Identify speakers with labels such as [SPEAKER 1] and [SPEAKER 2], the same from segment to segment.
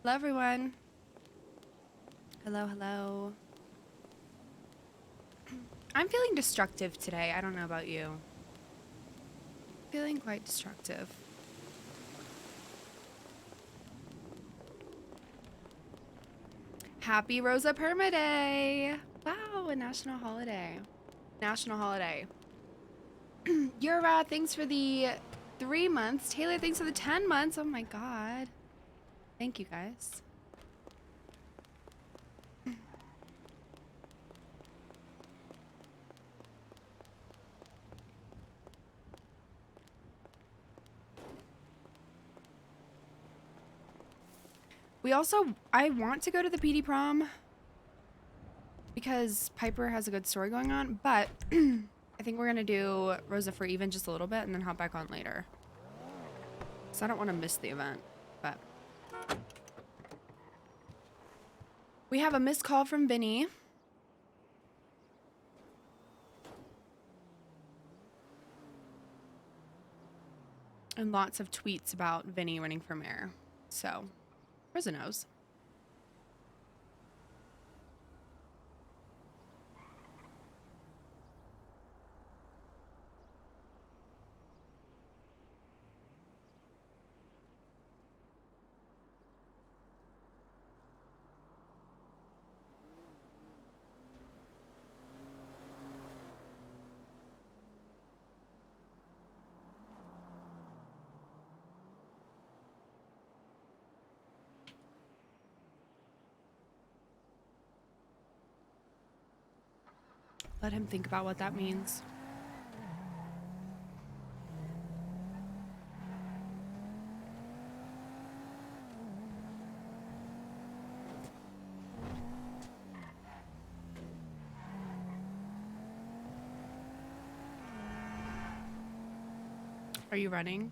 [SPEAKER 1] Hello, everyone. Hello, hello. I'm feeling destructive today. I don't know about you. Feeling quite destructive. Happy Rosa Perma Day. Wow, a national holiday. National holiday. Yura, thanks for the 3 months. Taylor, thanks for the 10 months. Oh my god. Thank you, guys. I want to go to the PD prom because Piper has a good story going on, but I think we're gonna do Rosa for even just a little bit and then hop back on later. So I don't want to miss the event, but we have a missed call from Vinny. And lots of tweets about Vinny running for mayor. So, Rosa knows. Let him think about what that means. Are you running?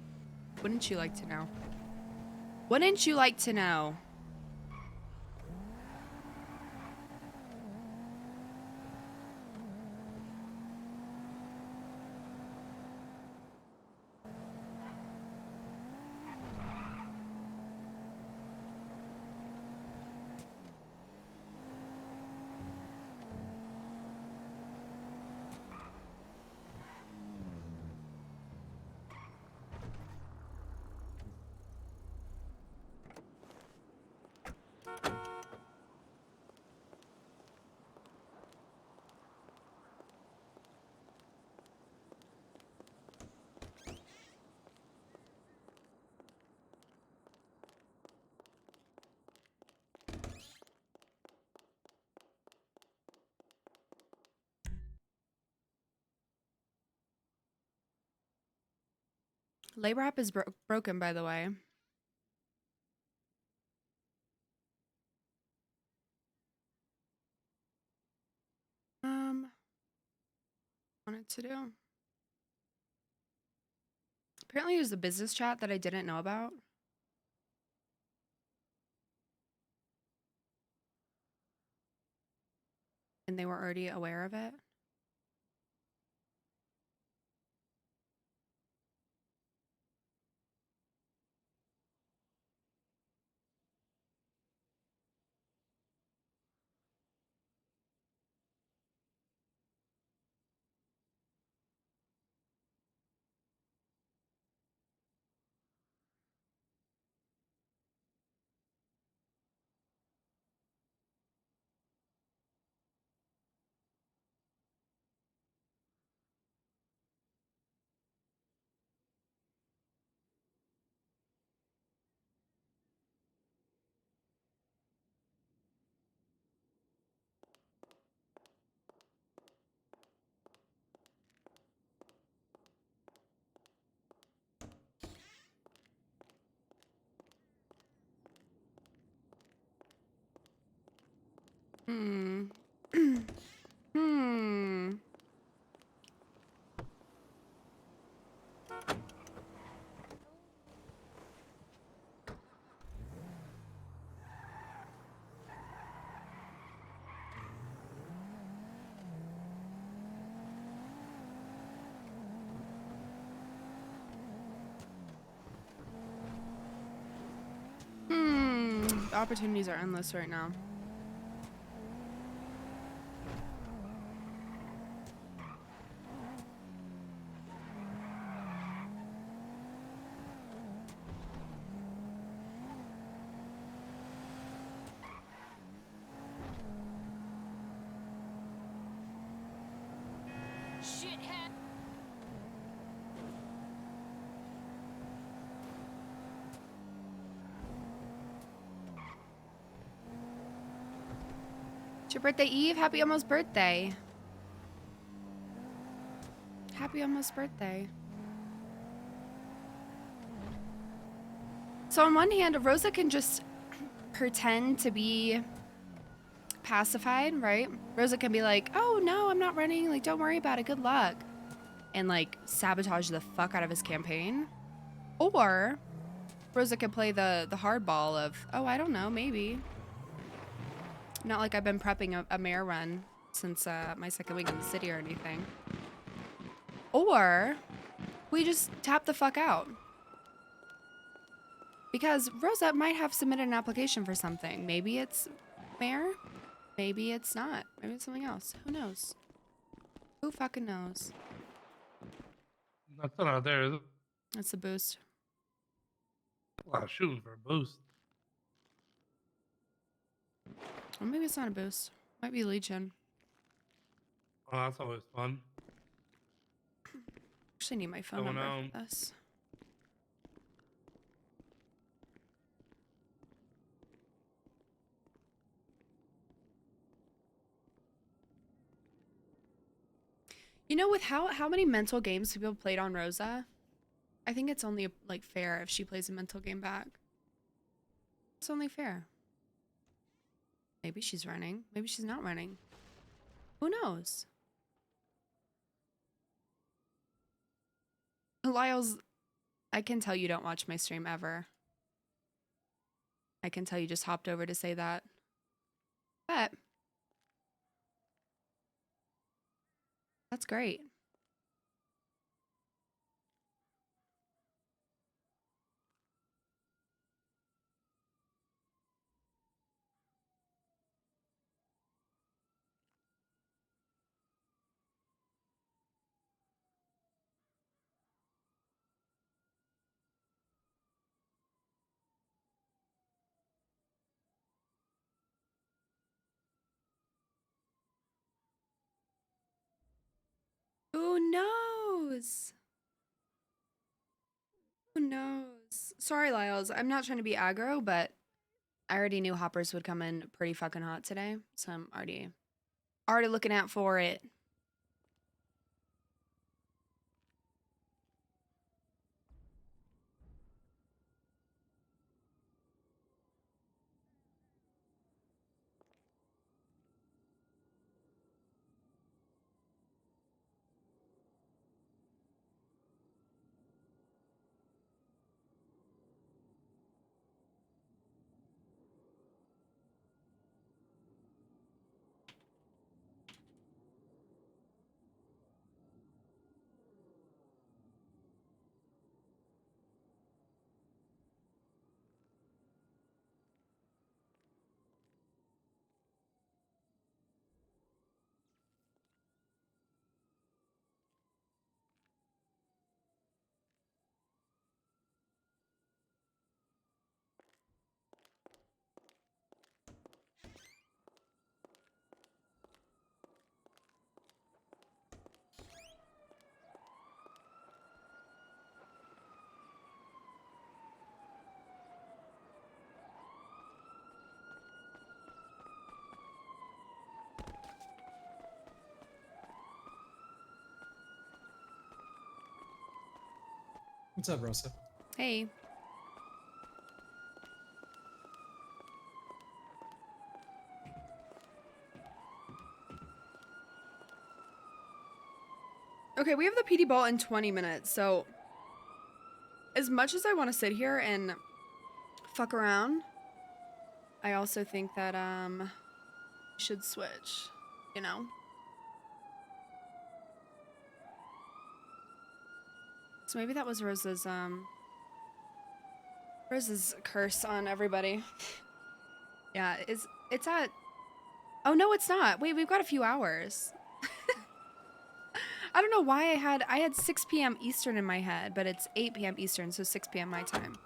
[SPEAKER 1] Wouldn't you like to know? Wouldn't you like to know? Labor app is broken, by the way. Wanted to do. Apparently there's a business chat that I didn't know about. And they were already aware of it. Hmm. Hmm. Hmm. The opportunities are endless right now. It's your birthday, Eve. Happy almost birthday. Happy almost birthday. So on one hand, Rosa can just pretend to be pacified, right? Rosa can be like, oh no, I'm not running. Like, don't worry about it. Good luck. And like sabotage the fuck out of his campaign. Or Rosa can play the hardball of, oh, I don't know, maybe. Not like I've been prepping a mayor run since my second week in the city or anything. Or we just tap the fuck out. Because Rosa might have submitted an application for something. Maybe it's mayor. Maybe it's not. Maybe it's something else. Who knows? Who fucking knows?
[SPEAKER 2] That's not there, is it?
[SPEAKER 1] That's a boost.
[SPEAKER 2] A lot of shooting for a boost.
[SPEAKER 1] Or maybe it's not a boost. Might be Legion.
[SPEAKER 2] Oh, that's always fun.
[SPEAKER 1] Actually need my phone number for this. You know, with how many mental games people played on Rosa, I think it's only like fair if she plays a mental game back. It's only fair. Maybe she's running. Maybe she's not running. Who knows? Lyles, I can tell you don't watch my stream ever. I can tell you just hopped over to say that. But that's great. Who knows? Who knows? Sorry, Lyles. I'm not trying to be aggro, but I already knew hoppers would come in pretty fucking hot today. So I'm already looking out for it.
[SPEAKER 3] What's up, Rosa?
[SPEAKER 1] Hey. Okay, we have the PD ball in 20 minutes, so as much as I want to sit here and fuck around, I also think that we should switch, you know? So maybe that was Rosa's curse on everybody. Yeah, it's at... Oh, no, it's not. Wait, we've got a few hours. I don't know why I had 6 p.m. Eastern in my head, but it's 8 p.m. Eastern, so 6 p.m. my time.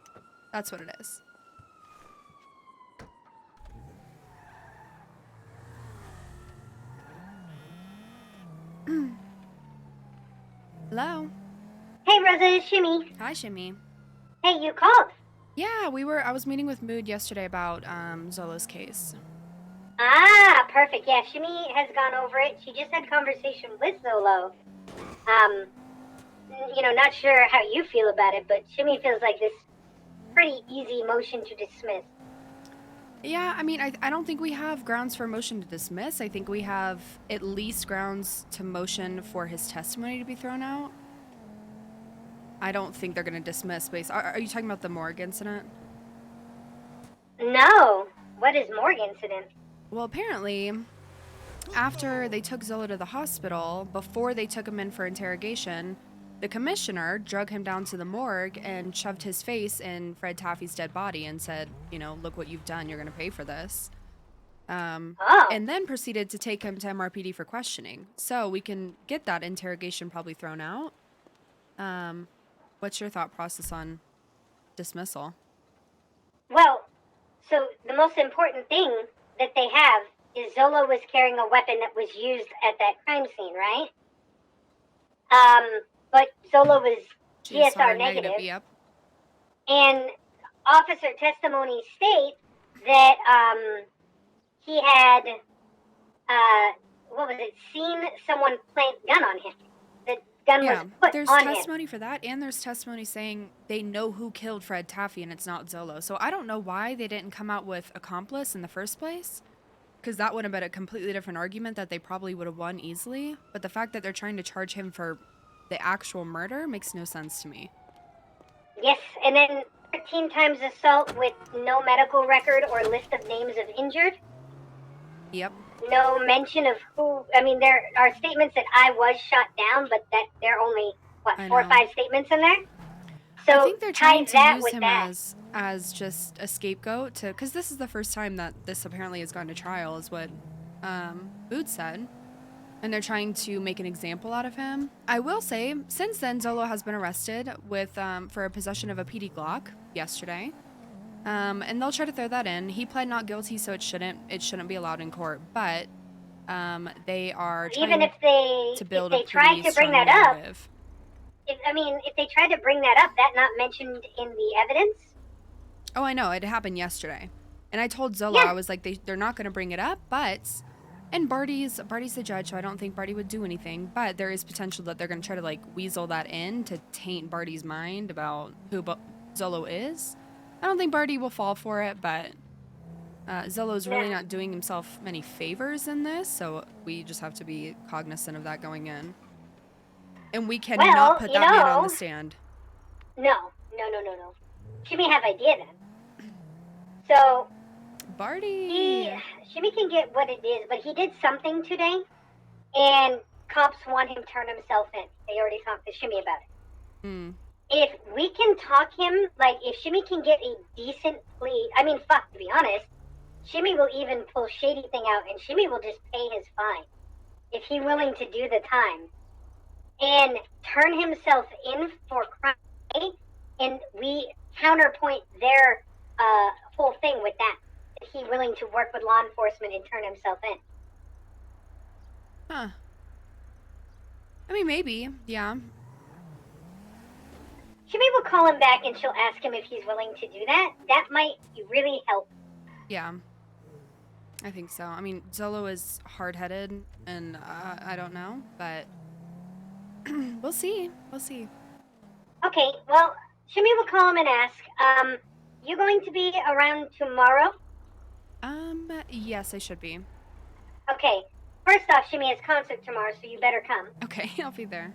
[SPEAKER 1] That's what it is. Hello.
[SPEAKER 3] Hey, Rosa, it's Shimmy.
[SPEAKER 1] Hi, Shimmy.
[SPEAKER 3] Hey, you called.
[SPEAKER 1] Yeah, I was meeting with Mood yesterday about Zolo's case.
[SPEAKER 3] Ah, perfect. Yeah, Shimmy has gone over it. She just had conversation with Zolo. Not sure how you feel about it, but Shimmy feels like this pretty easy motion to dismiss.
[SPEAKER 1] Yeah, I mean, I don't think we have grounds for motion to dismiss. I think we have at least grounds to motion for his testimony to be thrown out. I don't think they're going to dismiss based... Are you talking about the morgue incident?
[SPEAKER 3] No. What is morgue incident?
[SPEAKER 1] Well, apparently, after they took Zolo to the hospital, before they took him in for interrogation, the commissioner drug him down to the morgue and shoved his face in Fred Taffy's dead body and said, look what you've done. You're going to pay for this. And then proceeded to take him to MRPD for questioning. So we can get that interrogation probably thrown out. What's your thought process on dismissal?
[SPEAKER 3] Well, so the most important thing that they have is Zolo was carrying a weapon that was used at that crime scene, right? But Zolo was GSR negative.
[SPEAKER 1] Yep.
[SPEAKER 3] And officer testimony states that he had, seen someone plant gun on him. The gun was put
[SPEAKER 1] there's
[SPEAKER 3] on
[SPEAKER 1] testimony
[SPEAKER 3] him.
[SPEAKER 1] for that, and there's testimony saying they know who killed Fred Taffy and it's not Zolo. So I don't know why they didn't come out with accomplice in the first place, because that would have been a completely different argument that they probably would have won easily. But the fact that they're trying to charge him for the actual murder makes no sense to me.
[SPEAKER 3] Yes, and then 13 times assault with no medical record or list of names of injured.
[SPEAKER 1] Yep.
[SPEAKER 3] No mention of who. I mean, there are statements that I was shot down, but that there are only, 4 or 5 statements in there? So
[SPEAKER 1] I think they're trying to use him as just a scapegoat to, because this is the first time that this apparently has gone to trial, is what Boot said. And they're trying to make an example out of him. I will say, since then, Zolo has been arrested with for a possession of a PD Glock yesterday. And they'll try to throw that in. He pled not guilty, so it shouldn't be allowed in court. But they are trying
[SPEAKER 3] even if
[SPEAKER 1] to build
[SPEAKER 3] if they tried to bring that
[SPEAKER 1] narrative.
[SPEAKER 3] Up, if they tried to bring that up, that not mentioned in the evidence?
[SPEAKER 1] Oh, I know. It happened yesterday. And I told Zolo, I was like, they're not going to bring it up, but... And Barty's the judge, so I don't think Barty would do anything. But there is potential that they're going to try to, weasel that in to taint Barty's mind about who Zolo is. I don't think Barty will fall for it, but Zolo's really not doing himself many favors in this, so we just have to be cognizant of that going in. And we cannot put that man on the stand.
[SPEAKER 3] No. She may have idea then. So...
[SPEAKER 1] Barty!
[SPEAKER 3] Shimmy can get what it is, but he did something today, and cops want him to turn himself in. They already talked to Shimmy about it. If we can talk him, if Shimmy can get a decent plea, to be honest, Shimmy will even pull Shady Thing out, and Shimmy will just pay his fine, if he's willing to do the time, and turn himself in for crime, and we counterpoint their whole thing with that. He willing to work with law enforcement and turn himself in.
[SPEAKER 1] Huh. I mean, maybe, yeah.
[SPEAKER 3] Shimmy will call him back and she'll ask him if he's willing to do that. That might really help.
[SPEAKER 1] Yeah. I think so. I mean, Zolo is hard-headed, and I don't know, but we'll see. We'll see.
[SPEAKER 3] Okay, well, Shimmy will call him and ask, you going to be around tomorrow?
[SPEAKER 1] Yes, I should be.
[SPEAKER 3] Okay. First off, Shimmy has concert tomorrow, so you better come.
[SPEAKER 1] Okay, I'll be there.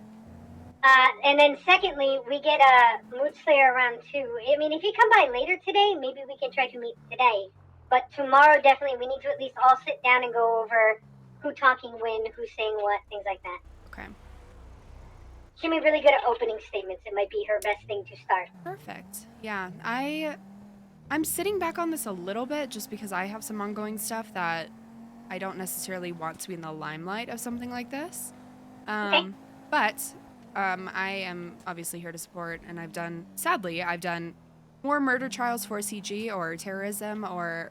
[SPEAKER 3] And then secondly, we get a Mood Slayer around 2. I mean, if you come by later today, maybe we can try to meet today. But tomorrow, definitely, we need to at least all sit down and go over who talking when, who's saying what, things like that.
[SPEAKER 1] Okay.
[SPEAKER 3] Shimmy really good at opening statements. It might be her best thing to start.
[SPEAKER 1] Perfect. Yeah, I I'm sitting back on this a little bit just because I have some ongoing stuff that I don't necessarily want to be in the limelight of something like this.
[SPEAKER 3] Okay.
[SPEAKER 1] But I am obviously here to support, and sadly, I've done more murder trials for CG or terrorism or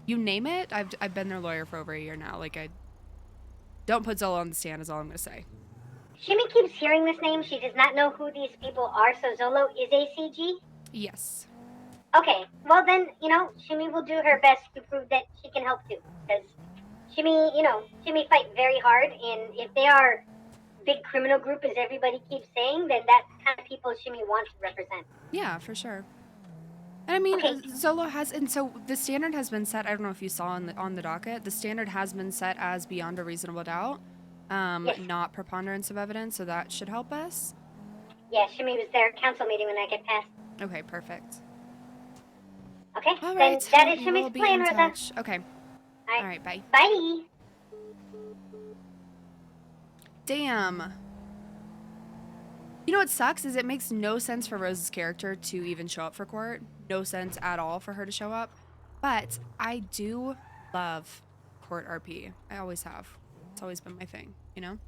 [SPEAKER 1] you name it. I've been their lawyer for over a year now. Like, I don't put Zolo on the stand is all I'm going to say.
[SPEAKER 3] Shimmy keeps hearing this name. She does not know who these people are, so Zolo is a CG?
[SPEAKER 1] Yes.
[SPEAKER 3] Okay, well then, Shimmy will do her best to prove that she can help too. Because Shimmy fight very hard, and if they are big criminal group, as everybody keeps saying, then that's the kind of people Shimmy wants to represent.
[SPEAKER 1] Yeah, for sure. And I mean,
[SPEAKER 3] Okay.
[SPEAKER 1] Zolo has, and so the standard has been set. I don't know if you saw on the docket. The standard has been set as beyond a reasonable doubt,
[SPEAKER 3] Yes.
[SPEAKER 1] not preponderance of evidence. So that should help us.
[SPEAKER 3] Yeah, Shimmy was there at council meeting when that get passed.
[SPEAKER 1] Okay, perfect.
[SPEAKER 3] Okay,
[SPEAKER 1] All
[SPEAKER 3] then
[SPEAKER 1] right.
[SPEAKER 3] that
[SPEAKER 1] Well,
[SPEAKER 3] is
[SPEAKER 1] we
[SPEAKER 3] Shimmy's
[SPEAKER 1] will be
[SPEAKER 3] plan,
[SPEAKER 1] in
[SPEAKER 3] Rosa.
[SPEAKER 1] touch. Okay.
[SPEAKER 3] All
[SPEAKER 1] All right. Bye.
[SPEAKER 3] Bye.
[SPEAKER 1] Damn. You know what sucks is it makes no sense for Rose's character to even show up for court. No sense at all for her to show up. But I do love court RP. I always have. It's always been my thing, you know?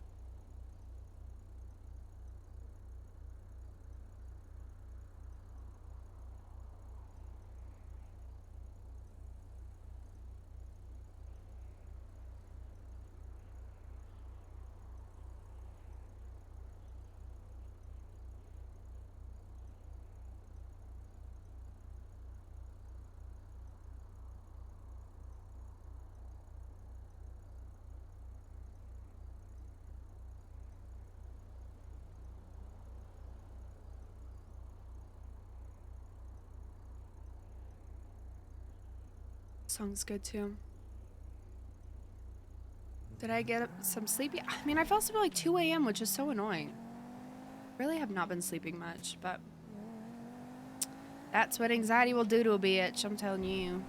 [SPEAKER 1] Song's good too. Did I get some sleep? Yeah, I mean, I fell asleep at like 2 a.m., which is so annoying. Really have not been sleeping much, but that's what anxiety will do to a bitch, I'm telling you.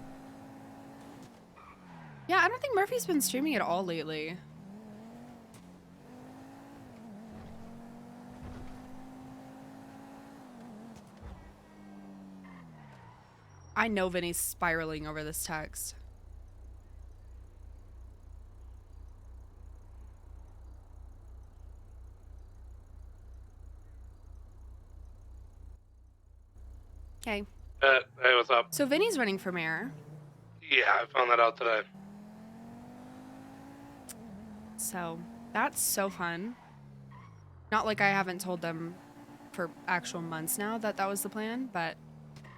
[SPEAKER 1] Yeah, I don't think Murphy's been streaming at all lately. I know Vinny's spiraling over this text. Okay.
[SPEAKER 2] Hey, what's up?
[SPEAKER 1] So Vinny's running for mayor.
[SPEAKER 2] Yeah, I found that out today.
[SPEAKER 1] So that's so fun. Not like I haven't told them for actual months now that that was the plan, but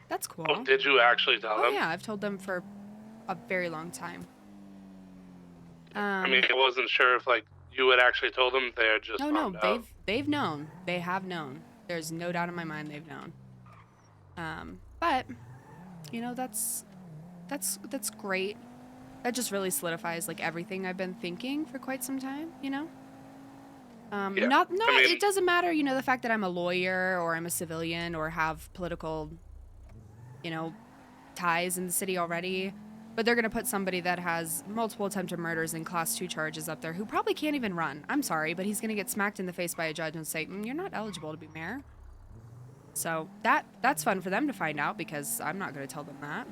[SPEAKER 1] that's cool.
[SPEAKER 2] Oh, did you actually tell them?
[SPEAKER 1] Oh yeah, I've told them for a very long time.
[SPEAKER 2] I mean, I wasn't sure if like you had actually told them. They had just
[SPEAKER 1] no,
[SPEAKER 2] found out.
[SPEAKER 1] they've known. They have known. There's no doubt in my mind they've known. But you know, that's great. That just really solidifies like everything I've been thinking for quite some time, you know?
[SPEAKER 2] Yeah.
[SPEAKER 1] Not
[SPEAKER 2] I mean,
[SPEAKER 1] it doesn't matter, you know, the fact that I'm a lawyer or I'm a civilian or have political, you know, ties in the city already. But they're going to put somebody that has multiple attempted murders and class 2 charges up there who probably can't even run. I'm sorry, but he's going to get smacked in the face by a judge and say, you're not eligible to be mayor. So that's fun for them to find out because I'm not going to tell them that.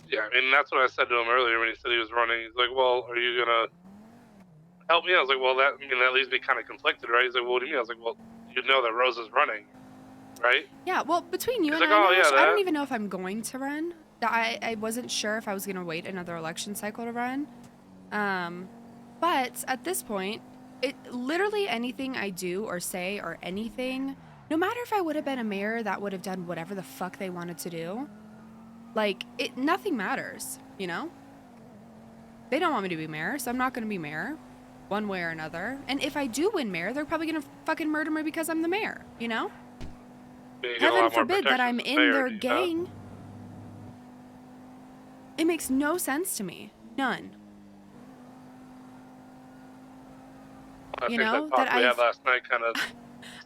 [SPEAKER 2] Yeah, I mean, that's what I said to him earlier when he said he was running. He's like, well, are you going to help me? I was like, well, that leaves me kind of conflicted, right? He's like, well, what do you mean? I was like, well, you know that Rosa's running, right?
[SPEAKER 1] Yeah, well, between you
[SPEAKER 2] He's
[SPEAKER 1] and
[SPEAKER 2] like,
[SPEAKER 1] I,
[SPEAKER 2] oh, yeah,
[SPEAKER 1] Nash, I don't
[SPEAKER 2] that.
[SPEAKER 1] even know if I'm going to run. I wasn't sure if I was going to wait another election cycle to run. But at this point, it literally anything I do or say or anything, no matter if I would have been a mayor that would have done whatever the fuck they wanted to do, like, nothing matters, you know? They don't want me to be mayor, so I'm not going to be mayor one way or another. And if I do win mayor, they're probably going to fucking murder me because I'm the mayor, you know?
[SPEAKER 2] You get a lot
[SPEAKER 1] Heaven
[SPEAKER 2] more
[SPEAKER 1] forbid that
[SPEAKER 2] protection
[SPEAKER 1] I'm
[SPEAKER 2] as
[SPEAKER 1] in
[SPEAKER 2] mayor,
[SPEAKER 1] their
[SPEAKER 2] do you not?
[SPEAKER 1] gang. It makes no sense to me. None.
[SPEAKER 2] I
[SPEAKER 1] You
[SPEAKER 2] think
[SPEAKER 1] know,
[SPEAKER 2] that talk
[SPEAKER 1] that
[SPEAKER 2] we had
[SPEAKER 1] I've-
[SPEAKER 2] last night kind of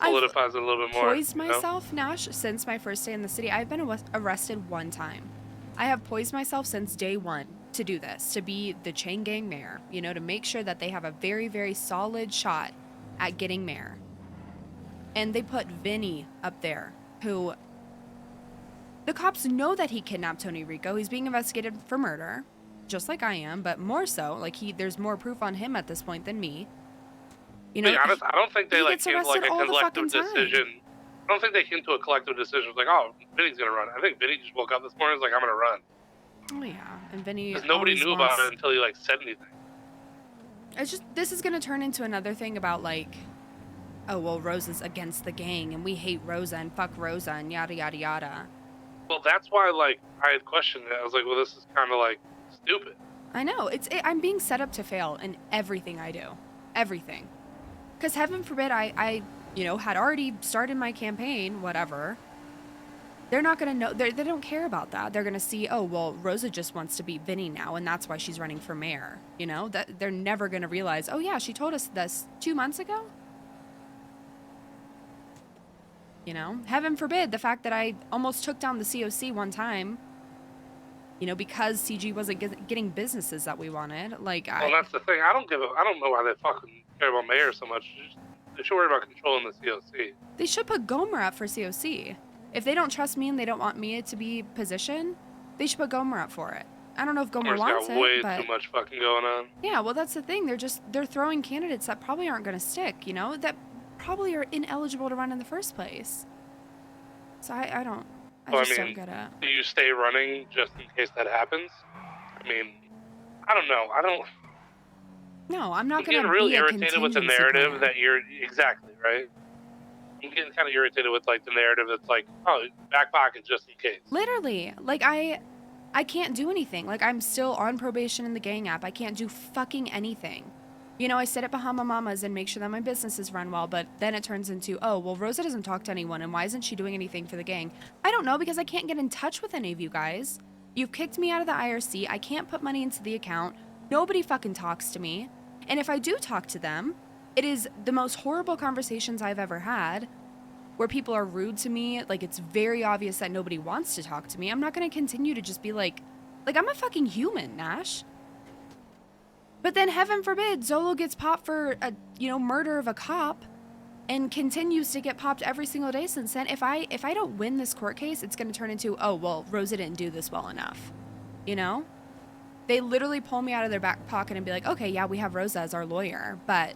[SPEAKER 1] I've
[SPEAKER 2] solidifies it a little bit more.
[SPEAKER 1] poised myself, Nash, since my first day in the city. I've been arrested one time. I have poised myself since day one to do this, to be the chain gang mayor, you know, to make sure that they have a very, very solid shot at getting mayor. And they put Vinny up there, who The cops know that he kidnapped Tony Rico. He's being investigated for murder, just like I am, but more so. Like, there's more proof on him at this point than me. You know,
[SPEAKER 2] to be honest, I don't think they
[SPEAKER 1] he
[SPEAKER 2] like
[SPEAKER 1] gets
[SPEAKER 2] came to like
[SPEAKER 1] arrested
[SPEAKER 2] a
[SPEAKER 1] all the
[SPEAKER 2] collective
[SPEAKER 1] fucking time.
[SPEAKER 2] decision. I don't think they came to a collective decision. Like, oh, Vinny's gonna run. I think Vinny just woke up this morning and was like, I'm gonna run.
[SPEAKER 1] Oh yeah, and Vinny.
[SPEAKER 2] Because nobody knew about it until he like said anything.
[SPEAKER 1] It's just, this is gonna turn into another thing about like, oh well, Rosa's against the gang and we hate Rosa and fuck Rosa and yada yada yada.
[SPEAKER 2] Well, that's why like I had questioned it. I was like, well, this is kind of like stupid.
[SPEAKER 1] I know, I'm being set up to fail in everything I do, everything. Because heaven forbid I had already started my campaign, whatever. They're not going to know, they don't care about that. They're going to see, oh, well, Rosa just wants to beat Vinny now, and that's why she's running for mayor. You know, that they're never going to realize, oh yeah, she told us this 2 months ago. You know, heaven forbid the fact that I almost took down the COC one time, you know, because CG wasn't getting businesses that we wanted. Like,
[SPEAKER 2] well, that's the thing. I don't know why they fucking care about mayor so much. They should worry about controlling the COC.
[SPEAKER 1] They should put Gomer up for COC. If they don't trust me and they don't want me to be positioned, they should put Gomer up for it. I don't know if Gomer wants
[SPEAKER 2] got way
[SPEAKER 1] it, but
[SPEAKER 2] too much fucking going on.
[SPEAKER 1] Yeah, well, that's the thing. They're throwing candidates that probably aren't going to stick. You know, that probably are ineligible to run in the first place. So I don't get it.
[SPEAKER 2] Do you stay running just in case that happens? I mean, I don't know.
[SPEAKER 1] No, I'm not going to
[SPEAKER 2] get
[SPEAKER 1] be
[SPEAKER 2] really
[SPEAKER 1] a
[SPEAKER 2] irritated with the narrative that you're exactly right. I'm getting kind of irritated with like the narrative that's like, oh, back pocket just in case.
[SPEAKER 1] Literally, like I can't do anything. Like I'm still on probation in the gang app. I can't do fucking anything. You know, I sit at Bahama Mamas and make sure that my businesses run well, but then it turns into, oh, well, Rosa doesn't talk to anyone, and why isn't she doing anything for the gang? I don't know, because I can't get in touch with any of you guys. You've kicked me out of the IRC. I can't put money into the account. Nobody fucking talks to me. And if I do talk to them, it is the most horrible conversations I've ever had, where people are rude to me. Like, it's very obvious that nobody wants to talk to me. I'm not going to continue to just be like I'm a fucking human, Nash. But then, heaven forbid, Zolo gets popped for a, murder of a cop and continues to get popped every single day since then. If I don't win this court case, it's going to turn into, oh, well, Rosa didn't do this well enough. You know? They literally pull me out of their back pocket and be like, okay, yeah, we have Rosa as our lawyer, but,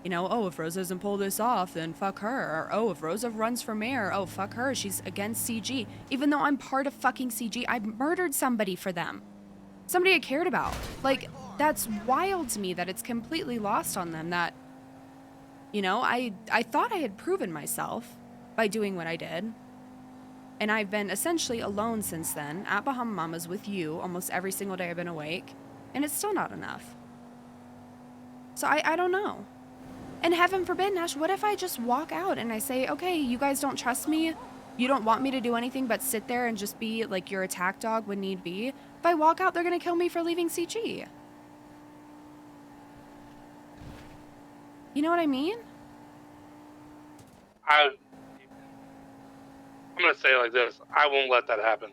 [SPEAKER 1] oh, if Rosa doesn't pull this off, then fuck her. Or, oh, if Rosa runs for mayor, oh, fuck her. She's against CG. Even though I'm part of fucking CG, I murdered somebody for them. Somebody I cared about. Like, that's wild to me that it's completely lost on them that, I thought I had proven myself by doing what I did. And I've been essentially alone since then, at Bahama Mamas with you almost every single day I've been awake, and it's still not enough. So I don't know. And heaven forbid, Nash, what if I just walk out and I say, okay, you guys don't trust me, you don't want me to do anything but sit there and just be like your attack dog when need be? If I walk out, they're gonna kill me for leaving CG. You know what I mean?
[SPEAKER 2] I'm gonna say it like this: I won't let that happen.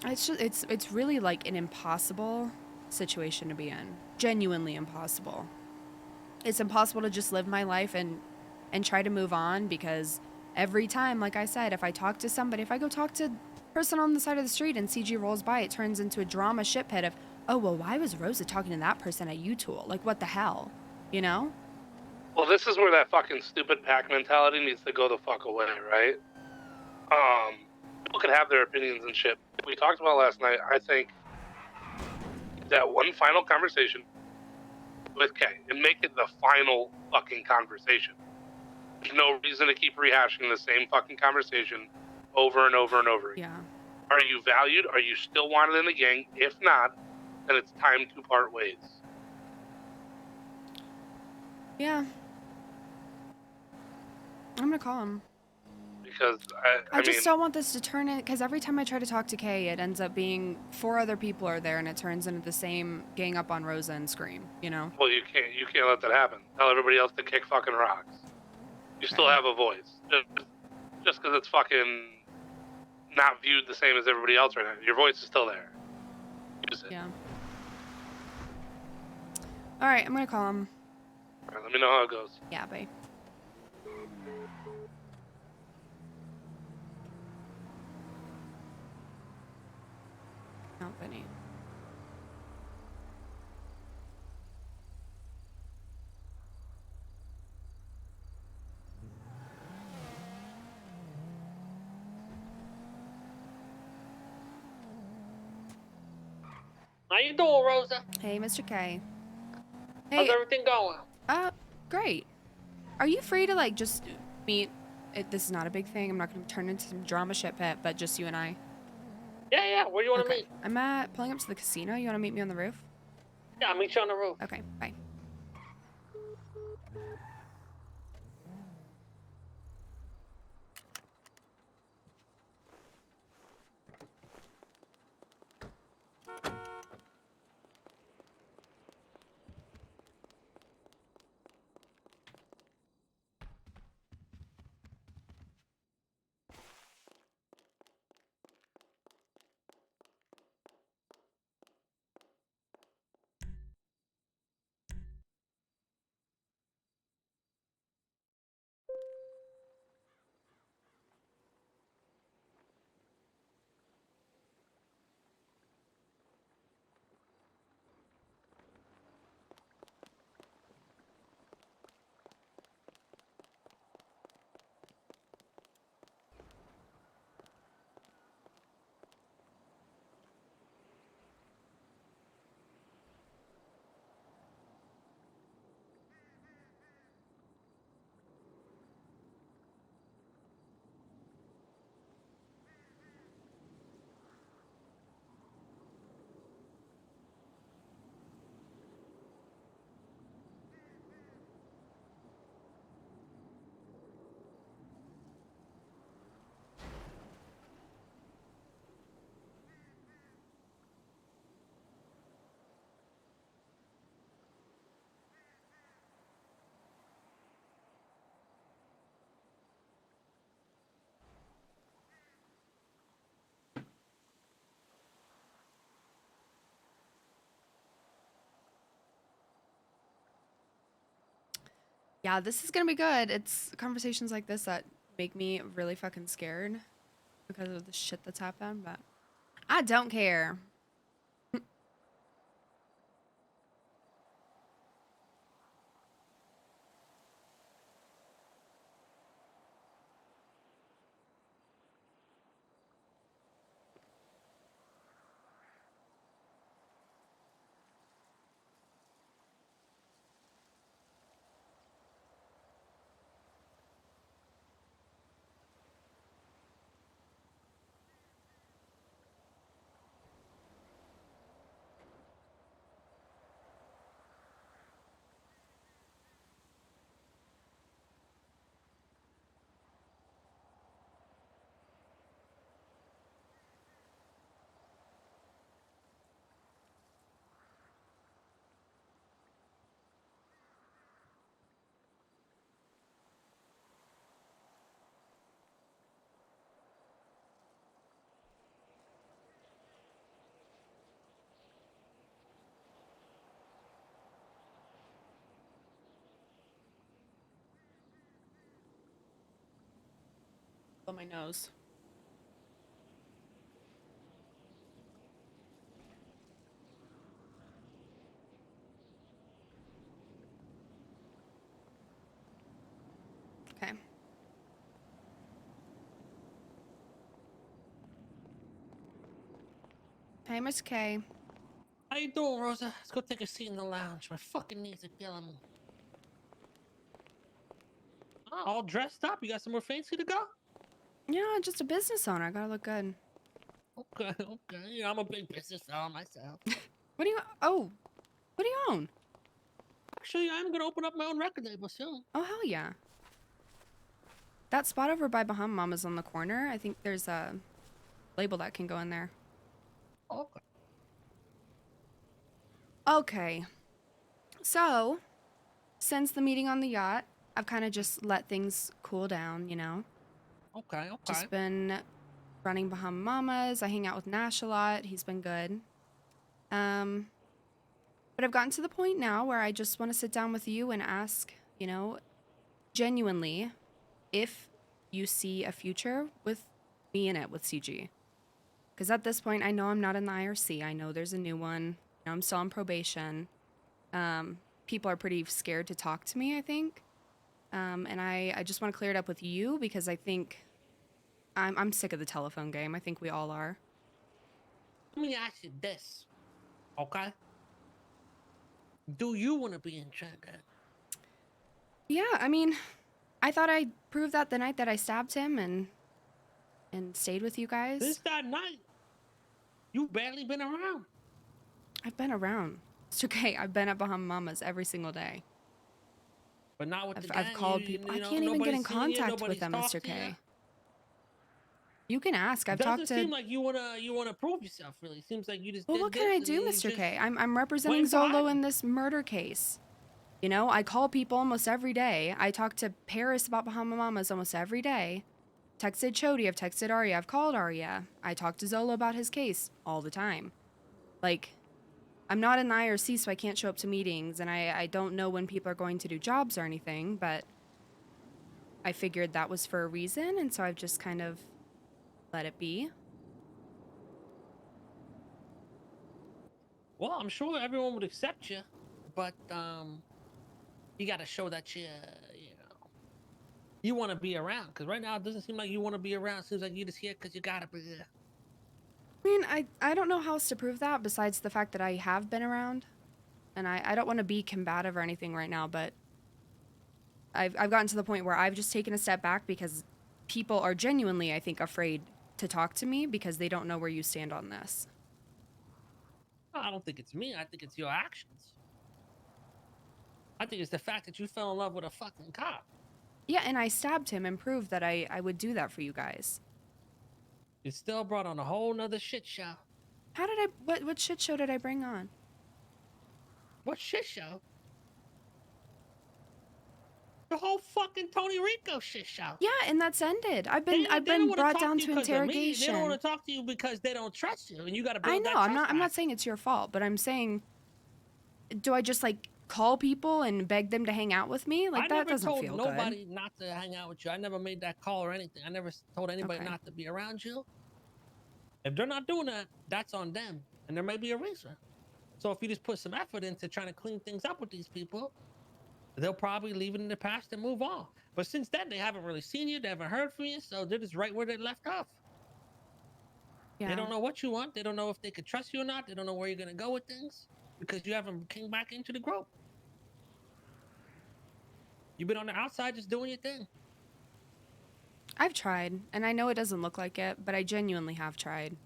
[SPEAKER 1] It's really like an impossible situation to be in. Genuinely impossible. It's impossible to just live my life and try to move on, because every time, like I said, if I talk to somebody, if I go talk to a person on the side of the street and CG rolls by, it turns into a drama shit pit of, oh, well, why was Rosa talking to that person at U-Tool? Like, what the hell? You know?
[SPEAKER 2] Well, this is where that fucking stupid pack mentality needs to go the fuck away, right? People can have their opinions and shit. We talked about last night, I think that one final conversation with Kay, and make it the final fucking conversation. There's no reason to keep rehashing the same fucking conversation over and over and over again.
[SPEAKER 1] Yeah.
[SPEAKER 2] Are you valued? Are you still wanted in the gang? If not, then it's time to part ways.
[SPEAKER 1] Yeah. I'm gonna call him.
[SPEAKER 2] Because,
[SPEAKER 1] I just don't want this to turn in, because every time I try to talk to Kay, it ends up being 4 other people are there, and it turns into the same gang up on Rosa and scream, you know?
[SPEAKER 2] Well, you can't let that happen. Tell everybody else to kick fucking rocks. You still have a voice. Just because it's fucking not viewed the same as everybody else right now. Your voice is still there. Use it.
[SPEAKER 1] Yeah. Alright, I'm gonna call him.
[SPEAKER 2] Alright, let me know how it goes.
[SPEAKER 1] Yeah, bye. company.
[SPEAKER 4] How you doing, Rosa?
[SPEAKER 1] Hey, Mr. K.
[SPEAKER 4] How's
[SPEAKER 1] Hey,
[SPEAKER 4] everything going?
[SPEAKER 1] great. Are you free to, like, just meet? This is not a big thing. I'm not going to turn into some drama shit pit, but just you and I.
[SPEAKER 4] Yeah. Where do you want to
[SPEAKER 1] Okay.
[SPEAKER 4] meet?
[SPEAKER 1] I'm pulling up to the casino. You want to meet me on the roof?
[SPEAKER 4] Yeah, I'll meet you on the roof.
[SPEAKER 1] Okay, bye. Yeah, this is gonna be good. It's conversations like this that make me really fucking scared because of the shit that's happened, but I don't care. Blow my nose. Okay. Hey, Miss K.
[SPEAKER 4] How you doing, Rosa? Let's go take a seat in the lounge. My fucking knees are killing me. Oh, all dressed up? You got somewhere fancy to go?
[SPEAKER 1] Yeah, just a business owner. I gotta look good.
[SPEAKER 4] Okay. Yeah, I'm a big business owner myself.
[SPEAKER 1] What do you? Oh, what do you own?
[SPEAKER 4] Actually, I'm gonna open up my own record label soon.
[SPEAKER 1] Oh, hell yeah. That spot over by Bahama Mama's on the corner. I think there's a label that can go in there.
[SPEAKER 4] Okay.
[SPEAKER 1] Okay. So, since the meeting on the yacht, I've kind of just let things cool down, you know?
[SPEAKER 4] Okay.
[SPEAKER 1] Just been running Bahama Mamas. I hang out with Nash a lot. He's been good. But I've gotten to the point now where I just want to sit down with you and ask, you know, genuinely, if you see a future with me in it with CG. Because at this point, I know I'm not in the IRC. I know there's a new one. You know, I'm still on probation. People are pretty scared to talk to me, I think. And I just want to clear it up with you because I think I'm sick of the telephone game. I think we all are.
[SPEAKER 4] Let me ask you this, okay? Do you want to be in Trinidad?
[SPEAKER 1] Yeah, I mean, I thought I proved that the night that I stabbed him and stayed with you guys.
[SPEAKER 4] Since that night, you've barely been around.
[SPEAKER 1] I've been around. It's okay. I've been at Bahama Mamas every single day.
[SPEAKER 4] But not with the
[SPEAKER 1] I've
[SPEAKER 4] gang.
[SPEAKER 1] called
[SPEAKER 4] You
[SPEAKER 1] people. I
[SPEAKER 4] know,
[SPEAKER 1] can't even get in
[SPEAKER 4] nobody's seen you,
[SPEAKER 1] contact with
[SPEAKER 4] nobody's
[SPEAKER 1] them,
[SPEAKER 4] talked
[SPEAKER 1] Mr.
[SPEAKER 4] to you.
[SPEAKER 1] K. You can ask. I've
[SPEAKER 4] Doesn't
[SPEAKER 1] talked to.
[SPEAKER 4] seem like you wanna prove yourself. Really, seems like you just
[SPEAKER 1] Well,
[SPEAKER 4] did
[SPEAKER 1] what can
[SPEAKER 4] this
[SPEAKER 1] I
[SPEAKER 4] and
[SPEAKER 1] do,
[SPEAKER 4] you
[SPEAKER 1] Mr.
[SPEAKER 4] just
[SPEAKER 1] K? I'm representing
[SPEAKER 4] went by
[SPEAKER 1] Zolo
[SPEAKER 4] them.
[SPEAKER 1] in this murder case. You know, I call people almost every day. I talk to Paris about Bahama Mamas almost every day. Texted Chody, I've texted Arya, I've called Arya. I talk to Zolo about his case all the time. Like, I'm not in the IRC, so I can't show up to meetings, and I don't know when people are going to do jobs or anything, but I figured that was for a reason, and so I've just kind of let it be.
[SPEAKER 4] Well, I'm sure everyone would accept you, but you got to show that you want to be around. Because right now it doesn't seem like you want to be around. It seems like you're just here because you gotta be there.
[SPEAKER 1] I mean, I don't know how else to prove that besides the fact that I have been around. And I don't want to be combative or anything right now, but I've gotten to the point where I've just taken a step back because people are genuinely, I think, afraid to talk to me because they don't know where you stand on this.
[SPEAKER 4] I don't think it's me. I think it's your actions. I think it's the fact that you fell in love with a fucking cop.
[SPEAKER 1] Yeah, and I stabbed him and proved that I would do that for you guys.
[SPEAKER 4] It still brought on a whole nother shit show.
[SPEAKER 1] How did what shit show did I bring on?
[SPEAKER 4] What shit show? The whole fucking Tony Rico shit show.
[SPEAKER 1] Yeah, and that's ended. I've
[SPEAKER 4] They
[SPEAKER 1] been
[SPEAKER 4] don't wanna
[SPEAKER 1] brought
[SPEAKER 4] talk
[SPEAKER 1] down
[SPEAKER 4] you
[SPEAKER 1] to
[SPEAKER 4] 'cause of me. They don't
[SPEAKER 1] interrogation.
[SPEAKER 4] want to talk to you because they don't trust you, and you got to
[SPEAKER 1] I
[SPEAKER 4] build
[SPEAKER 1] know.
[SPEAKER 4] that trust
[SPEAKER 1] I'm not
[SPEAKER 4] back.
[SPEAKER 1] saying it's your fault, but I'm saying, do I just like call people and beg them to hang out with me? Like
[SPEAKER 4] I
[SPEAKER 1] that
[SPEAKER 4] never
[SPEAKER 1] doesn't
[SPEAKER 4] told
[SPEAKER 1] feel
[SPEAKER 4] nobody
[SPEAKER 1] good.
[SPEAKER 4] not to hang out with you. I never made that call or anything. I never told anybody
[SPEAKER 1] Okay.
[SPEAKER 4] not to be around you. If they're not doing that, that's on them, and there may be a reason. So if you just put some effort into trying to clean things up with these people, they'll probably leave it in the past and move on. But since then, they haven't really seen you, they haven't heard from you, so they're just right where they left off.
[SPEAKER 1] Yeah.
[SPEAKER 4] They don't know what you want. They don't know if they could trust you or not. They don't know where you're gonna go with things because you haven't came back into the group. You've been on the outside just doing your thing.
[SPEAKER 1] I've tried, and I know it doesn't look like it, but I genuinely have tried.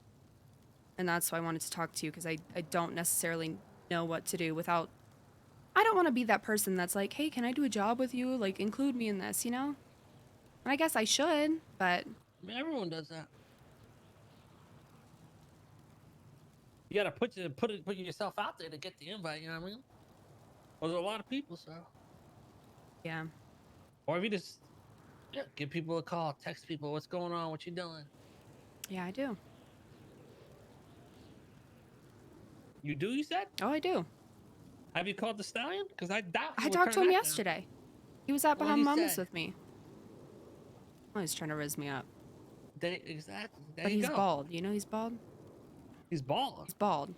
[SPEAKER 1] And that's why I wanted to talk to you, because I don't necessarily know what to do without... I don't want to be that person that's like, hey, can I do a job with you? Like, include me in this, you know? And I guess I should, but...
[SPEAKER 4] I mean, everyone does that. You gotta put yourself out there to get the invite, you know what I mean? Well, there's a lot of people, so.
[SPEAKER 1] Yeah.
[SPEAKER 4] Or if you just give people a call, text people, what's going on, what you doing?
[SPEAKER 1] Yeah, I do.
[SPEAKER 4] You do, you said?
[SPEAKER 1] Oh, I do.
[SPEAKER 4] Have you called the stallion? Because I doubt he
[SPEAKER 1] I
[SPEAKER 4] would
[SPEAKER 1] talked to
[SPEAKER 4] turn
[SPEAKER 1] him
[SPEAKER 4] that down.
[SPEAKER 1] yesterday. He was at
[SPEAKER 4] What'd
[SPEAKER 1] Bahama
[SPEAKER 4] he
[SPEAKER 1] Mamas
[SPEAKER 4] say?
[SPEAKER 1] with me. Oh, he's trying to riz me up.
[SPEAKER 4] Exactly. There
[SPEAKER 1] But
[SPEAKER 4] you
[SPEAKER 1] he's
[SPEAKER 4] go.
[SPEAKER 1] bald. You know he's bald?
[SPEAKER 4] He's bald.
[SPEAKER 1] He's bald.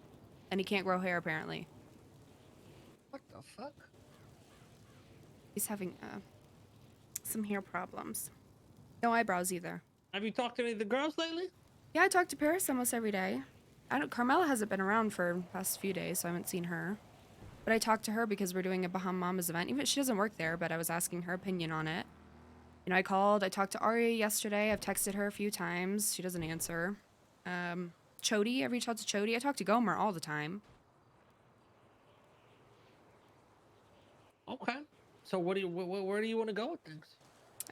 [SPEAKER 1] And he can't grow hair, apparently.
[SPEAKER 4] What the fuck?
[SPEAKER 1] He's having some hair problems. No eyebrows either.
[SPEAKER 4] Have you talked to any of the girls lately?
[SPEAKER 1] Yeah, I talk to Paris almost every day. Carmela hasn't been around for the past few days, so I haven't seen her. But I talked to her because we're doing a Bahama Mamas event. Even she doesn't work there, but I was asking her opinion on it. You know, I talked to Arya yesterday. I've texted her a few times. She doesn't answer. Chody, I reached out to Chody. I talk to Gomer all the time.
[SPEAKER 4] Okay. So where do you want to go with things?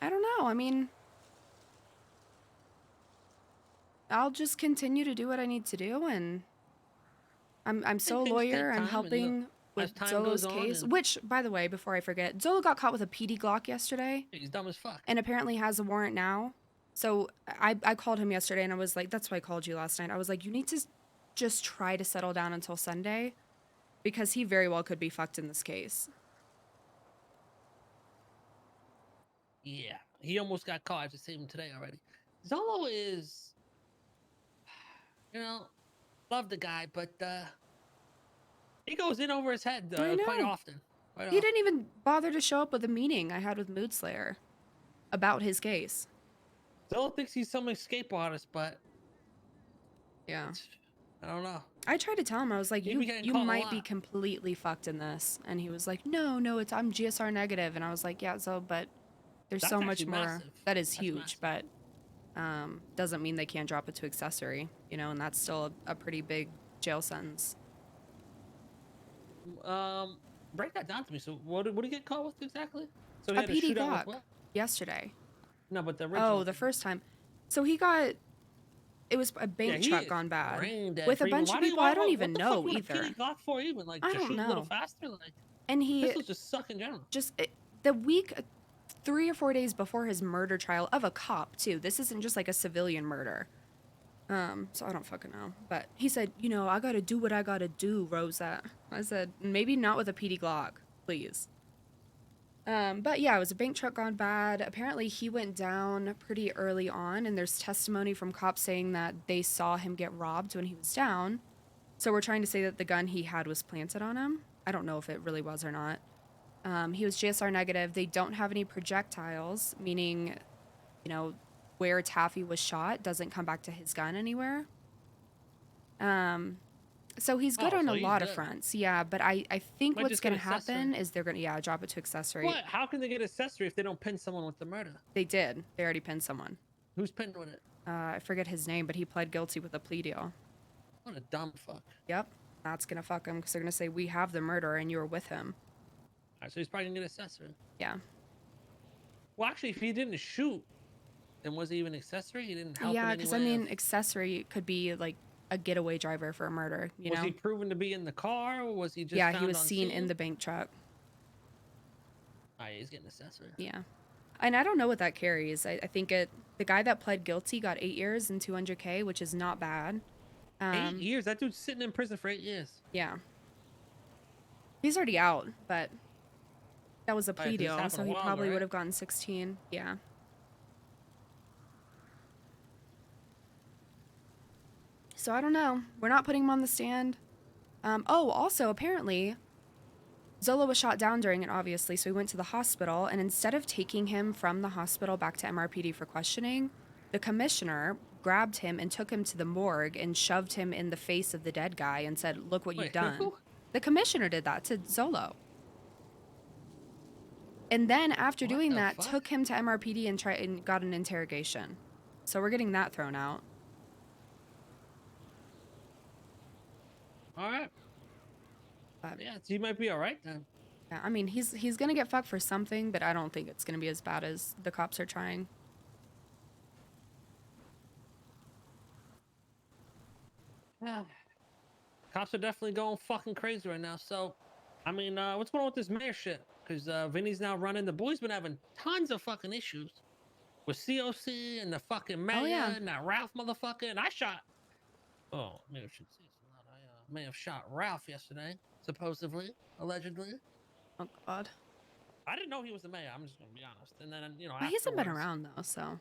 [SPEAKER 1] I don't know. I mean, I'll just continue to do what I need to do, and I'm so
[SPEAKER 4] Things take
[SPEAKER 1] lawyer. I'm
[SPEAKER 4] time, and, you know,
[SPEAKER 1] helping
[SPEAKER 4] as
[SPEAKER 1] with
[SPEAKER 4] time goes
[SPEAKER 1] Zolo's
[SPEAKER 4] on
[SPEAKER 1] case.
[SPEAKER 4] and-
[SPEAKER 1] Which, by the way, before I forget, Zolo got caught with a PD Glock yesterday,
[SPEAKER 4] He's dumb as fuck.
[SPEAKER 1] and apparently has a warrant now. So I called him yesterday, and I was like, that's why I called you last night. I was like, you need to just try to settle down until Sunday, because he very well could be fucked in this case.
[SPEAKER 4] Yeah. He almost got caught. I just saved him today already. Zolo is... you know, love the guy, but he goes in over his head
[SPEAKER 1] I
[SPEAKER 4] quite
[SPEAKER 1] know.
[SPEAKER 4] often.
[SPEAKER 1] He didn't even bother to show up with a meeting I had with Mood Slayer about his case.
[SPEAKER 4] Still thinks he's some escape artist, but
[SPEAKER 1] Yeah.
[SPEAKER 4] I don't know.
[SPEAKER 1] I tried to tell him, I was like,
[SPEAKER 4] He be getting
[SPEAKER 1] you
[SPEAKER 4] caught a
[SPEAKER 1] might be
[SPEAKER 4] lot.
[SPEAKER 1] completely fucked in this. And he was like, no, I'm GSR negative. And I was like, yeah, so, but there's
[SPEAKER 4] That's
[SPEAKER 1] so much
[SPEAKER 4] actually
[SPEAKER 1] more.
[SPEAKER 4] massive.
[SPEAKER 1] That is
[SPEAKER 4] That's
[SPEAKER 1] huge, but doesn't mean they can't drop it to accessory, you know, and that's still a pretty big jail sentence.
[SPEAKER 4] Break that down to me. So what did he get caught with exactly? So he
[SPEAKER 1] A
[SPEAKER 4] had a
[SPEAKER 1] PD
[SPEAKER 4] shootout with
[SPEAKER 1] Glock
[SPEAKER 4] what?
[SPEAKER 1] yesterday.
[SPEAKER 4] No, but the original.
[SPEAKER 1] Oh, the first time. So it was a bank truck gone bad
[SPEAKER 4] brain dead
[SPEAKER 1] with a
[SPEAKER 4] Freeman.
[SPEAKER 1] bunch of people I don't even know
[SPEAKER 4] what
[SPEAKER 1] either.
[SPEAKER 4] What the fuck would a PD Glock for even? Like,
[SPEAKER 1] I
[SPEAKER 4] to
[SPEAKER 1] don't
[SPEAKER 4] shoot a little
[SPEAKER 1] know.
[SPEAKER 4] faster? Like,
[SPEAKER 1] And he
[SPEAKER 4] pistols just suck in general.
[SPEAKER 1] the week 3 or 4 days before his murder trial of a cop too. This isn't just like a civilian murder. So I don't fucking know. But he said, you know, I gotta do what I gotta do, Rosa. I said, maybe not with a PD Glock, please. But yeah, it was a bank truck gone bad. Apparently he went down pretty early on, and there's testimony from cops saying that they saw him get robbed when he was down. So we're trying to say that the gun he had was planted on him. I don't know if it really was or not. He was GSR negative. They don't have any projectiles, meaning, you know, where Taffy was shot doesn't come back to his gun anywhere. So he's good on a lot of fronts. Yeah, but I think
[SPEAKER 4] Might
[SPEAKER 1] what's
[SPEAKER 4] just
[SPEAKER 1] going
[SPEAKER 4] get
[SPEAKER 1] to happen
[SPEAKER 4] accessory.
[SPEAKER 1] is they're going to, drop it to accessory.
[SPEAKER 4] What? How can they get accessory if they don't pin someone with the murder?
[SPEAKER 1] They did. They already pinned someone.
[SPEAKER 4] Who's pinned with it?
[SPEAKER 1] I forget his name, but he pled guilty with a plea deal.
[SPEAKER 4] What a dumb fuck.
[SPEAKER 1] Yep. That's going to fuck him because they're going to say, we have the murderer and you were with him.
[SPEAKER 4] All right, so he's probably going to get accessory.
[SPEAKER 1] Yeah.
[SPEAKER 4] Well, actually, if he didn't shoot, then was he even accessory? He didn't help.
[SPEAKER 1] Yeah, because I mean, accessory could be like a getaway driver for a murder. You know?
[SPEAKER 4] Was he proven to be in the car, or was he just?
[SPEAKER 1] Yeah,
[SPEAKER 4] found
[SPEAKER 1] he was
[SPEAKER 4] on
[SPEAKER 1] seen
[SPEAKER 4] scene?
[SPEAKER 1] in the bank truck.
[SPEAKER 4] Oh, yeah, he's getting accessory.
[SPEAKER 1] Yeah, and I don't know what that carries. I think the guy that pled guilty got 8 years and $200K, which is not bad.
[SPEAKER 4] 8 years? That dude's sitting in prison for 8 years.
[SPEAKER 1] Yeah. He's already out, but that was a plea deal, so he probably would have gotten 16. Yeah. So I don't know. We're not putting him on the stand. Oh, also, apparently, Zola was shot down during it, obviously, so we went to the hospital, and instead of taking him from the hospital back to MRPD for questioning, the commissioner grabbed him and took him to the morgue and shoved him in the face of the dead guy and said, look what you've done.
[SPEAKER 4] Who?
[SPEAKER 1] The commissioner did that to Zolo. And then after doing that, took him to MRPD and got an interrogation. So we're getting that thrown out.
[SPEAKER 4] All right.
[SPEAKER 1] But,
[SPEAKER 4] Yeah, so he might be all right then.
[SPEAKER 1] yeah, I mean, he's gonna get fucked for something, but I don't think it's gonna be as bad as the cops are trying.
[SPEAKER 4] Yeah. Cops are definitely going fucking crazy right now. So, I mean, what's going on with this mayor shit? Because Vinny's now running. The boy's been having tons of fucking issues with COC and the fucking mayor and that Ralph motherfucker. And I shot. Oh, maybe I should say something. I may have shot Ralph yesterday, supposedly, allegedly.
[SPEAKER 1] Oh God.
[SPEAKER 4] I didn't know he was the mayor. I'm just gonna be honest. And then
[SPEAKER 1] Well, he hasn't been around though, so.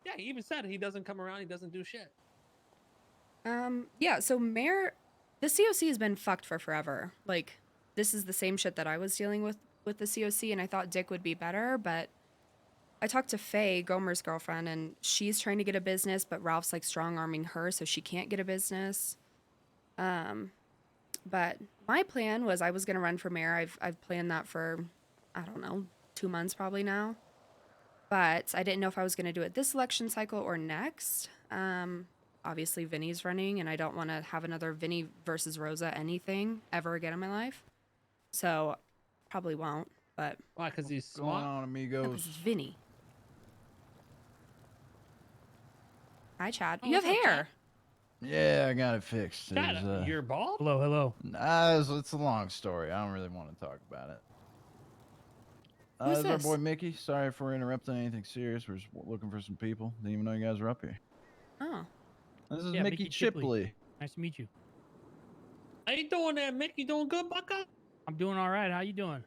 [SPEAKER 4] Yeah, he even said he doesn't come around. He doesn't do shit.
[SPEAKER 1] Yeah. So the COC has been fucked for forever. Like, this is the same shit that I was dealing with the COC, and I thought Dick would be better, but I talked to Faye, Gomer's girlfriend, and she's trying to get a business, but Ralph's like strong-arming her, so she can't get a business. But my plan was I was gonna run for mayor. I've planned that for, I don't know, 2 months probably now. But I didn't know if I was gonna do it this election cycle or next. Obviously Vinny's running, and I don't want to have another Vinny versus Rosa anything ever again in my life. So probably won't. But
[SPEAKER 4] why? Because he's
[SPEAKER 5] What's going on, amigos?
[SPEAKER 1] because it's Vinny. Hi, Chad.
[SPEAKER 4] Oh,
[SPEAKER 1] you have
[SPEAKER 4] what's up,
[SPEAKER 1] hair.
[SPEAKER 4] Chad?
[SPEAKER 5] Yeah, I got it fixed. It
[SPEAKER 4] Chad,
[SPEAKER 5] was,
[SPEAKER 4] you're bald?
[SPEAKER 6] Hello, hello.
[SPEAKER 5] it's a long story. I don't really want to talk about it.
[SPEAKER 1] Who's
[SPEAKER 5] This is our
[SPEAKER 1] this?
[SPEAKER 5] boy Mickey. Sorry for interrupting anything serious. We're just looking for some people. Didn't even know you guys were up here.
[SPEAKER 1] Oh.
[SPEAKER 5] This is
[SPEAKER 6] Yeah,
[SPEAKER 5] Mickey
[SPEAKER 6] Mickey
[SPEAKER 5] Chipley.
[SPEAKER 6] Chipley. Nice to meet you.
[SPEAKER 4] How you doing there, Mick? You doing good, bucko?
[SPEAKER 6] I'm doing all right. How you doing?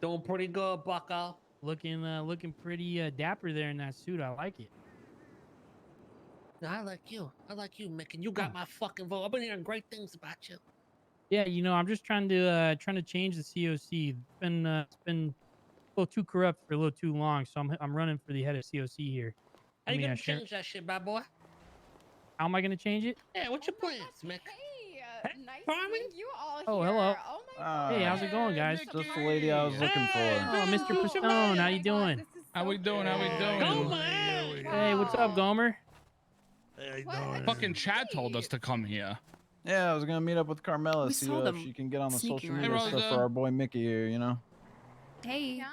[SPEAKER 4] Doing pretty good, bucko.
[SPEAKER 6] Looking pretty dapper there in that suit. I like it.
[SPEAKER 4] No, I like you. I like you, Mick, and you got my fucking vote. I've been hearing great things about you.
[SPEAKER 6] Yeah, you know, I'm just trying to change the COC. It's been a little too corrupt for a little too long, so I'm running for the head of COC here.
[SPEAKER 4] How
[SPEAKER 6] I
[SPEAKER 4] you
[SPEAKER 6] mean,
[SPEAKER 4] gonna
[SPEAKER 6] sure.
[SPEAKER 4] change that shit, bad boy?
[SPEAKER 6] How am I gonna change it?
[SPEAKER 4] Yeah, what's your
[SPEAKER 1] Oh my
[SPEAKER 4] plans,
[SPEAKER 1] gosh,
[SPEAKER 4] Mick?
[SPEAKER 1] hey,
[SPEAKER 4] Hey,
[SPEAKER 1] nice
[SPEAKER 4] Carmen?
[SPEAKER 1] seeing you all
[SPEAKER 6] Oh,
[SPEAKER 1] here.
[SPEAKER 6] hello.
[SPEAKER 1] Oh my
[SPEAKER 6] Hey, how's it going, guys?
[SPEAKER 5] Just the lady I was looking for.
[SPEAKER 6] Oh, Mr. Pistone, how you doing?
[SPEAKER 7] How we doing? How we doing?
[SPEAKER 4] Gomer!
[SPEAKER 6] Hey, what's up, Gomer?
[SPEAKER 8] Hey,
[SPEAKER 1] What?
[SPEAKER 8] how you doing?
[SPEAKER 7] Fucking Chad told us to come here.
[SPEAKER 5] Yeah, I was gonna meet up with Carmela,
[SPEAKER 1] We
[SPEAKER 5] see
[SPEAKER 1] saw
[SPEAKER 5] if
[SPEAKER 1] them
[SPEAKER 5] she can get on the
[SPEAKER 1] sneaking
[SPEAKER 5] social
[SPEAKER 1] around.
[SPEAKER 7] Hey,
[SPEAKER 5] media stuff
[SPEAKER 7] Rosa.
[SPEAKER 5] for our boy Mickey here, you know?
[SPEAKER 1] Hey.
[SPEAKER 9] Yeah.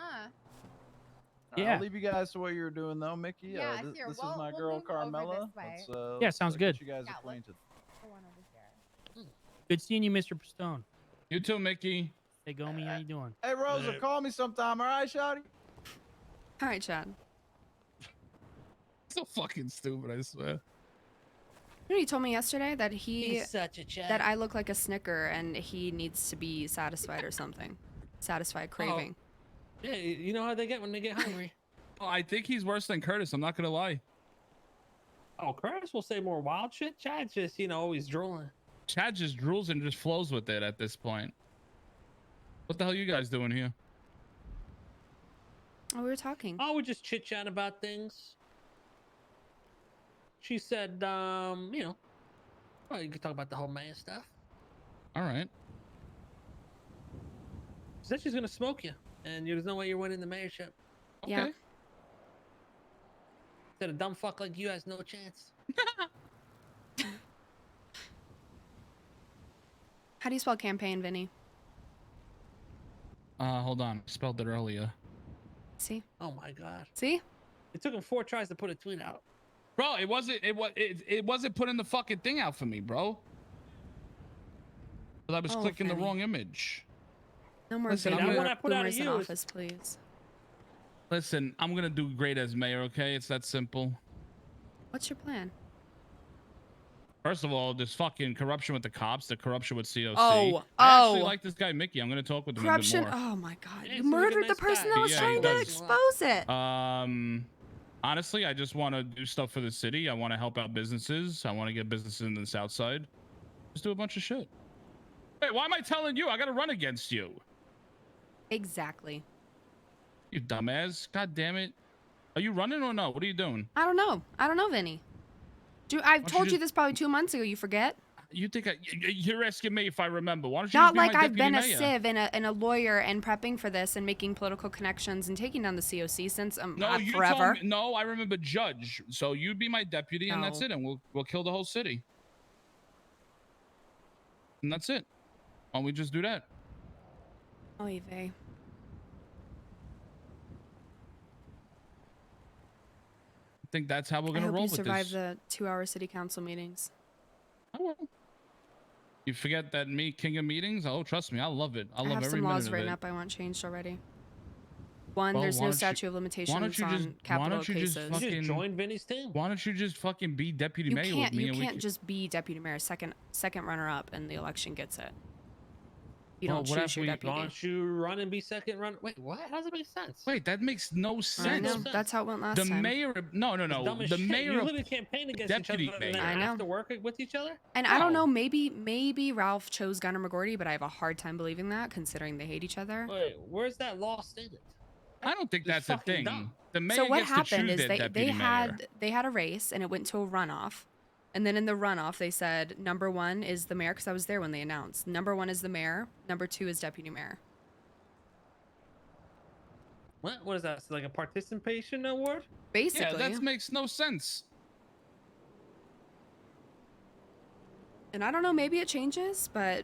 [SPEAKER 6] Yeah.
[SPEAKER 5] I'll leave you guys to what you're doing though, Mickey.
[SPEAKER 9] Yeah,
[SPEAKER 5] This,
[SPEAKER 9] here,
[SPEAKER 5] this is
[SPEAKER 9] we'll-
[SPEAKER 5] my
[SPEAKER 9] we'll
[SPEAKER 5] girl
[SPEAKER 9] move over
[SPEAKER 5] Carmela.
[SPEAKER 9] this way.
[SPEAKER 6] Yeah, sounds good.
[SPEAKER 5] Get you guys
[SPEAKER 9] Yeah, let's-
[SPEAKER 5] acquainted.
[SPEAKER 9] The one over here.
[SPEAKER 6] Good seeing you, Mr. Pistone.
[SPEAKER 7] You too, Mickey.
[SPEAKER 6] Hey, Gomi, how you doing?
[SPEAKER 5] Hey Rosa,
[SPEAKER 8] Hey.
[SPEAKER 5] call me sometime, all right, Shawty?
[SPEAKER 1] All right, Chad.
[SPEAKER 7] So fucking stupid, I swear.
[SPEAKER 1] You know, he told me yesterday that
[SPEAKER 4] He's such a Chad.
[SPEAKER 1] that I look like a Snicker and he needs to be satisfied or something. Satisfied craving.
[SPEAKER 4] Yeah, you know how they get when they get hungry.
[SPEAKER 7] Oh, I think he's worse than Curtis. I'm not gonna lie.
[SPEAKER 4] Oh, Curtis will say more wild shit. Chad's just, always drooling.
[SPEAKER 7] Chad just drools and just flows with it at this point. What the hell you guys doing here?
[SPEAKER 1] Oh, we were talking.
[SPEAKER 4] Oh, we just chit chat about things. She said, well, you could talk about the whole mayor stuff.
[SPEAKER 7] All right.
[SPEAKER 4] She said she's gonna smoke you, and there's no way you're winning the mayorship.
[SPEAKER 7] Okay.
[SPEAKER 1] Yeah.
[SPEAKER 4] Said a dumb fuck like you has no chance.
[SPEAKER 1] How do you spell campaign, Vinny?
[SPEAKER 7] Hold on. I spelled it earlier.
[SPEAKER 1] See?
[SPEAKER 4] Oh my god.
[SPEAKER 1] See?
[SPEAKER 4] It took him 4 tries to put a tweet out.
[SPEAKER 7] Bro, it wasn't putting the fucking thing out for me, bro. But I was
[SPEAKER 1] Oh,
[SPEAKER 7] clicking the
[SPEAKER 1] Vinny.
[SPEAKER 7] wrong image.
[SPEAKER 1] No more
[SPEAKER 7] Listen,
[SPEAKER 1] boomer,
[SPEAKER 7] that one
[SPEAKER 4] I put out
[SPEAKER 1] boomers
[SPEAKER 4] of
[SPEAKER 1] in
[SPEAKER 4] you is-
[SPEAKER 1] office, please.
[SPEAKER 7] Listen, I'm gonna do great as mayor, okay? It's that simple.
[SPEAKER 1] What's your plan?
[SPEAKER 7] First of all, this fucking corruption with the cops, the corruption with COC.
[SPEAKER 1] Oh,
[SPEAKER 7] I actually
[SPEAKER 1] oh.
[SPEAKER 7] like this guy Mickey. I'm gonna talk with him
[SPEAKER 1] Corruption.
[SPEAKER 7] a bit more.
[SPEAKER 1] Oh my god.
[SPEAKER 4] Yeah,
[SPEAKER 1] You
[SPEAKER 4] he's like a
[SPEAKER 1] murdered the
[SPEAKER 4] nice
[SPEAKER 1] person
[SPEAKER 4] guy.
[SPEAKER 1] that was
[SPEAKER 7] Yeah, he
[SPEAKER 1] trying to
[SPEAKER 7] does.
[SPEAKER 1] expose it.
[SPEAKER 7] Honestly, I just want to do stuff for the city. I want to help out businesses. I want to get businesses in the south side. Just do a bunch of shit. Wait, why am I telling you? I gotta run against you.
[SPEAKER 1] Exactly.
[SPEAKER 7] You dumbass. God damn it. Are you running or no? What are you doing?
[SPEAKER 1] I don't know. I don't know, Vinny. I've
[SPEAKER 7] don't you
[SPEAKER 1] told you
[SPEAKER 7] just-
[SPEAKER 1] this probably 2 months ago. You forget?
[SPEAKER 7] You think you're asking me if I remember? Why don't you
[SPEAKER 1] Not
[SPEAKER 7] just be
[SPEAKER 1] like
[SPEAKER 7] my
[SPEAKER 1] I've
[SPEAKER 7] deputy
[SPEAKER 1] been a
[SPEAKER 7] mayor?
[SPEAKER 1] civ and a lawyer and prepping for this and making political connections and taking down the COC since
[SPEAKER 7] No, you
[SPEAKER 1] forever.
[SPEAKER 7] told me, no, I remember Judge. So you'd be my deputy, and that's
[SPEAKER 1] No.
[SPEAKER 7] it, and we'll kill the whole city. And that's it. Why don't we just do that?
[SPEAKER 1] Oy vey.
[SPEAKER 7] I think that's how we're
[SPEAKER 1] I
[SPEAKER 7] gonna
[SPEAKER 1] hope
[SPEAKER 7] roll
[SPEAKER 1] you
[SPEAKER 7] with
[SPEAKER 1] survive
[SPEAKER 7] this.
[SPEAKER 1] the 2-hour city council meetings.
[SPEAKER 7] I will. You forget that me king of meetings? Oh, trust me, I love it. I
[SPEAKER 1] I
[SPEAKER 7] love
[SPEAKER 1] have
[SPEAKER 7] every
[SPEAKER 1] some
[SPEAKER 7] minute
[SPEAKER 1] laws
[SPEAKER 7] of
[SPEAKER 1] written
[SPEAKER 7] it.
[SPEAKER 1] up I want changed already. One,
[SPEAKER 7] Well,
[SPEAKER 1] there's
[SPEAKER 7] why
[SPEAKER 1] no
[SPEAKER 7] don't you-
[SPEAKER 1] statute of limitations
[SPEAKER 7] you just-
[SPEAKER 1] on
[SPEAKER 7] why
[SPEAKER 1] capital
[SPEAKER 7] don't you just
[SPEAKER 1] cases.
[SPEAKER 4] You
[SPEAKER 7] fucking-
[SPEAKER 4] just join Vinny's team.
[SPEAKER 7] Why don't you just fucking be deputy
[SPEAKER 1] You
[SPEAKER 7] mayor
[SPEAKER 1] can't.
[SPEAKER 7] with me?
[SPEAKER 1] You
[SPEAKER 7] and we
[SPEAKER 1] can't
[SPEAKER 7] can...
[SPEAKER 1] just be deputy mayor, second runner up, and the election gets it. You
[SPEAKER 7] Well,
[SPEAKER 1] don't
[SPEAKER 7] what
[SPEAKER 1] choose
[SPEAKER 7] if
[SPEAKER 1] your
[SPEAKER 7] we-
[SPEAKER 4] Why
[SPEAKER 1] deputy.
[SPEAKER 4] don't you run and be second run? Wait, what? How does it make sense?
[SPEAKER 7] Wait, that makes no
[SPEAKER 1] I
[SPEAKER 7] sense.
[SPEAKER 1] know.
[SPEAKER 4] sense.
[SPEAKER 1] That's how it went last
[SPEAKER 7] The
[SPEAKER 1] time.
[SPEAKER 7] mayor, no,
[SPEAKER 4] It's dumb as
[SPEAKER 7] the
[SPEAKER 4] shit.
[SPEAKER 7] mayor
[SPEAKER 4] You
[SPEAKER 7] of
[SPEAKER 4] literally campaign against each
[SPEAKER 7] deputy
[SPEAKER 4] other and then
[SPEAKER 7] mayor.
[SPEAKER 1] I know.
[SPEAKER 4] have to work with each other?
[SPEAKER 1] And I don't
[SPEAKER 7] No.
[SPEAKER 1] know. Maybe Ralph chose Gunnar McGorty, but I have a hard time believing that, considering they hate each other.
[SPEAKER 4] Wait, where's that law stated?
[SPEAKER 7] I don't think
[SPEAKER 4] It's
[SPEAKER 7] that's a
[SPEAKER 4] fucking
[SPEAKER 7] thing.
[SPEAKER 4] dumb.
[SPEAKER 7] The mayor
[SPEAKER 1] So what
[SPEAKER 7] gets to
[SPEAKER 1] happened
[SPEAKER 7] choose
[SPEAKER 1] is
[SPEAKER 7] their
[SPEAKER 1] they
[SPEAKER 7] deputy mayor.
[SPEAKER 1] had a race and it went to a runoff, and then in the runoff they said number 1 is the mayor, because I was there when they announced number 1 is the mayor, number 2 is deputy mayor.
[SPEAKER 4] What is that? It's like a participation award?
[SPEAKER 1] Basically,
[SPEAKER 7] Yeah, that makes no sense.
[SPEAKER 1] and I don't know. Maybe it changes, but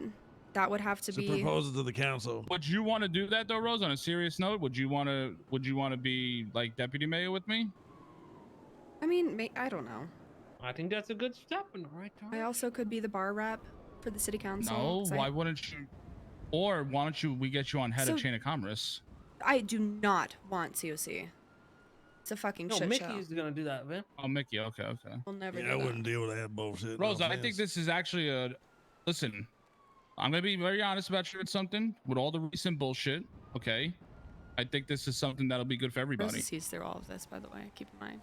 [SPEAKER 1] that would have to
[SPEAKER 8] It's a
[SPEAKER 1] be.
[SPEAKER 8] proposal to the council.
[SPEAKER 7] Would you want to do that though, Rose? On a serious note, would you want to be like deputy mayor with me?
[SPEAKER 1] I mean, I don't know.
[SPEAKER 4] I think that's a good step in the right
[SPEAKER 1] I
[SPEAKER 4] direction.
[SPEAKER 1] also could be the bar rep for the city council.
[SPEAKER 7] No,
[SPEAKER 1] 'cause
[SPEAKER 7] why wouldn't you? Or why don't you? We get you on head of
[SPEAKER 1] So-
[SPEAKER 7] chain of commerce.
[SPEAKER 1] I do not want COC. It's a fucking
[SPEAKER 4] No,
[SPEAKER 1] shit
[SPEAKER 4] Mickey's
[SPEAKER 1] show.
[SPEAKER 4] gonna do that, man.
[SPEAKER 7] Oh, Mickey. Okay.
[SPEAKER 1] We'll never
[SPEAKER 8] Yeah,
[SPEAKER 1] do
[SPEAKER 8] I
[SPEAKER 1] that.
[SPEAKER 8] wouldn't deal with that bullshit.
[SPEAKER 7] Rosa,
[SPEAKER 8] no
[SPEAKER 7] I think
[SPEAKER 8] offense.
[SPEAKER 7] this is actually a. Listen, I'm gonna be very honest about you with something. With all the recent bullshit, okay, I think this is something that'll be good for everybody.
[SPEAKER 1] Rosa sees through all of this, by the way. Keep in mind.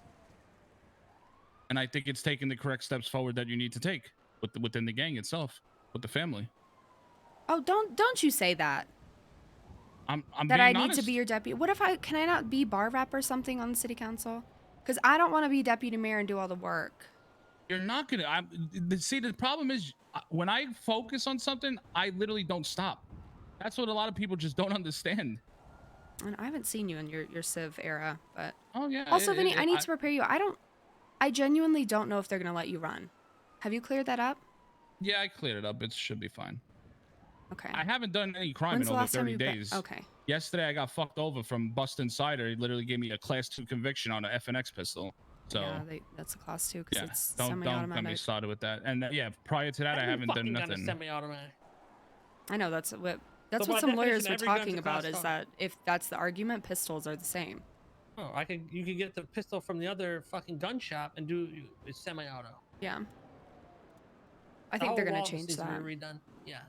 [SPEAKER 7] And I think it's taking the correct steps forward that you need to take within the gang itself, with the family.
[SPEAKER 1] Oh, don't you say that.
[SPEAKER 7] I'm
[SPEAKER 1] That
[SPEAKER 7] being
[SPEAKER 1] I need
[SPEAKER 7] honest.
[SPEAKER 1] to be your deputy. What if can I not be bar rep or something on the city council? Because I don't want to be deputy mayor and do all the work.
[SPEAKER 7] You're not gonna. See, the problem is when I focus on something, I literally don't stop. That's what a lot of people just don't understand.
[SPEAKER 1] And I haven't seen you in your Civ era, but
[SPEAKER 7] Oh yeah.
[SPEAKER 1] also, Vinny, I need to prepare you. I genuinely don't know if they're gonna let you run. Have you cleared that up?
[SPEAKER 7] Yeah, I cleared it up. It should be fine.
[SPEAKER 1] Okay.
[SPEAKER 7] I haven't done any crime
[SPEAKER 1] When's
[SPEAKER 7] in
[SPEAKER 1] the
[SPEAKER 7] over
[SPEAKER 1] last time
[SPEAKER 7] 30
[SPEAKER 1] you
[SPEAKER 7] days.
[SPEAKER 1] Okay.
[SPEAKER 7] Yesterday, I got fucked over from busting cider. He literally gave me a class 2 conviction on an FNX pistol. So
[SPEAKER 1] Yeah, that's a class 2 because
[SPEAKER 7] yeah,
[SPEAKER 1] it's
[SPEAKER 7] don't get me
[SPEAKER 1] semi-automatic.
[SPEAKER 7] started with that. And yeah, prior to that, I haven't done nothing.
[SPEAKER 6] Semi-automatic.
[SPEAKER 1] I know that's what
[SPEAKER 6] So by
[SPEAKER 1] some lawyers
[SPEAKER 6] definition,
[SPEAKER 1] were
[SPEAKER 6] every gun's
[SPEAKER 1] talking
[SPEAKER 6] a
[SPEAKER 1] about.
[SPEAKER 6] class
[SPEAKER 1] Is
[SPEAKER 6] 5.
[SPEAKER 1] that if that's the argument, pistols are the same.
[SPEAKER 6] Oh, you could get the pistol from the other fucking gun shop and do it's semi-auto.
[SPEAKER 1] Yeah. I think they're gonna change that.
[SPEAKER 6] To be redone. Yeah,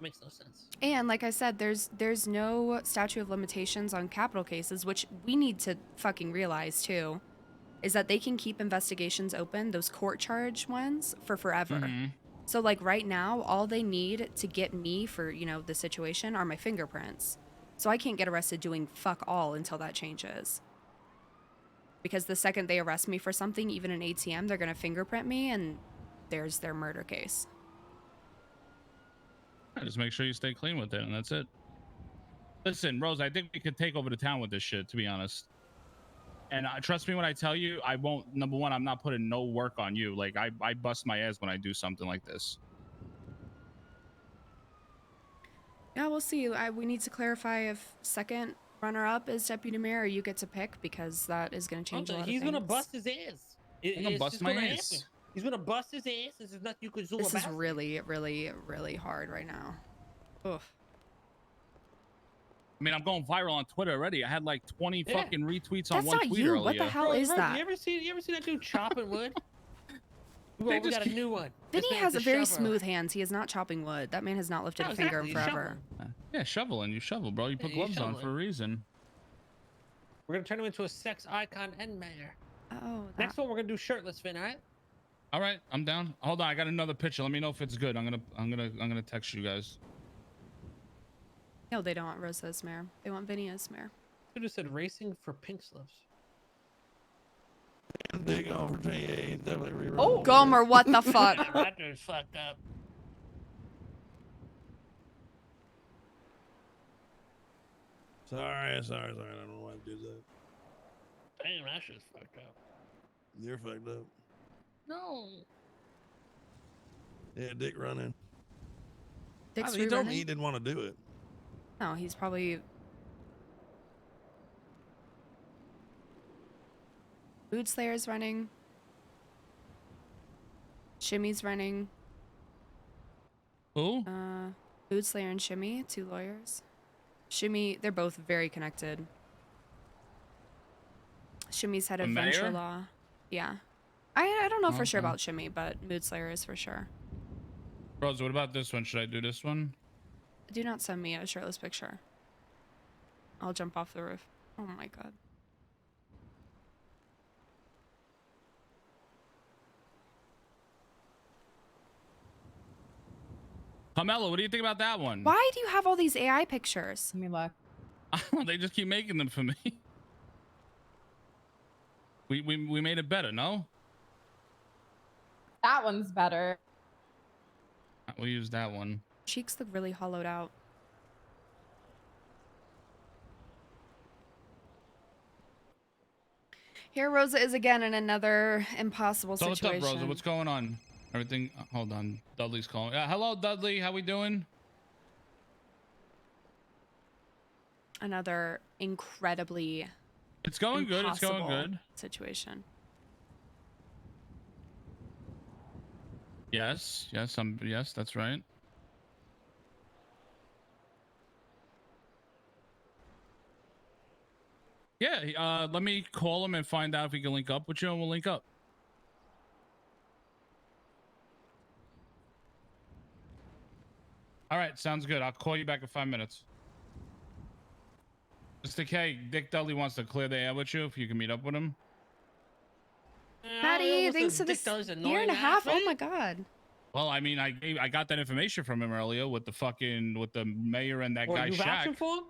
[SPEAKER 6] makes no sense.
[SPEAKER 1] And like I said, there's no statute of limitations on capital cases, which we need to fucking realize too, is that they can keep investigations open, those court charge ones, for forever.
[SPEAKER 7] Mm-hmm.
[SPEAKER 1] So like right now, all they need to get me for, you know, the situation are my fingerprints. So I can't get arrested doing fuck all until that changes. Because the second they arrest me for something, even an ATM, they're gonna fingerprint me and there's their murder case.
[SPEAKER 7] Just make sure you stay clean with it, and that's it. Listen, Rose, I think we could take over the town with this shit, to be honest. And trust me when I tell you, I won't. Number one, I'm not putting no work on you. Like I bust my ass when I do something like this.
[SPEAKER 1] Yeah, we'll see. We need to clarify if second runner-up is deputy mayor or you get to pick, because that is going to change a lot of things.
[SPEAKER 6] He's gonna bust his ass.
[SPEAKER 7] I'm gonna bust my ass.
[SPEAKER 6] He's gonna bust his ass. There's nothing you could do about it.
[SPEAKER 1] This is really, really, really hard right now. Oof.
[SPEAKER 7] I mean, I'm going viral on Twitter already. I had like 20 fucking retweets on
[SPEAKER 1] That's
[SPEAKER 7] one
[SPEAKER 1] not
[SPEAKER 7] tweet
[SPEAKER 1] you.
[SPEAKER 7] earlier.
[SPEAKER 1] What the hell is that?
[SPEAKER 6] You ever see that dude chopping wood? We got a new one.
[SPEAKER 1] Vinny has a very smooth hands. He is not chopping wood. That man has not lifted a finger in forever.
[SPEAKER 7] Yeah, shoveling. You shovel, bro. You put gloves on for a reason.
[SPEAKER 6] We're gonna turn him into a sex icon and mayor.
[SPEAKER 1] Oh.
[SPEAKER 6] Next one, we're gonna do shirtless Vin. All right.
[SPEAKER 7] All right, I'm down. Hold on, I got another picture. Let me know if it's good. I'm gonna text you guys.
[SPEAKER 1] No, they don't want Rosa as mayor. They want Vinny as mayor.
[SPEAKER 6] Should have said racing for pink slips.
[SPEAKER 8] Dig over 28. Definitely rerun.
[SPEAKER 1] Oh, Gomer, what the fuck?
[SPEAKER 6] That dude's fucked up.
[SPEAKER 8] Sorry. I don't know why I did that.
[SPEAKER 6] Damn, that shit's fucked up.
[SPEAKER 8] You're fucked up.
[SPEAKER 6] No.
[SPEAKER 8] Yeah, Dick running.
[SPEAKER 1] Dick's
[SPEAKER 8] He
[SPEAKER 1] rerunning?
[SPEAKER 8] he didn't want to do it.
[SPEAKER 1] No, he's probably... Food Slayer's running. Shimmy's running.
[SPEAKER 7] Who?
[SPEAKER 1] Food Slayer and Shimmy, 2 lawyers. Shimmy, they're both very connected. Shimmy's head of venture law. Yeah. I don't know for sure about Shimmy, but Mood Slayer is for sure.
[SPEAKER 7] Rose, what about this one? Should I do this one?
[SPEAKER 1] Do not send me a shirtless picture. I'll jump off the roof. Oh my god.
[SPEAKER 7] Carmelo, what do you think about that one?
[SPEAKER 1] Why do you have all these AI pictures?
[SPEAKER 9] Let me look.
[SPEAKER 7] They just keep making them for me. We made it better, no?
[SPEAKER 9] That one's better.
[SPEAKER 7] We'll use that one.
[SPEAKER 1] Cheeks look really hollowed out. Here Rosa is again in another impossible
[SPEAKER 7] So
[SPEAKER 1] situation.
[SPEAKER 7] what's up, Rosa? What's going on? Everything? Hold on. Dudley's calling. Hello, Dudley. How we doing?
[SPEAKER 1] Another incredibly
[SPEAKER 7] It's going good. It's going
[SPEAKER 1] impossible
[SPEAKER 7] good.
[SPEAKER 1] situation.
[SPEAKER 7] Yes. Yes, that's right. Yeah, let me call him and find out if he can link up with you, and we'll link up. All right, sounds good. I'll call you back in 5 minutes. Mr. K, Dick Dudley wants to clear the air with you if you can meet up with him.
[SPEAKER 6] I'll
[SPEAKER 1] Vinny.
[SPEAKER 4] what's
[SPEAKER 1] Thanks
[SPEAKER 4] this
[SPEAKER 1] for this
[SPEAKER 4] dictator's
[SPEAKER 1] year and
[SPEAKER 4] annoying
[SPEAKER 1] a half.
[SPEAKER 4] ass,
[SPEAKER 1] Oh
[SPEAKER 4] man?
[SPEAKER 1] my god.
[SPEAKER 7] Well, I mean, I got that information from him earlier with the mayor and that
[SPEAKER 4] Or
[SPEAKER 7] guy
[SPEAKER 4] you vouching
[SPEAKER 7] Shaq.
[SPEAKER 4] for him?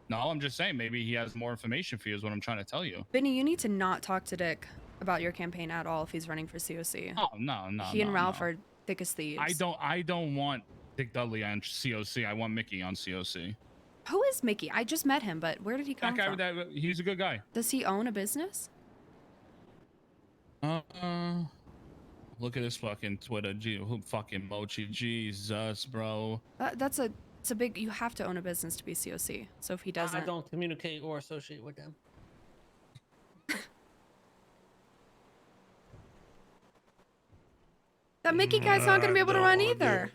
[SPEAKER 7] No, I'm just saying maybe he has more information for you. Is what I'm trying to tell you.
[SPEAKER 1] Vinny, you need to not talk to Dick about your campaign at all if he's running for COC.
[SPEAKER 7] Oh no.
[SPEAKER 1] He and Ralph are thick as thieves.
[SPEAKER 7] I don't want Dick Dudley on COC. I want Mickey on COC.
[SPEAKER 1] Who is Mickey? I just met him, but where did he come
[SPEAKER 7] That guy,
[SPEAKER 1] from?
[SPEAKER 7] he's a good guy.
[SPEAKER 1] Does he own a business?
[SPEAKER 7] Look at his fucking Twitter. Who fucking Mochi? Jesus, bro.
[SPEAKER 1] It's a big. You have to own a business to be COC. So if he doesn't,
[SPEAKER 4] I don't communicate or associate with them.
[SPEAKER 1] that Mickey guy's not gonna be able to run
[SPEAKER 8] Don't wanna do
[SPEAKER 1] either.
[SPEAKER 8] it.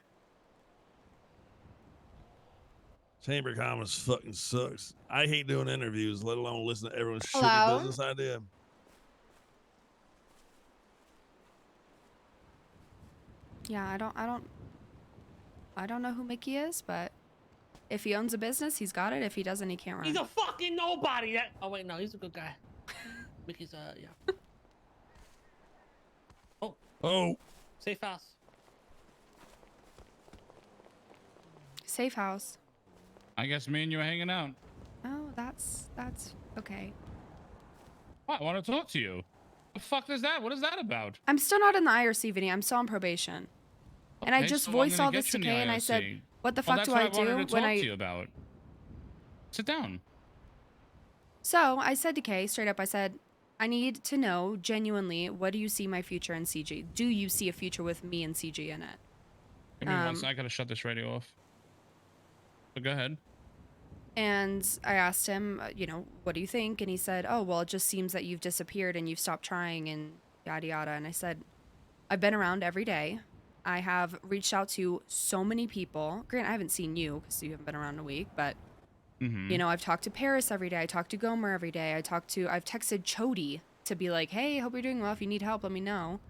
[SPEAKER 8] Chamber of Commerce fucking sucks. I hate doing interviews, let alone listen to everyone's
[SPEAKER 1] Hello?
[SPEAKER 8] shitty business idea.
[SPEAKER 1] Yeah, I don't know who Mickey is, but if he owns a business, he's got it. If he doesn't, he can't run.
[SPEAKER 4] He's a fucking nobody. Oh wait, no, he's a good guy. Mickey's yeah.
[SPEAKER 8] Oh,
[SPEAKER 4] Safe house.
[SPEAKER 1] Safe house.
[SPEAKER 7] I guess me and you are hanging out.
[SPEAKER 1] Oh, that's okay.
[SPEAKER 7] What? I want to talk to you. The fuck is that? What is that about?
[SPEAKER 1] I'm still not in the IRC, Vinny. I'm still on probation. And I
[SPEAKER 7] Okay,
[SPEAKER 1] just
[SPEAKER 7] so I'm
[SPEAKER 1] voiced
[SPEAKER 7] gonna
[SPEAKER 1] all
[SPEAKER 7] get
[SPEAKER 1] this
[SPEAKER 7] you
[SPEAKER 1] to
[SPEAKER 7] in the
[SPEAKER 1] Kay, and I said,
[SPEAKER 7] IRC.
[SPEAKER 1] "What the
[SPEAKER 7] Well,
[SPEAKER 1] fuck
[SPEAKER 7] that's
[SPEAKER 1] do
[SPEAKER 7] what
[SPEAKER 1] I
[SPEAKER 7] I wanted
[SPEAKER 1] do
[SPEAKER 7] to
[SPEAKER 1] when
[SPEAKER 7] talk
[SPEAKER 1] I?"
[SPEAKER 7] to you about. Sit down.
[SPEAKER 1] So I said to Kay straight up, I said, "I need to know genuinely, what do you see my future in CG? Do you see a future with me and CG in it?"
[SPEAKER 7] Give me one second. I gotta shut this radio off. So go ahead.
[SPEAKER 1] And I asked him, what do you think? And he said, "Oh, well, it just seems that you've disappeared and you've stopped trying and yada yada." And I said, "I've been around every day. I have reached out to so many people. Grant, I haven't seen you because you haven't been around in a week, but I've talked to Paris every day. I talked to Gomer every day. I've texted Chody to be like, hey, hope you're doing well. If you need help, let me know.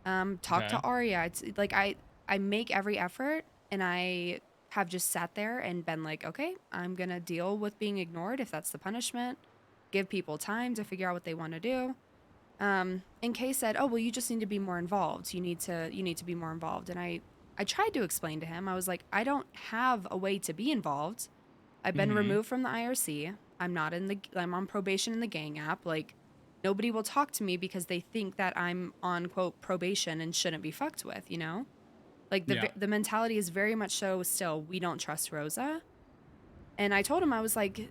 [SPEAKER 1] Talk to Arya. It's like I make every effort, and I have just sat there and been like, okay, I'm gonna deal with being ignored if that's the punishment. Give people time to figure out what they want to do." And Kay said, "Oh, well, you just need to be more involved. You need to be more involved." And I tried to explain to him. I was like, I don't have a way to be involved. I've been removed from the IRC. I'm on probation in the gang app. Like, nobody will talk to me because they think that I'm on quote probation and shouldn't be fucked with, Like the mentality is very much so still, we don't trust Rosa. And I told him, I was like,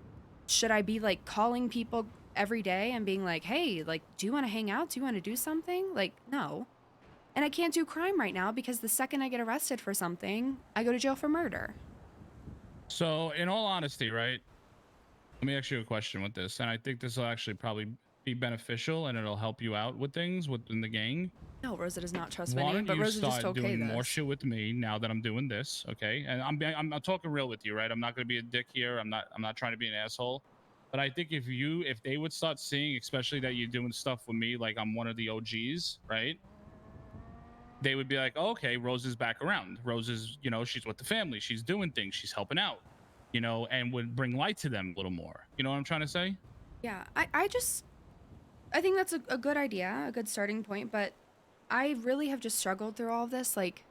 [SPEAKER 1] should I be like calling people every day and being like, hey, like, do you want to hang out? Do you want to do something? Like, no. And I can't do crime right now because the second I get arrested for something, I go to jail for murder.
[SPEAKER 7] So, in all honesty, right? Let me ask you a question with this, and I think this will actually probably be beneficial, and it'll help you out with things within the gang.
[SPEAKER 1] No, Rosa does not trust
[SPEAKER 7] Why
[SPEAKER 1] Vinny,
[SPEAKER 7] don't
[SPEAKER 1] but
[SPEAKER 7] you
[SPEAKER 1] Rosa just
[SPEAKER 7] start
[SPEAKER 1] told Kay
[SPEAKER 7] doing more
[SPEAKER 1] this.
[SPEAKER 7] shit with me now that I'm doing this, okay? And I'm talking real with you, right? I'm not gonna be a dick here. I'm not trying to be an asshole. But I think if they would start seeing, especially that you're doing stuff with me, like I'm one of the OGs, right? They would be like, oh, okay, Rose is back around. Rose is, she's with the family. She's doing things. She's helping out, and would bring light to them a little more. You know what I'm trying to say?
[SPEAKER 1] Yeah, I think that's a good idea, a good starting point, but I really have just struggled through all of this. Like,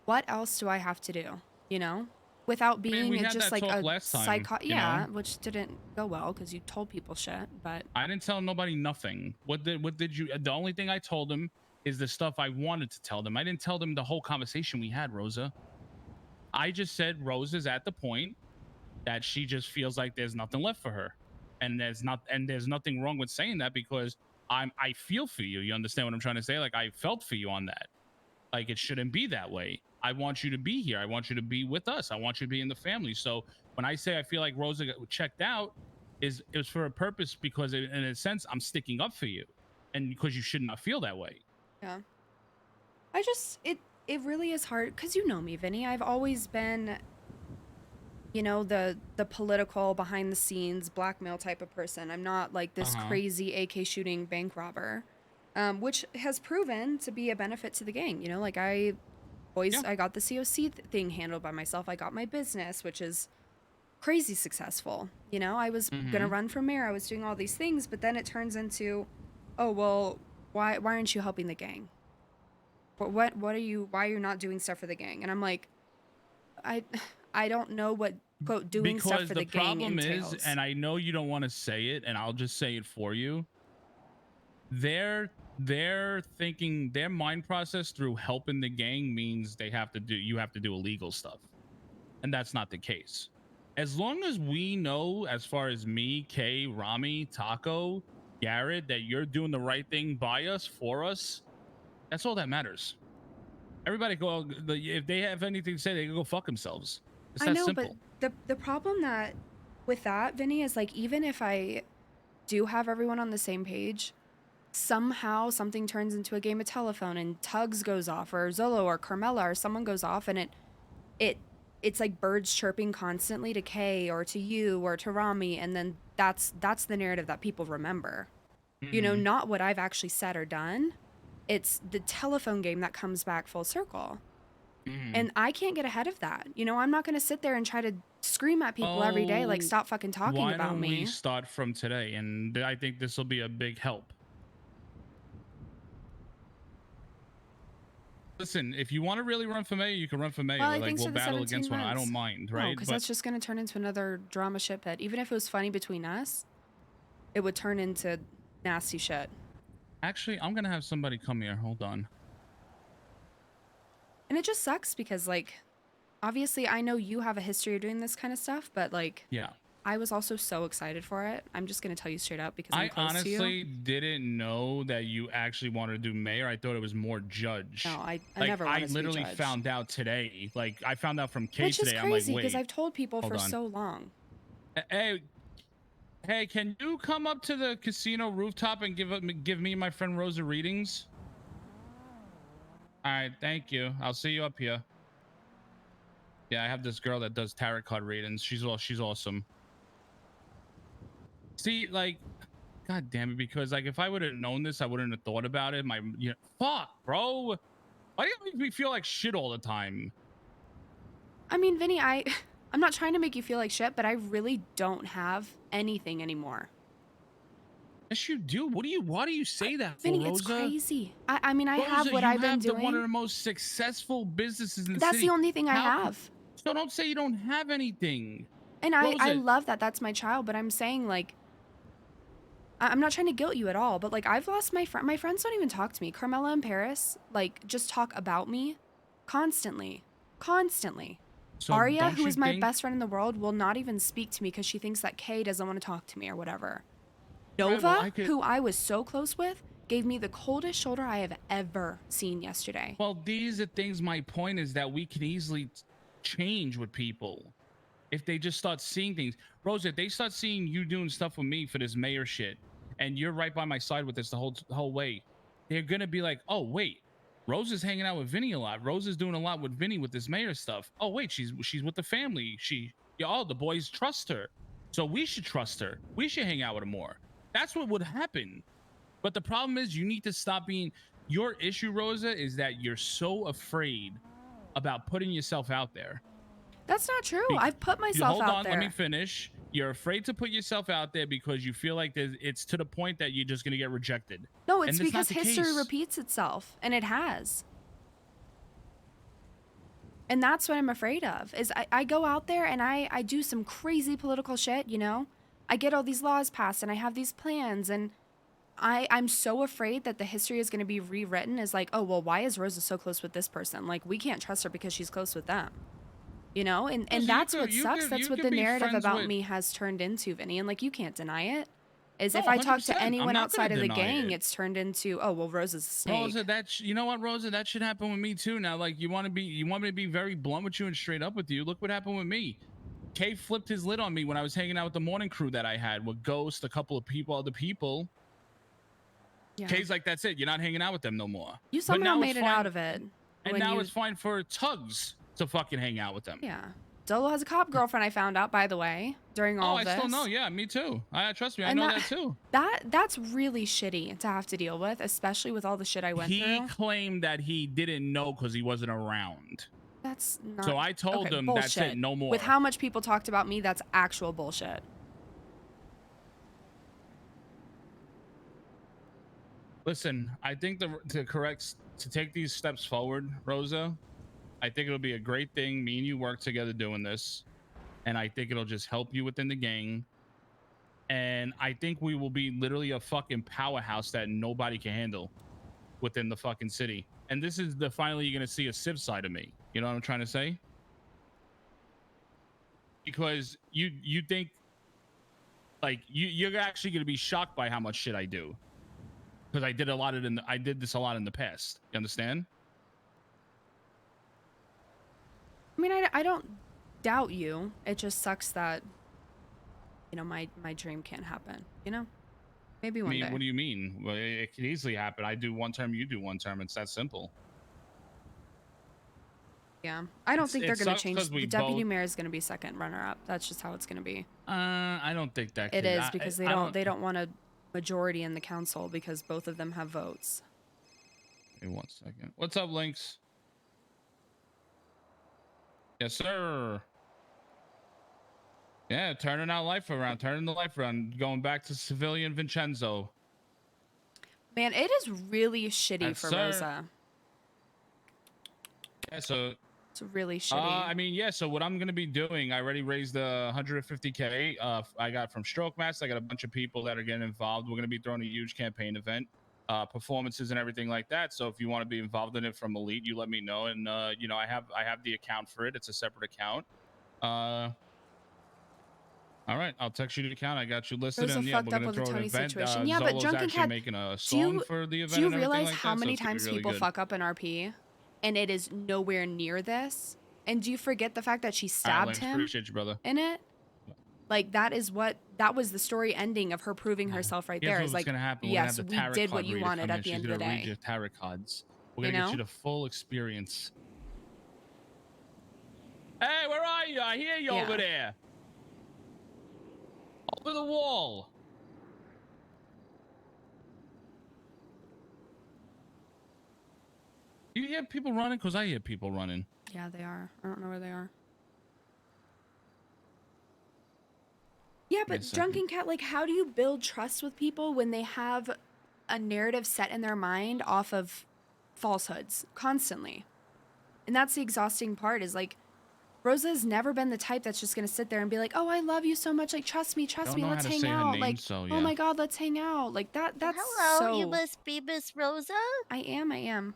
[SPEAKER 1] what else do I have to do, Without being
[SPEAKER 7] we had
[SPEAKER 1] just
[SPEAKER 7] that
[SPEAKER 1] like
[SPEAKER 7] talk
[SPEAKER 1] a
[SPEAKER 7] last time,
[SPEAKER 1] psycho. Yeah, which didn't go well because you told people shit, but
[SPEAKER 7] I didn't tell nobody nothing. What did you? The only thing I told them is the stuff I wanted to tell them. I didn't tell them the whole conversation we had, Rosa. I just said Rosa's at the point that she just feels like there's nothing left for her, and there's nothing wrong with saying that because I feel for you. You understand what I'm trying to say? Like I felt for you on that. Like it shouldn't be that way. I want you to be here. I want you to be with us. I want you to be in the family. So when I say I feel like Rosa got checked out, it was for a purpose because in a sense I'm sticking up for you, and because you should not feel that way.
[SPEAKER 1] yeah. It really is hard because you know me, Vinny. I've always been, the political behind the scenes blackmail type of person. I'm not like this crazy AK shooting bank robber, which has proven to be a benefit to the gang. Like I got the COC thing handled by myself. I got my business, which is crazy successful. I was gonna run for mayor. I was doing all these things, but then it turns into, oh well, why aren't you helping the gang? What are you, why are you not doing stuff for the gang? And I'm like, I don't know what, quote, doing stuff
[SPEAKER 7] Because
[SPEAKER 1] for
[SPEAKER 7] the
[SPEAKER 1] the gang
[SPEAKER 7] problem
[SPEAKER 1] entails.
[SPEAKER 7] is, and I know you don't want to say it, and I'll just say it for you. They're thinking, their mind process through helping the gang means you have to do illegal stuff, and that's not the case. As long as we know, as far as me, Kay, Rami, Taco, Garrett, that you're doing the right thing by us, for us, that's all that matters. Everybody go, if they have anything to say, they can go fuck themselves. It's
[SPEAKER 1] I
[SPEAKER 7] that
[SPEAKER 1] know,
[SPEAKER 7] simple.
[SPEAKER 1] but the problem that with that, Vinny, is like, even if I do have everyone on the same page, somehow something turns into a game of telephone and Tugs goes off, or Zolo or Carmela or someone goes off, and it's like birds chirping constantly to Kay or to you or to Rami, and then that's the narrative that people remember. You know, not what I've actually said or done. It's the telephone game that comes back full circle. And I can't get ahead of that. You know, I'm not going to sit there and try to scream at people every day, like, stop fucking talking about me.
[SPEAKER 7] Why don't we start from today? And I think this will be a big help. Listen, if you want to really run for mayor, you can run for mayor.
[SPEAKER 1] Well,
[SPEAKER 7] Like, we'll battle against one. I don't mind, right?
[SPEAKER 1] No, because that's just going to turn into another drama shit pit. Even if it was funny between us, it would turn into nasty shit.
[SPEAKER 7] Actually, I'm going to have somebody come here. Hold on.
[SPEAKER 1] And it just sucks because, like, obviously I know you have a history of doing this kind of stuff, but, like,
[SPEAKER 7] yeah,
[SPEAKER 1] I was also so excited for it. I'm just going to tell you straight up because I'm
[SPEAKER 7] I
[SPEAKER 1] close to you.
[SPEAKER 7] honestly didn't know that you actually wanted to do mayor. I thought it was more judge.
[SPEAKER 1] No, I
[SPEAKER 7] like,
[SPEAKER 1] never wanted to be
[SPEAKER 7] literally
[SPEAKER 1] judge.
[SPEAKER 7] found out today. Like, I found out from Kate
[SPEAKER 1] Which is
[SPEAKER 7] today.
[SPEAKER 1] crazy
[SPEAKER 7] I'm like,
[SPEAKER 1] because
[SPEAKER 7] wait,
[SPEAKER 1] I've told people for
[SPEAKER 7] hold on.
[SPEAKER 1] so long.
[SPEAKER 7] Hey, can you come up to the casino rooftop and give me and my friend Rosa readings? All right, thank you. I'll see you up here. Yeah, I have this girl that does tarot card readings. She's awesome. See, like, god damn it, because like if I would have known this, I wouldn't have thought about it. Fuck, bro. Why do you make me feel like shit all the time?
[SPEAKER 1] I mean, Vinny, I'm not trying to make you feel like shit, but I really don't have anything anymore.
[SPEAKER 7] Yes, you do. Why do you say that,
[SPEAKER 1] Vinny,
[SPEAKER 7] Rosa?
[SPEAKER 1] it's crazy. I mean, I
[SPEAKER 7] Rosa,
[SPEAKER 1] have what I've been
[SPEAKER 7] you have
[SPEAKER 1] doing.
[SPEAKER 7] one of the most successful businesses in the
[SPEAKER 1] That's
[SPEAKER 7] city.
[SPEAKER 1] the only thing I have.
[SPEAKER 7] So don't say you don't have anything.
[SPEAKER 1] And
[SPEAKER 7] Rosa,
[SPEAKER 1] I love that that's my child, but I'm saying, like, I'm not trying to guilt you at all, but, like, I've lost my friend. My friends don't even talk to me. Carmela and Paris, like, just talk about me constantly.
[SPEAKER 7] So
[SPEAKER 1] Aria, who is my best friend in the world, will not even speak to me because she thinks that Kay doesn't want to talk to me or whatever. Nova, who I was so close with, gave me the coldest shoulder I have ever seen yesterday.
[SPEAKER 7] Well, these are things. My point is that we can easily change with people if they just start seeing things. Rosa, if they start seeing you doing stuff with me for this mayor shit, and you're right by my side with this the whole way, they're gonna be like, oh wait, Rosa's hanging out with Vinny a lot. Rosa's doing a lot with Vinny with this mayor stuff. Oh wait, she's with the family. The boys trust her, so we should trust her. We should hang out with her more. That's what would happen. But the problem is, you need to stop being. Your issue, Rosa, is that you're so afraid about putting yourself out there.
[SPEAKER 1] That's not true. I've put myself out there.
[SPEAKER 7] Let me finish. You're afraid to put yourself out there because you feel like it's to the point that you're just going to get rejected.
[SPEAKER 1] No, it's because history repeats itself, and it has. And that's what I'm afraid of, is I go out there and I do some crazy political shit, you know? I get all these laws passed and I have these plans, and I'm so afraid that the history is going to be rewritten as like, oh, well, why is Rosa so close with this person? Like, we can't trust her because she's close with them. You know, and that's what sucks. That's what the narrative about me has turned into, Vinny. And like, you can't deny it. Is if I talk to anyone outside of the gang, it's turned into, oh, well, Rosa's a snake.
[SPEAKER 7] Rosa, you know what, Rosa, that should happen with me too. Now, like, you want me to be very blunt with you and straight up with you. Look what happened with me. Kay flipped his lid on me when I was hanging out with the morning crew that I had with Ghost, a couple of other people. Yeah. Kay's like, that's it. You're not hanging out with them no more.
[SPEAKER 1] You somehow made it out of it.
[SPEAKER 7] And now it's fine for Tugs to fucking hang out with them.
[SPEAKER 1] Yeah. Dolo has a cop girlfriend, I found out, by the way, during all of this.
[SPEAKER 7] I still know. Yeah, me too. Trust me, I know that too.
[SPEAKER 1] That's really shitty to have to deal with, especially with all the shit I went through.
[SPEAKER 7] He claimed that he didn't know because he wasn't around.
[SPEAKER 1] That's not.
[SPEAKER 7] So I told him
[SPEAKER 1] bullshit.
[SPEAKER 7] That's it, no more.
[SPEAKER 1] With how much people talked about me, that's actual bullshit.
[SPEAKER 7] Listen, I think to take these steps forward, Rosa, I think it'll be a great thing. Me and you work together doing this, and I think it'll just help you within the gang. And I think we will be literally a fucking powerhouse that nobody can handle within the fucking city. And this is finally you're gonna see a Civ side of me. You know what I'm trying to say? Because you think like you're actually gonna be shocked by how much shit I do. Because I did this a lot in the past. You understand?
[SPEAKER 1] I mean, I don't doubt you. It just sucks that, you know, my dream can't happen, you know? Maybe one day.
[SPEAKER 7] What do you mean? Well, it could easily happen. I do one term, you do one term. It's that simple.
[SPEAKER 1] Yeah. I don't think they're going to change.
[SPEAKER 7] Because
[SPEAKER 1] The deputy mayor is going to be second runner-up. That's just how it's going to be.
[SPEAKER 7] I don't think that
[SPEAKER 1] it is because they don't want a majority in the council because both of them have votes.
[SPEAKER 7] Give me 1 second. What's up, Lynx? Yes, sir. Yeah, turning the life around, going back to civilian Vincenzo.
[SPEAKER 1] Man, it is really shitty
[SPEAKER 7] Yes,
[SPEAKER 1] for
[SPEAKER 7] sir.
[SPEAKER 1] Rosa.
[SPEAKER 7] Yeah, so
[SPEAKER 1] it's really shitty.
[SPEAKER 7] I mean, yeah. So what I'm gonna be doing, I already raised 150K. I got from Stroke Master. I got a bunch of people that are getting involved. We're gonna be throwing a huge campaign event, performances and everything like that. So if you want to be involved in it from Elite, you let me know. And you know, I have the account for it. It's a separate account. All right, I'll text you the account. I got you listed.
[SPEAKER 1] Rosa
[SPEAKER 7] And yeah,
[SPEAKER 1] fucked
[SPEAKER 7] we're
[SPEAKER 1] up
[SPEAKER 7] gonna
[SPEAKER 1] with the
[SPEAKER 7] throw an
[SPEAKER 1] Tony
[SPEAKER 7] event.
[SPEAKER 1] situation. Yeah, but
[SPEAKER 7] Zolo's
[SPEAKER 1] Drunken
[SPEAKER 7] actually
[SPEAKER 1] Cat,
[SPEAKER 7] making a song for the event.
[SPEAKER 1] Do you
[SPEAKER 7] and everything
[SPEAKER 1] realize
[SPEAKER 7] like
[SPEAKER 1] how
[SPEAKER 7] that, so
[SPEAKER 1] many
[SPEAKER 7] it's gonna be
[SPEAKER 1] times
[SPEAKER 7] really
[SPEAKER 1] people
[SPEAKER 7] good.
[SPEAKER 1] fuck up in RP, and it is nowhere near this? And do you forget the fact that she stabbed
[SPEAKER 7] Lynx,
[SPEAKER 1] him
[SPEAKER 7] appreciate you, brother.
[SPEAKER 1] in it? Like that was the story ending of her proving herself right
[SPEAKER 7] Here's
[SPEAKER 1] there.
[SPEAKER 7] what's
[SPEAKER 1] It's like,
[SPEAKER 7] gonna happen.
[SPEAKER 1] yes,
[SPEAKER 7] We're gonna
[SPEAKER 1] we
[SPEAKER 7] have the tarot
[SPEAKER 1] did
[SPEAKER 7] card
[SPEAKER 1] what you
[SPEAKER 7] reader
[SPEAKER 1] wanted
[SPEAKER 7] come
[SPEAKER 1] at
[SPEAKER 7] in.
[SPEAKER 1] the
[SPEAKER 7] She's
[SPEAKER 1] end of the
[SPEAKER 7] gonna read
[SPEAKER 1] day.
[SPEAKER 7] your tarot cards. We're gonna get you the full experience. Hey, where are you? I hear you over there. Over the wall. You hear people running? Because I hear people running.
[SPEAKER 1] Yeah, they are. I don't know where they are. Yeah, but Drunken Cat, like, how do you build trust with people when they have a narrative set in their mind off of falsehoods constantly? And that's the exhausting part is like, Rosa's never been the type that's just going to sit there and be like, oh, I love you so much. Like, trust me, let's hang out. Like, oh my God, let's hang out. Like that's
[SPEAKER 10] Hello, you must be Miss Rosa?
[SPEAKER 1] I am.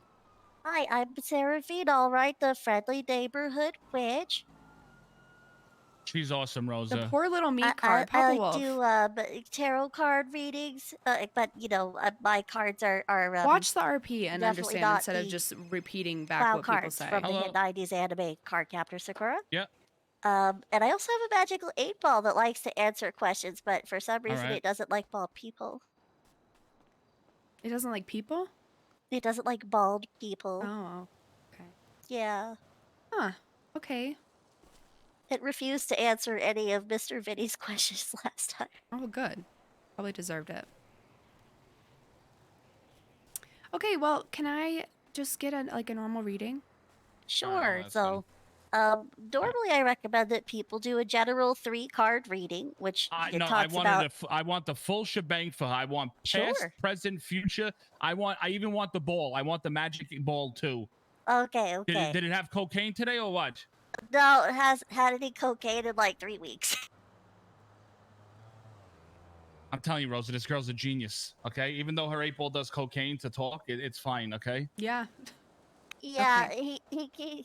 [SPEAKER 10] Hi, I'm Seraphine, all right, the friendly neighborhood witch.
[SPEAKER 7] She's awesome, Rosa.
[SPEAKER 1] The poor little meat card, Papa
[SPEAKER 10] I
[SPEAKER 1] Wolf.
[SPEAKER 10] do tarot card readings, but you know, my cards are
[SPEAKER 1] watch the RP and
[SPEAKER 10] definitely
[SPEAKER 1] understand instead of just repeating back what people say.
[SPEAKER 10] From the hit 90s anime Card Captor Sakura.
[SPEAKER 7] Yeah.
[SPEAKER 10] And I also have a magical 8-ball that likes to answer questions, but for some reason it doesn't like bald people.
[SPEAKER 1] It doesn't like people?
[SPEAKER 10] It doesn't like bald people.
[SPEAKER 1] Oh, okay.
[SPEAKER 10] Yeah.
[SPEAKER 1] Huh. Okay.
[SPEAKER 10] It refused to answer any of Mr. Vinny's questions last time.
[SPEAKER 1] Oh, good. Probably deserved it. Okay, well, can I just get a normal reading?
[SPEAKER 10] Sure. So, normally I recommend that people do a general 3-card reading, which talks about.
[SPEAKER 7] I want the full shebang for her. I want past, present, future. I even want the ball. I want the magic ball too.
[SPEAKER 10] Okay.
[SPEAKER 7] Did it have cocaine today or what?
[SPEAKER 10] No, it hasn't had any cocaine in like 3 weeks.
[SPEAKER 7] I'm telling you, Rosa, this girl's a genius. Okay, even though her 8-ball does cocaine to talk, it's fine. Okay.
[SPEAKER 1] Yeah.
[SPEAKER 10] Yeah,
[SPEAKER 1] okay.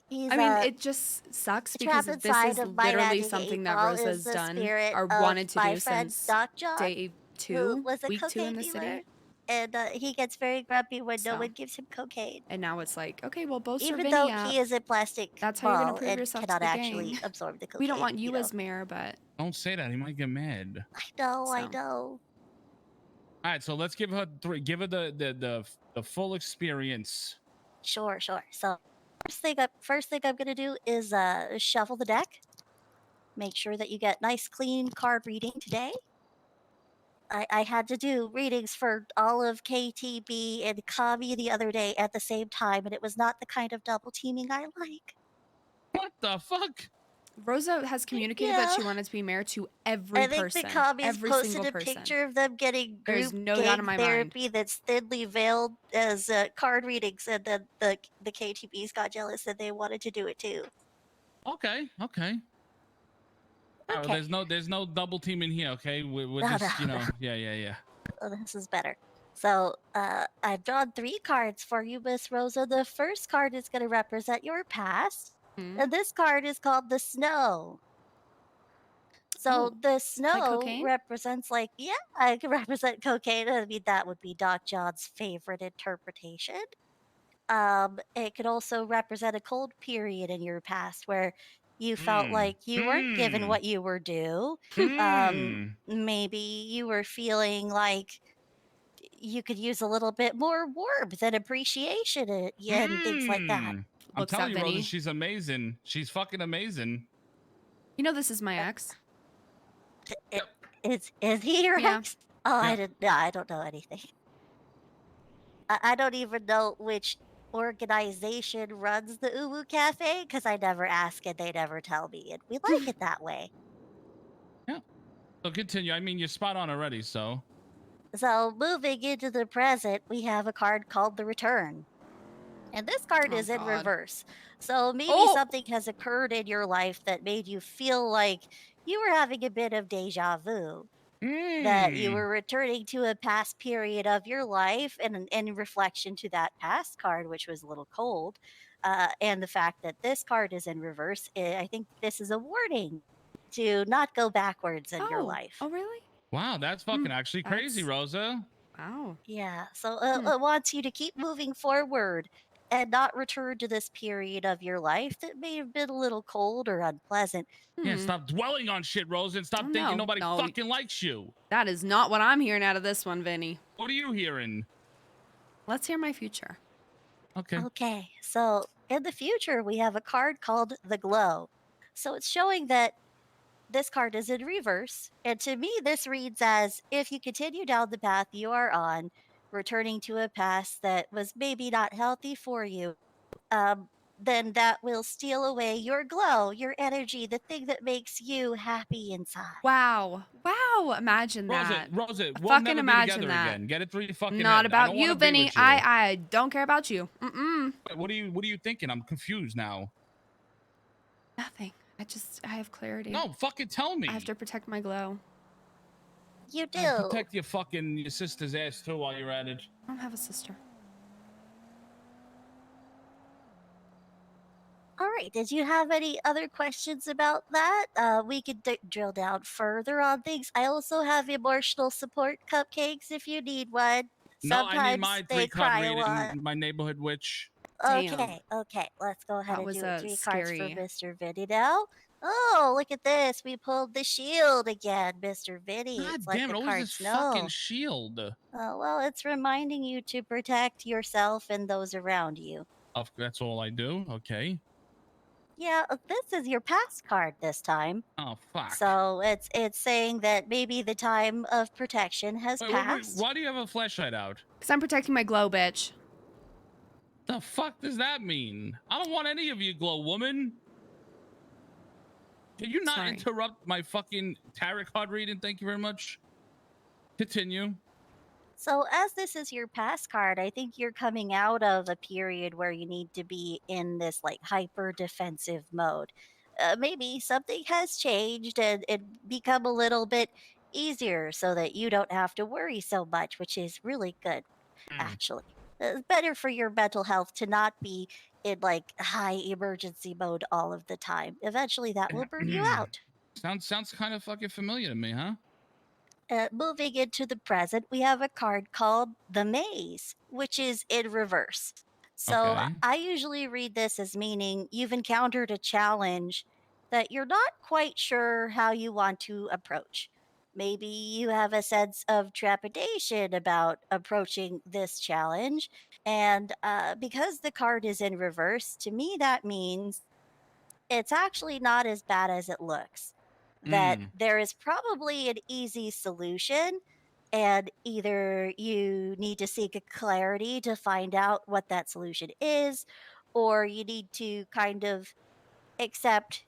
[SPEAKER 10] he's.
[SPEAKER 1] I mean, it just sucks because this is literally something that Rosa has done or wanted to do since day 2, week 2 in the city.
[SPEAKER 10] And he gets very grumpy when no one gives him cocaine.
[SPEAKER 1] And now it's like, okay, well, both
[SPEAKER 10] even though he is a plastic
[SPEAKER 1] that's how you're gonna prove yourself
[SPEAKER 10] cannot
[SPEAKER 1] to the
[SPEAKER 10] actually
[SPEAKER 1] gang.
[SPEAKER 10] absorb the cocaine.
[SPEAKER 1] We don't want you as mayor, but
[SPEAKER 7] don't say that. He might get mad.
[SPEAKER 10] I know.
[SPEAKER 7] All right, so let's give her the full experience.
[SPEAKER 10] Sure. So first thing I'm gonna do is shuffle the deck. Make sure that you get nice clean card reading today. I had to do readings for all of KTB and Kami the other day at the same time, and it was not the kind of double teaming I like.
[SPEAKER 7] What the fuck?
[SPEAKER 1] Rosa has communicated that she wanted to be mayor to every
[SPEAKER 10] I think
[SPEAKER 1] person.
[SPEAKER 10] the commies
[SPEAKER 1] Every
[SPEAKER 10] posted
[SPEAKER 1] single
[SPEAKER 10] a
[SPEAKER 1] person.
[SPEAKER 10] picture of them getting
[SPEAKER 1] There's
[SPEAKER 10] group
[SPEAKER 1] no doubt in
[SPEAKER 10] gang
[SPEAKER 1] my mind.
[SPEAKER 10] therapy that's thinly veiled as card readings, and then the KTBs got jealous and they wanted to do it too.
[SPEAKER 7] Okay. Okay. All right, well, there's no double team in here. Okay, we're
[SPEAKER 10] No,
[SPEAKER 7] just
[SPEAKER 10] no,
[SPEAKER 7] yeah, yeah.
[SPEAKER 10] Oh, this is better. So, I've drawn 3 cards for you, Miss Rosa. The first card is going to represent your past, and this card is called the Snow. So the snow
[SPEAKER 1] cocaine?
[SPEAKER 10] represents it could represent cocaine. I mean, that would be Doc John's favorite interpretation. It could also represent a cold period in your past where you felt like you weren't given what you were due. Maybe you were feeling like you could use a little bit more warmth and appreciation and things like that.
[SPEAKER 7] I'm telling you, Rosa, she's amazing. She's fucking amazing.
[SPEAKER 1] You know this is my ex.
[SPEAKER 10] Is he your
[SPEAKER 1] Yeah.
[SPEAKER 10] ex? Oh, I don't know anything. I don't even know which organization runs the Uwu Cafe because I never ask and they never tell me, and we like it that way.
[SPEAKER 7] Yeah. So continue. I mean, you're spot on already. So.
[SPEAKER 10] So moving into the present, we have a card called the Return. And this card is in reverse. So maybe something has occurred in your life that made you feel like you were having a bit of deja vu. That you were returning to a past period of your life, and in reflection to that past card, which was a little cold, and the fact that this card is in reverse, I think this is a warning to not go backwards in your life.
[SPEAKER 1] Oh, really?
[SPEAKER 7] Wow, that's fucking actually crazy, Rosa.
[SPEAKER 1] Wow.
[SPEAKER 10] Yeah, so it wants you to keep moving forward and not return to this period of your life that may have been a little cold or unpleasant.
[SPEAKER 7] Yeah, stop dwelling on shit, Rosa, and stop thinking nobody fucking likes you.
[SPEAKER 1] That is not what I'm hearing out of this one, Vinny.
[SPEAKER 7] What are you hearing?
[SPEAKER 1] Let's hear my future.
[SPEAKER 10] Okay, so in the future, we have a card called the Glow. So it's showing that this card is in reverse. And to me, this reads as if you continue down the path you are on, returning to a past that was maybe not healthy for you, then that will steal away your glow, your energy, the thing that makes you happy inside.
[SPEAKER 1] Wow. Wow. Imagine that.
[SPEAKER 7] Rosa, we'll
[SPEAKER 1] fucking
[SPEAKER 7] never be
[SPEAKER 1] imagine
[SPEAKER 7] together
[SPEAKER 1] that.
[SPEAKER 7] again. Get it through your fucking
[SPEAKER 1] Not
[SPEAKER 7] head. I
[SPEAKER 1] about
[SPEAKER 7] don't
[SPEAKER 1] you,
[SPEAKER 7] wanna be
[SPEAKER 1] Vinny.
[SPEAKER 7] with you.
[SPEAKER 1] I don't care about you. Mm-mm.
[SPEAKER 7] What are you thinking? I'm confused now.
[SPEAKER 1] Nothing. I have clarity.
[SPEAKER 7] No, fucking tell me.
[SPEAKER 1] I have to protect my glow.
[SPEAKER 10] You do.
[SPEAKER 7] And protect your sister's ass too while you're at it.
[SPEAKER 1] I don't have a sister.
[SPEAKER 10] All right. Did you have any other questions about that? We could drill down further on things. I also have emotional support cupcakes if you need one.
[SPEAKER 7] No, I need
[SPEAKER 10] Sometimes
[SPEAKER 7] my
[SPEAKER 10] they
[SPEAKER 7] 3-card
[SPEAKER 10] cry a lot.
[SPEAKER 7] reading, my neighborhood witch.
[SPEAKER 10] Okay. Let's go ahead
[SPEAKER 1] That
[SPEAKER 10] and
[SPEAKER 1] was
[SPEAKER 10] do
[SPEAKER 1] a
[SPEAKER 10] 3 cards for
[SPEAKER 1] scary.
[SPEAKER 10] Mr. Vinny now. Oh, look at this. We pulled the shield again, Mr. Vinny.
[SPEAKER 7] God
[SPEAKER 10] It's like
[SPEAKER 7] damn it,
[SPEAKER 10] the
[SPEAKER 7] always
[SPEAKER 10] cards
[SPEAKER 7] this fucking
[SPEAKER 10] know.
[SPEAKER 7] shield.
[SPEAKER 10] Oh, well, it's reminding you to protect yourself and those around you.
[SPEAKER 7] That's all I do. Okay.
[SPEAKER 10] Yeah, this is your past card this time.
[SPEAKER 7] Oh fuck.
[SPEAKER 10] So it's saying that maybe the time of protection has
[SPEAKER 7] Wait,
[SPEAKER 10] passed.
[SPEAKER 7] why do you have a flashlight out?
[SPEAKER 1] Because I'm protecting my glow, bitch.
[SPEAKER 7] The fuck does that mean? I don't want any of you, glow woman. Can you not interrupt my fucking tarot card reading? Thank you very much. Continue.
[SPEAKER 10] So as this is your past card, I think you're coming out of a period where you need to be in this like hyper defensive mode. Maybe something has changed and it become a little bit easier so that you don't have to worry so much, which is really good, actually. It's better for your mental health to not be in like high emergency mode all of the time. Eventually that will burn you out.
[SPEAKER 7] Sounds kind of fucking familiar to me, huh?
[SPEAKER 10] Moving into the present, we have a card called the Maze, which is in reverse. So
[SPEAKER 7] Okay.
[SPEAKER 10] I usually read this as meaning you've encountered a challenge that you're not quite sure how you want to approach. Maybe you have a sense of trepidation about approaching this challenge. And because the card is in reverse, to me, that means it's actually not as bad as it looks. That there is probably an easy solution, and either you need to seek a clarity to find out what that solution is, or you need to kind of accept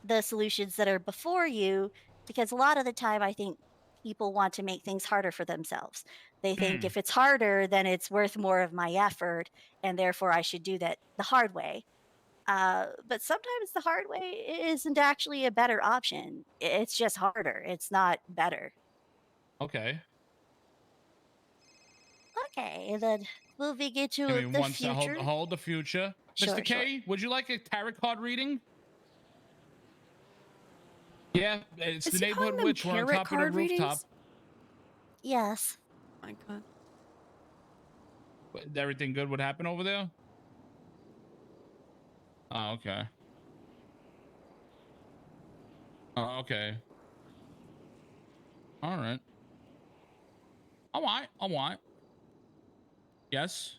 [SPEAKER 10] the solutions that are before you, because a lot of the time I think people want to make things harder for themselves. They think if it's harder, then it's worth more of my effort, and therefore I should do that the hard way. But sometimes the hard way isn't actually a better option. It's just harder. It's not better.
[SPEAKER 7] Okay.
[SPEAKER 10] Okay, and then moving into
[SPEAKER 7] Give me
[SPEAKER 10] the
[SPEAKER 7] one second.
[SPEAKER 10] future.
[SPEAKER 7] Hold the future.
[SPEAKER 10] Sure,
[SPEAKER 7] Mr. K, would you like a tarot card reading? Yeah, it's
[SPEAKER 1] Is
[SPEAKER 7] the
[SPEAKER 1] he calling
[SPEAKER 7] neighborhood
[SPEAKER 1] them
[SPEAKER 7] witch. We're on
[SPEAKER 1] tarot
[SPEAKER 7] top of the
[SPEAKER 1] card
[SPEAKER 7] rooftop.
[SPEAKER 1] readings?
[SPEAKER 10] Yes.
[SPEAKER 1] Oh my god.
[SPEAKER 7] Everything good would happen over there? Oh, okay. Oh, okay. All right. All right. All right. Yes.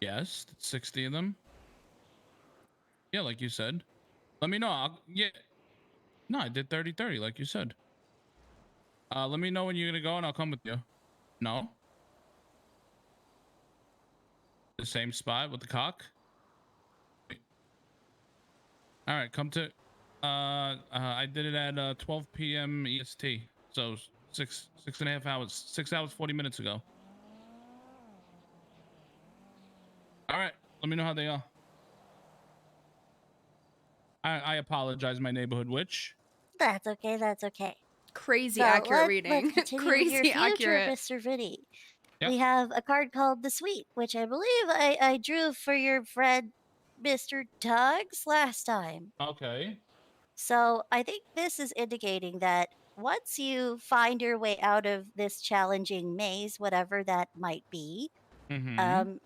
[SPEAKER 7] Yes. 60 of them. Yeah, like you said. Let me know. Yeah. No, I did 30-30, like you said. Let me know when you're gonna go and I'll come with you. No? The same spot with the cock? All right, come to I did it at 12 p.m. EST. So 6.5 hours, 6 hours 40 minutes ago. All right, let me know how they are. I apologize, my neighborhood witch.
[SPEAKER 10] That's okay. That's okay.
[SPEAKER 1] Crazy
[SPEAKER 10] So
[SPEAKER 1] accurate reading.
[SPEAKER 10] let's continue with your
[SPEAKER 1] Crazy
[SPEAKER 10] future,
[SPEAKER 1] accurate.
[SPEAKER 10] Mr. Vinny.
[SPEAKER 7] Yep.
[SPEAKER 10] We have a card called the Sweet, which I believe I drew for your friend Mr. Tuggs last time.
[SPEAKER 7] Okay.
[SPEAKER 10] So I think this is indicating that once you find your way out of this challenging maze, whatever that might be,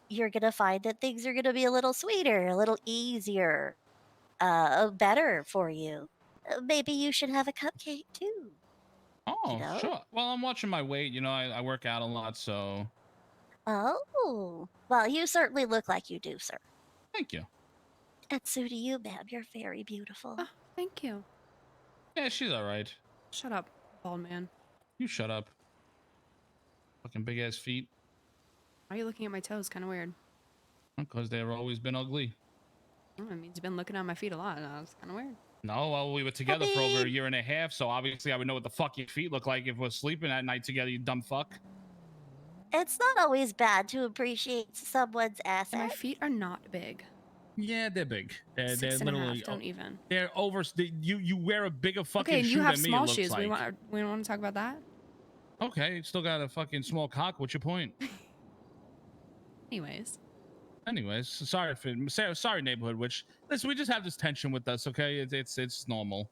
[SPEAKER 10] you're gonna find that things are gonna be a little sweeter, a little easier, better for you. Maybe you should have a cupcake too.
[SPEAKER 7] Oh,
[SPEAKER 10] You know?
[SPEAKER 7] sure. Well, I'm watching my weight. You know, I work out a lot, so.
[SPEAKER 10] Oh, well, you certainly look like you do, sir.
[SPEAKER 7] Thank you.
[SPEAKER 10] And so do you, ma'am. You're very beautiful.
[SPEAKER 1] Oh, thank you.
[SPEAKER 7] Yeah, she's all right.
[SPEAKER 1] Shut up, bald man.
[SPEAKER 7] You shut up. Fucking big ass feet.
[SPEAKER 1] Why are you looking at my toes? Kind of weird.
[SPEAKER 7] Because they've always been ugly.
[SPEAKER 1] Oh, it means you've been looking at my feet a lot. That's kind of weird.
[SPEAKER 7] No, well, we were together for over a year and a half, so obviously I would know what the fuck your feet look like if we're sleeping at night together, you dumb fuck.
[SPEAKER 10] It's not always bad to appreciate someone's
[SPEAKER 1] And my
[SPEAKER 10] asset.
[SPEAKER 1] feet are not big.
[SPEAKER 7] Yeah, they're big. They're
[SPEAKER 1] 6.5.
[SPEAKER 7] literally.
[SPEAKER 1] Don't even.
[SPEAKER 7] They're over. You wear a bigger fucking
[SPEAKER 1] Okay, and
[SPEAKER 7] shoe
[SPEAKER 1] you have
[SPEAKER 7] than me.
[SPEAKER 1] small
[SPEAKER 7] It looks
[SPEAKER 1] shoes.
[SPEAKER 7] like.
[SPEAKER 1] We don't want to talk about that.
[SPEAKER 7] Okay, you still got a fucking small cock. What's your point?
[SPEAKER 1] Anyways,
[SPEAKER 7] sorry, neighborhood witch. Listen, we just have this tension with us. Okay, it's normal.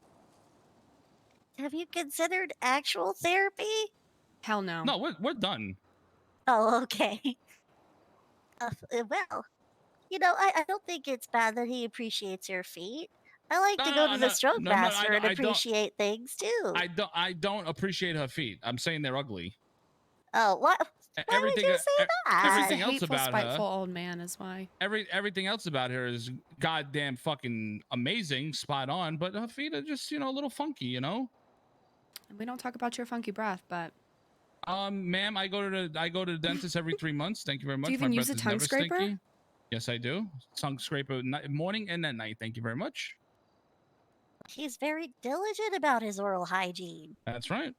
[SPEAKER 10] Have you considered actual therapy?
[SPEAKER 1] Hell no.
[SPEAKER 7] No, we're done.
[SPEAKER 10] Oh, okay. Well, you know, I don't think it's bad that he appreciates your feet. I like to go to the stroke master and appreciate things too.
[SPEAKER 7] I don't appreciate her feet. I'm saying they're ugly.
[SPEAKER 10] Oh, what? Why would you say that?
[SPEAKER 7] Everything
[SPEAKER 1] He's a
[SPEAKER 7] else
[SPEAKER 1] hateful,
[SPEAKER 7] about
[SPEAKER 1] spiteful
[SPEAKER 7] her.
[SPEAKER 1] old man is why.
[SPEAKER 7] Everything else about her is goddamn fucking amazing, spot on. But her feet are just, a little funky, you know.
[SPEAKER 1] We don't talk about your funky breath, but.
[SPEAKER 7] Ma'am, I go to the dentist every 3 months. Thank you very much.
[SPEAKER 1] Do you even use a tongue scraper?
[SPEAKER 7] Stinky. Yes, I do. Tongue scraper morning and at night. Thank you very much.
[SPEAKER 10] He's very diligent about his oral hygiene.
[SPEAKER 7] That's right.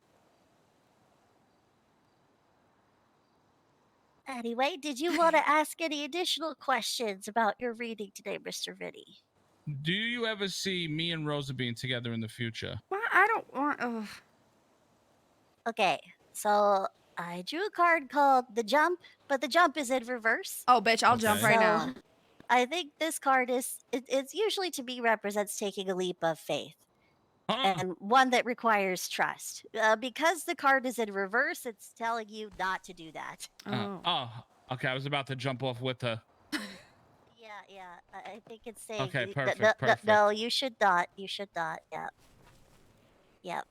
[SPEAKER 10] Anyway, did you want to ask any additional questions about your reading today, Mr. Vinny?
[SPEAKER 7] Do you ever see me and Rosa being together in the future?
[SPEAKER 1] Well, I don't want. Ugh.
[SPEAKER 10] Okay, so I drew a card called the Jump, but the Jump is in reverse.
[SPEAKER 1] Oh, bitch, I'll jump right now.
[SPEAKER 10] I think this card it's usually to me represents taking a leap of faith. And one that requires trust. Because the card is in reverse, it's telling you not to do that.
[SPEAKER 7] Okay. I was about to jump off with her.
[SPEAKER 10] Yeah. I think it's saying.
[SPEAKER 7] Okay, perfect.
[SPEAKER 10] No, you should not. You should not. Yep.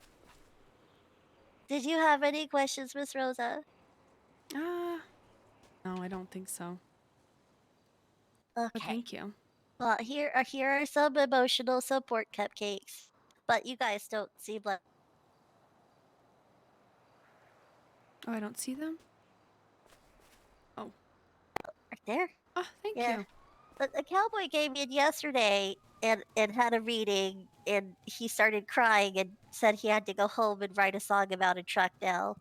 [SPEAKER 10] Did you have any questions, Miss Rosa?
[SPEAKER 1] No, I don't think so.
[SPEAKER 10] Okay.
[SPEAKER 1] But thank you.
[SPEAKER 10] Well, here are some emotional support cupcakes. But you guys don't seem like.
[SPEAKER 1] Oh, I don't see them? Oh.
[SPEAKER 10] Right there?
[SPEAKER 1] Oh, thank you.
[SPEAKER 10] The cowboy gave me it yesterday. and had a reading, and he started crying and said he had to go home and write a song about a truck now.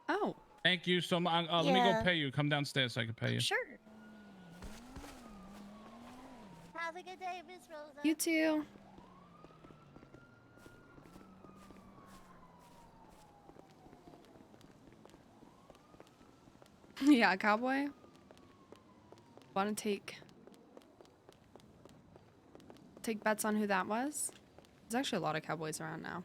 [SPEAKER 1] Oh,
[SPEAKER 7] Thank you so much. Let me go
[SPEAKER 10] Yeah.
[SPEAKER 7] pay you. Come downstairs so I can pay you.
[SPEAKER 10] Sure. Have a good day, Miss Rosa.
[SPEAKER 1] you too. Yeah, cowboy. Want to take bets on who that was? There's actually a lot of cowboys around now.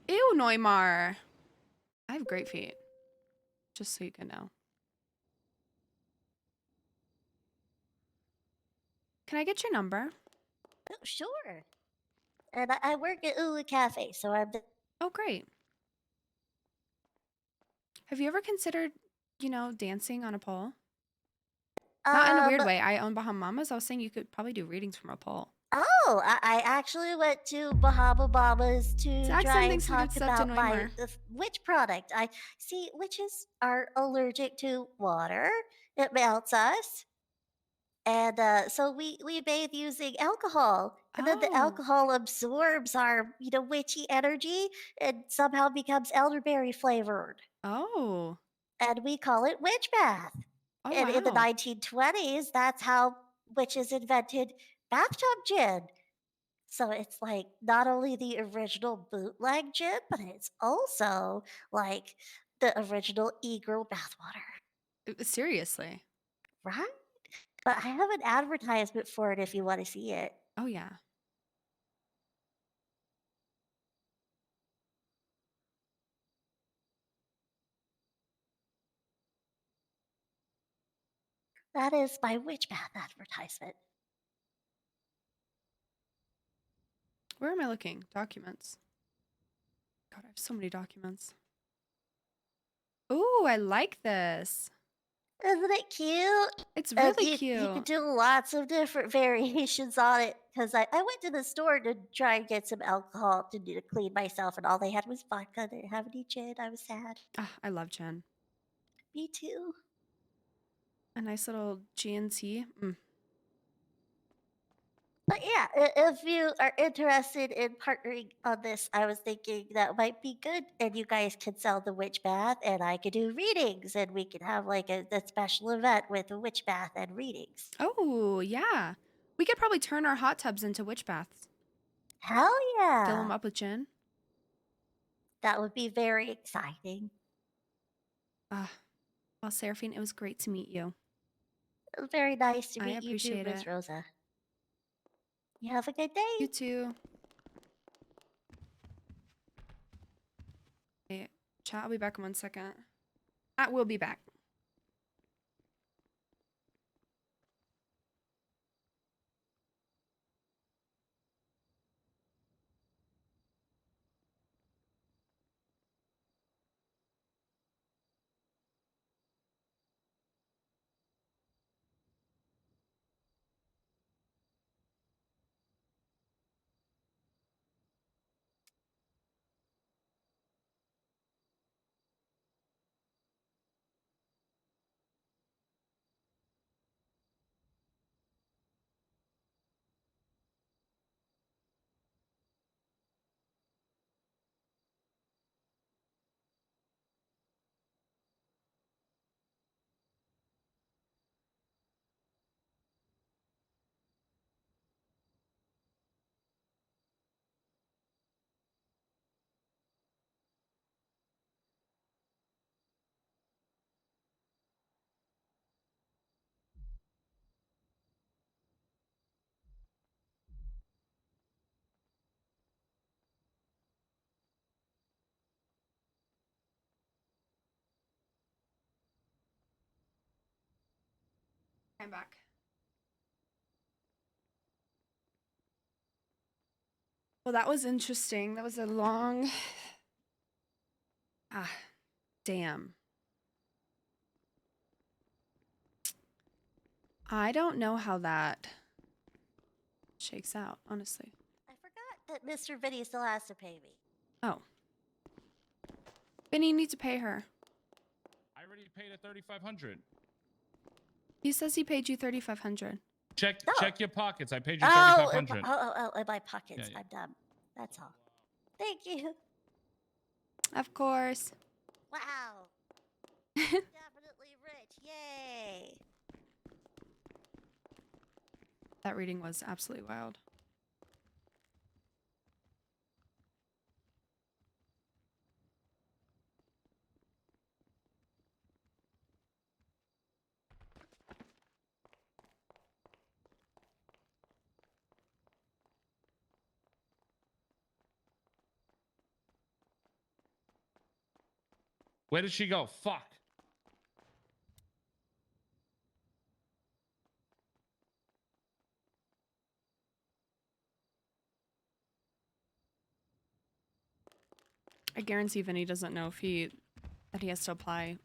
[SPEAKER 1] Ew, Neumar. I have great feet. Just so you can know. Can I get your number?
[SPEAKER 10] Oh, sure. And I work at Ula Cafe, so I'm the
[SPEAKER 1] Oh, great. Have you ever considered, dancing on a pole? Not in a weird way. I own Bahamas. I was saying you could probably do readings from a pole.
[SPEAKER 10] Oh, I actually went to Bahama Mamas to
[SPEAKER 1] Zach
[SPEAKER 10] try
[SPEAKER 1] sending
[SPEAKER 10] and
[SPEAKER 1] some good
[SPEAKER 10] talk
[SPEAKER 1] stuff to
[SPEAKER 10] about my
[SPEAKER 1] Neumar.
[SPEAKER 10] witch product. I see witches are allergic to water. It melts us. And so we bathe using alcohol. And then the
[SPEAKER 1] Oh.
[SPEAKER 10] alcohol absorbs our, witchy energy and somehow becomes elderberry flavored.
[SPEAKER 1] Oh.
[SPEAKER 10] And we call it witch bath.
[SPEAKER 1] Oh,
[SPEAKER 10] And in the
[SPEAKER 1] wow.
[SPEAKER 10] 1920s, that's how witches invented bathtub gin. So it's like not only the original bootleg gin, but it's also like the original e-girl bathwater.
[SPEAKER 1] Seriously.
[SPEAKER 10] Right? But I have an advertisement for it if you want to see it.
[SPEAKER 1] Oh, yeah.
[SPEAKER 10] That is my witch bath advertisement.
[SPEAKER 1] Where am I looking? Documents. God, I have so many documents. Ooh, I like this.
[SPEAKER 10] Isn't it cute?
[SPEAKER 1] It's really
[SPEAKER 10] You
[SPEAKER 1] cute.
[SPEAKER 10] can do lots of different variations on it. Because I went to the store to try and get some alcohol to clean myself, and all they had was vodka. They didn't have any gin. I was sad.
[SPEAKER 1] Ah, I love gin.
[SPEAKER 10] Me too.
[SPEAKER 1] A nice little GNC.
[SPEAKER 10] But yeah, if you are interested in partnering on this, I was thinking that might be good. And you guys could sell the witch bath, and I could do readings, and we could have like a special event with a witch bath and readings.
[SPEAKER 1] Oh, yeah. We could probably turn our hot tubs into witch baths.
[SPEAKER 10] Hell yeah.
[SPEAKER 1] Fill them up with gin.
[SPEAKER 10] That would be very exciting.
[SPEAKER 1] Well, Seraphine, it was great to meet you.
[SPEAKER 10] It was very nice to
[SPEAKER 1] I
[SPEAKER 10] meet you too,
[SPEAKER 1] appreciate
[SPEAKER 10] Miss
[SPEAKER 1] it.
[SPEAKER 10] Rosa. You have a good day.
[SPEAKER 1] You too. Hey, chat, I'll be back in 1 second. I will be back. I'm back. Well, that was interesting. That was a long... damn. I don't know how that shakes out, honestly.
[SPEAKER 10] I forgot that Mr. Vinny still has to pay me.
[SPEAKER 1] Oh. Benny, you need to pay her.
[SPEAKER 7] I already paid a 3,500.
[SPEAKER 1] He says he paid you 3,500.
[SPEAKER 7] Check
[SPEAKER 10] No.
[SPEAKER 7] check your pockets. I paid you
[SPEAKER 10] Oh,
[SPEAKER 7] 3,500.
[SPEAKER 10] in my pockets.
[SPEAKER 7] Yeah, yeah.
[SPEAKER 10] I'm dumb. That's all. Thank you.
[SPEAKER 1] Of course.
[SPEAKER 10] Wow. Definitely rich. Yay.
[SPEAKER 1] That reading was absolutely wild.
[SPEAKER 7] Where did she go? Fuck.
[SPEAKER 1] I guarantee Vinny doesn't know if that he has to apply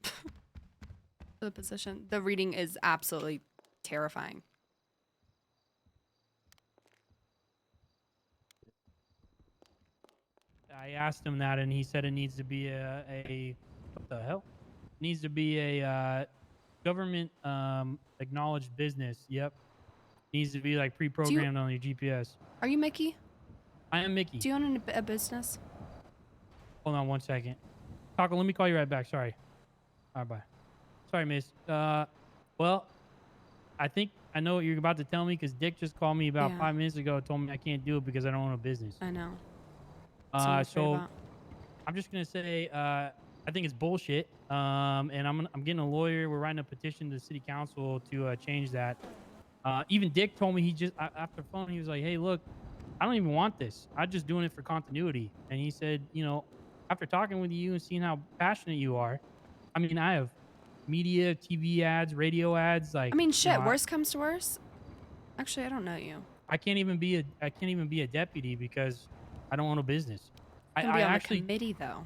[SPEAKER 1] for the position. The reading is absolutely terrifying.
[SPEAKER 6] I asked him that, and he said it needs to be a what the hell? Needs to be a government acknowledged business. Yep. Needs to be like pre-programmed on your GPS.
[SPEAKER 1] Are you Mickey?
[SPEAKER 6] I am Mickey.
[SPEAKER 1] Do you own a business?
[SPEAKER 6] Hold on 1 second. Taco, let me call you right back. Sorry. All right, bye. Sorry, miss. Well, I think I know what you're about to tell me because Dick just called me about 5 minutes ago and told me I can't do it because I don't own a business.
[SPEAKER 1] I know.
[SPEAKER 6] So I'm just gonna say I think it's bullshit. And I'm getting a lawyer. We're writing a petition to the city council to change that. Even Dick told me after the phone he was like, "Hey, look, I don't even want this. I'm just doing it for continuity." And he said, you know, after talking with you and seeing how passionate you are, I mean, I have media, TV ads, radio ads. Like,
[SPEAKER 1] I mean, shit.
[SPEAKER 6] you know,
[SPEAKER 1] Worst comes to worst. Actually, I don't know you.
[SPEAKER 6] I can't even be a deputy because I don't own a business.
[SPEAKER 1] You can
[SPEAKER 6] I
[SPEAKER 1] be on
[SPEAKER 6] actually
[SPEAKER 1] the committee though.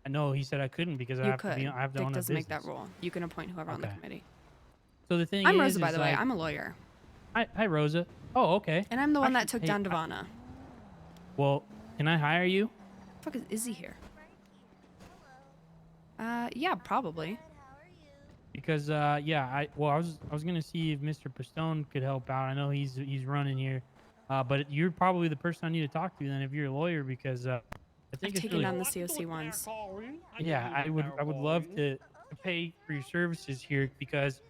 [SPEAKER 6] I know he said I couldn't because I
[SPEAKER 1] You
[SPEAKER 6] have
[SPEAKER 1] could.
[SPEAKER 6] to be. I have to
[SPEAKER 1] Dick
[SPEAKER 6] own a
[SPEAKER 1] doesn't
[SPEAKER 6] business.
[SPEAKER 1] make that rule. You can appoint whoever on the
[SPEAKER 6] Okay.
[SPEAKER 1] committee.
[SPEAKER 6] So the thing
[SPEAKER 1] I'm
[SPEAKER 6] is,
[SPEAKER 1] Rosa, by
[SPEAKER 6] is
[SPEAKER 1] the way.
[SPEAKER 6] like-
[SPEAKER 1] I'm a lawyer,
[SPEAKER 6] Hi, Rosa. Oh, okay.
[SPEAKER 1] and I'm the one that
[SPEAKER 6] Actually,
[SPEAKER 1] took
[SPEAKER 6] hey,
[SPEAKER 1] down Devana.
[SPEAKER 6] Well, can I hire you?
[SPEAKER 1] Fuck is Izzy here? Yeah, probably.
[SPEAKER 6] Because yeah, I was gonna see if Mr. Pistone could help out. I know he's running here, but you're probably the person I need to talk to then if you're a lawyer because I think
[SPEAKER 1] I've
[SPEAKER 6] it's
[SPEAKER 1] taken
[SPEAKER 6] really
[SPEAKER 1] down the COC once.
[SPEAKER 6] yeah. I would love to pay for your services here because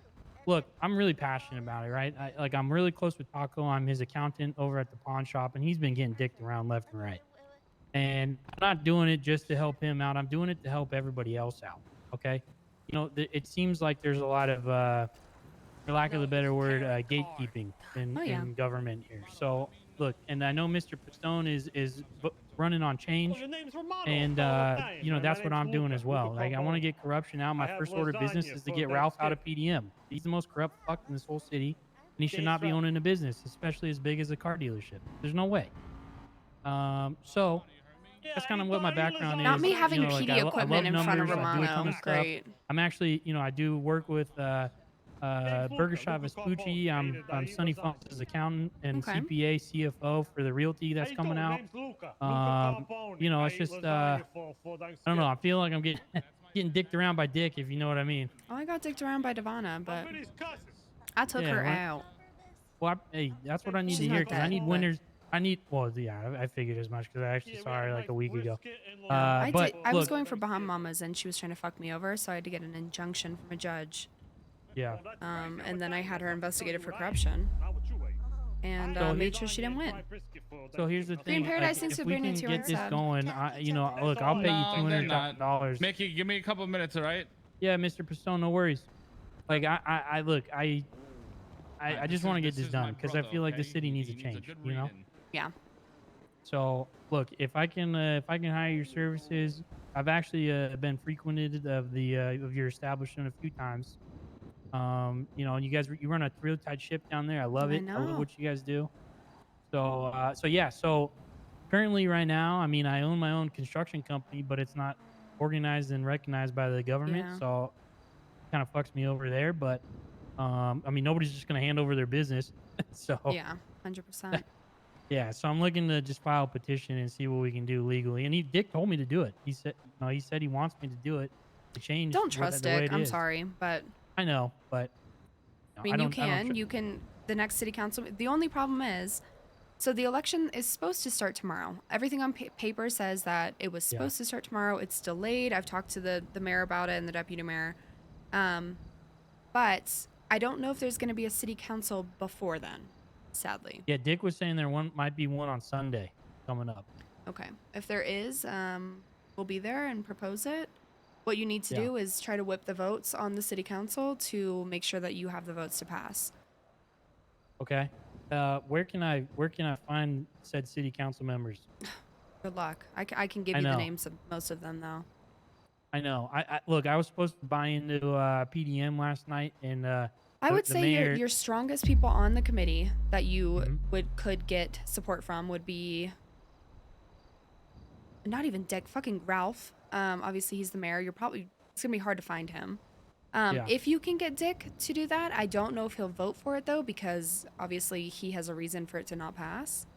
[SPEAKER 6] look, I'm really passionate about it, right? I'm really close with Taco. I'm his accountant over at the pawn shop, and he's been getting dicked around left and right. And I'm not doing it just to help him out. I'm doing it to help everybody else out. Okay. You know, it seems like there's a lot of, for lack of a better word, gatekeeping in government here. So look, and I know Mr. Pistone is running on change, and you know that's what I'm doing as well. Like I want to get corruption out. My first order of business is to get Ralph out of PDM. He's the most corrupt fuck in this whole city, and he should not be owning a business, especially as big as a car dealership. There's no way. So that's kind of what my background is.
[SPEAKER 1] Not me having
[SPEAKER 6] you know, like,
[SPEAKER 1] PD equipment
[SPEAKER 6] love
[SPEAKER 1] in front of
[SPEAKER 6] numbers, I do a ton
[SPEAKER 1] Romano.
[SPEAKER 6] of stuff.
[SPEAKER 1] Great.
[SPEAKER 6] I'm actually, you know, I do work with Burger Shop Vespucci. I'm Sonny Funk's accountant and
[SPEAKER 1] Okay.
[SPEAKER 6] CPA, CFO for the realty that's coming out. You know, it's just I don't know. I feel like I'm getting dicked around by Dick, if you know what I mean.
[SPEAKER 1] Oh, I got dicked around by Devana, but I took
[SPEAKER 6] Yeah,
[SPEAKER 1] her
[SPEAKER 6] what-
[SPEAKER 1] out.
[SPEAKER 6] Well, hey, that's what I need
[SPEAKER 1] She's
[SPEAKER 6] to hear
[SPEAKER 1] not
[SPEAKER 6] because I
[SPEAKER 1] dead,
[SPEAKER 6] need
[SPEAKER 1] but-
[SPEAKER 6] winners. Well, yeah, I figured as much because I actually saw her like a week ago.
[SPEAKER 1] I
[SPEAKER 6] But
[SPEAKER 1] I was
[SPEAKER 6] look,
[SPEAKER 1] going for Bahamamas and she was trying to fuck me over, so I had to get an injunction from a judge.
[SPEAKER 6] yeah.
[SPEAKER 1] And then I had her investigated for corruption and
[SPEAKER 6] So
[SPEAKER 1] made sure she didn't win.
[SPEAKER 6] So here's the thing.
[SPEAKER 1] Paradise
[SPEAKER 6] like,
[SPEAKER 1] thinks
[SPEAKER 6] if
[SPEAKER 1] we're
[SPEAKER 6] we
[SPEAKER 1] bringing
[SPEAKER 6] can
[SPEAKER 1] it to
[SPEAKER 6] get
[SPEAKER 1] our
[SPEAKER 6] this
[SPEAKER 1] side.
[SPEAKER 6] going, you know, look, I'll pay you
[SPEAKER 7] No, they're not.
[SPEAKER 6] $200,000.
[SPEAKER 7] Mickey, give me a couple minutes, all right?
[SPEAKER 6] Yeah, Mr. Pistone, no worries. Like I look, I just want to get this
[SPEAKER 7] is my
[SPEAKER 6] done because I
[SPEAKER 7] brother,
[SPEAKER 6] feel like the
[SPEAKER 7] okay?
[SPEAKER 6] city needs a
[SPEAKER 7] He
[SPEAKER 6] change.
[SPEAKER 7] good
[SPEAKER 6] You know.
[SPEAKER 7] reading.
[SPEAKER 1] Yeah.
[SPEAKER 6] So look, if I can hire your services, I've actually been frequented of your establishment a few times. You know, and you run a real tight ship down there. I love
[SPEAKER 1] I
[SPEAKER 6] it. I love
[SPEAKER 1] know.
[SPEAKER 6] what you guys do. So yeah. So currently, right now, I mean, I own my own construction company, but it's not organized and recognized by the government.
[SPEAKER 1] Yeah.
[SPEAKER 6] So it kind of fucks me over there. But I mean, nobody's just gonna hand over their business. So
[SPEAKER 1] Yeah, 100%.
[SPEAKER 6] yeah, so I'm looking to just file a petition and see what we can do legally. And Dick told me to do it. He said, he wants me to do it to change.
[SPEAKER 1] Don't trust
[SPEAKER 6] the way
[SPEAKER 1] Dick.
[SPEAKER 6] it
[SPEAKER 1] I'm
[SPEAKER 6] is.
[SPEAKER 1] sorry, but
[SPEAKER 6] I know, but
[SPEAKER 1] I mean, you can, the next city council, the only problem is, so the election is supposed to start tomorrow. Everything on paper says that it was supposed to start tomorrow. It's delayed. I've talked to the mayor about it and the deputy mayor. But I don't know if there's going to be a city council before then, sadly.
[SPEAKER 6] Yeah, Dick was saying there might be one on Sunday coming up.
[SPEAKER 1] Okay. If there is, we'll be there and propose it. What you need to do is try to whip the votes on the city council to make sure that you have the votes to pass.
[SPEAKER 6] Okay. Where can I find said city council members?
[SPEAKER 1] Good luck. I can give you the names of most of them, though.
[SPEAKER 6] I know. I look, I was supposed to buy into PDM last night, and
[SPEAKER 1] I would say your strongest people on the committee that you could get support from would be not even Dick, fucking Ralph. Obviously he's the mayor. It's gonna be hard to find him. If you can get Dick to do that, I don't know if he'll vote for it though, because obviously he has a reason for it to not pass.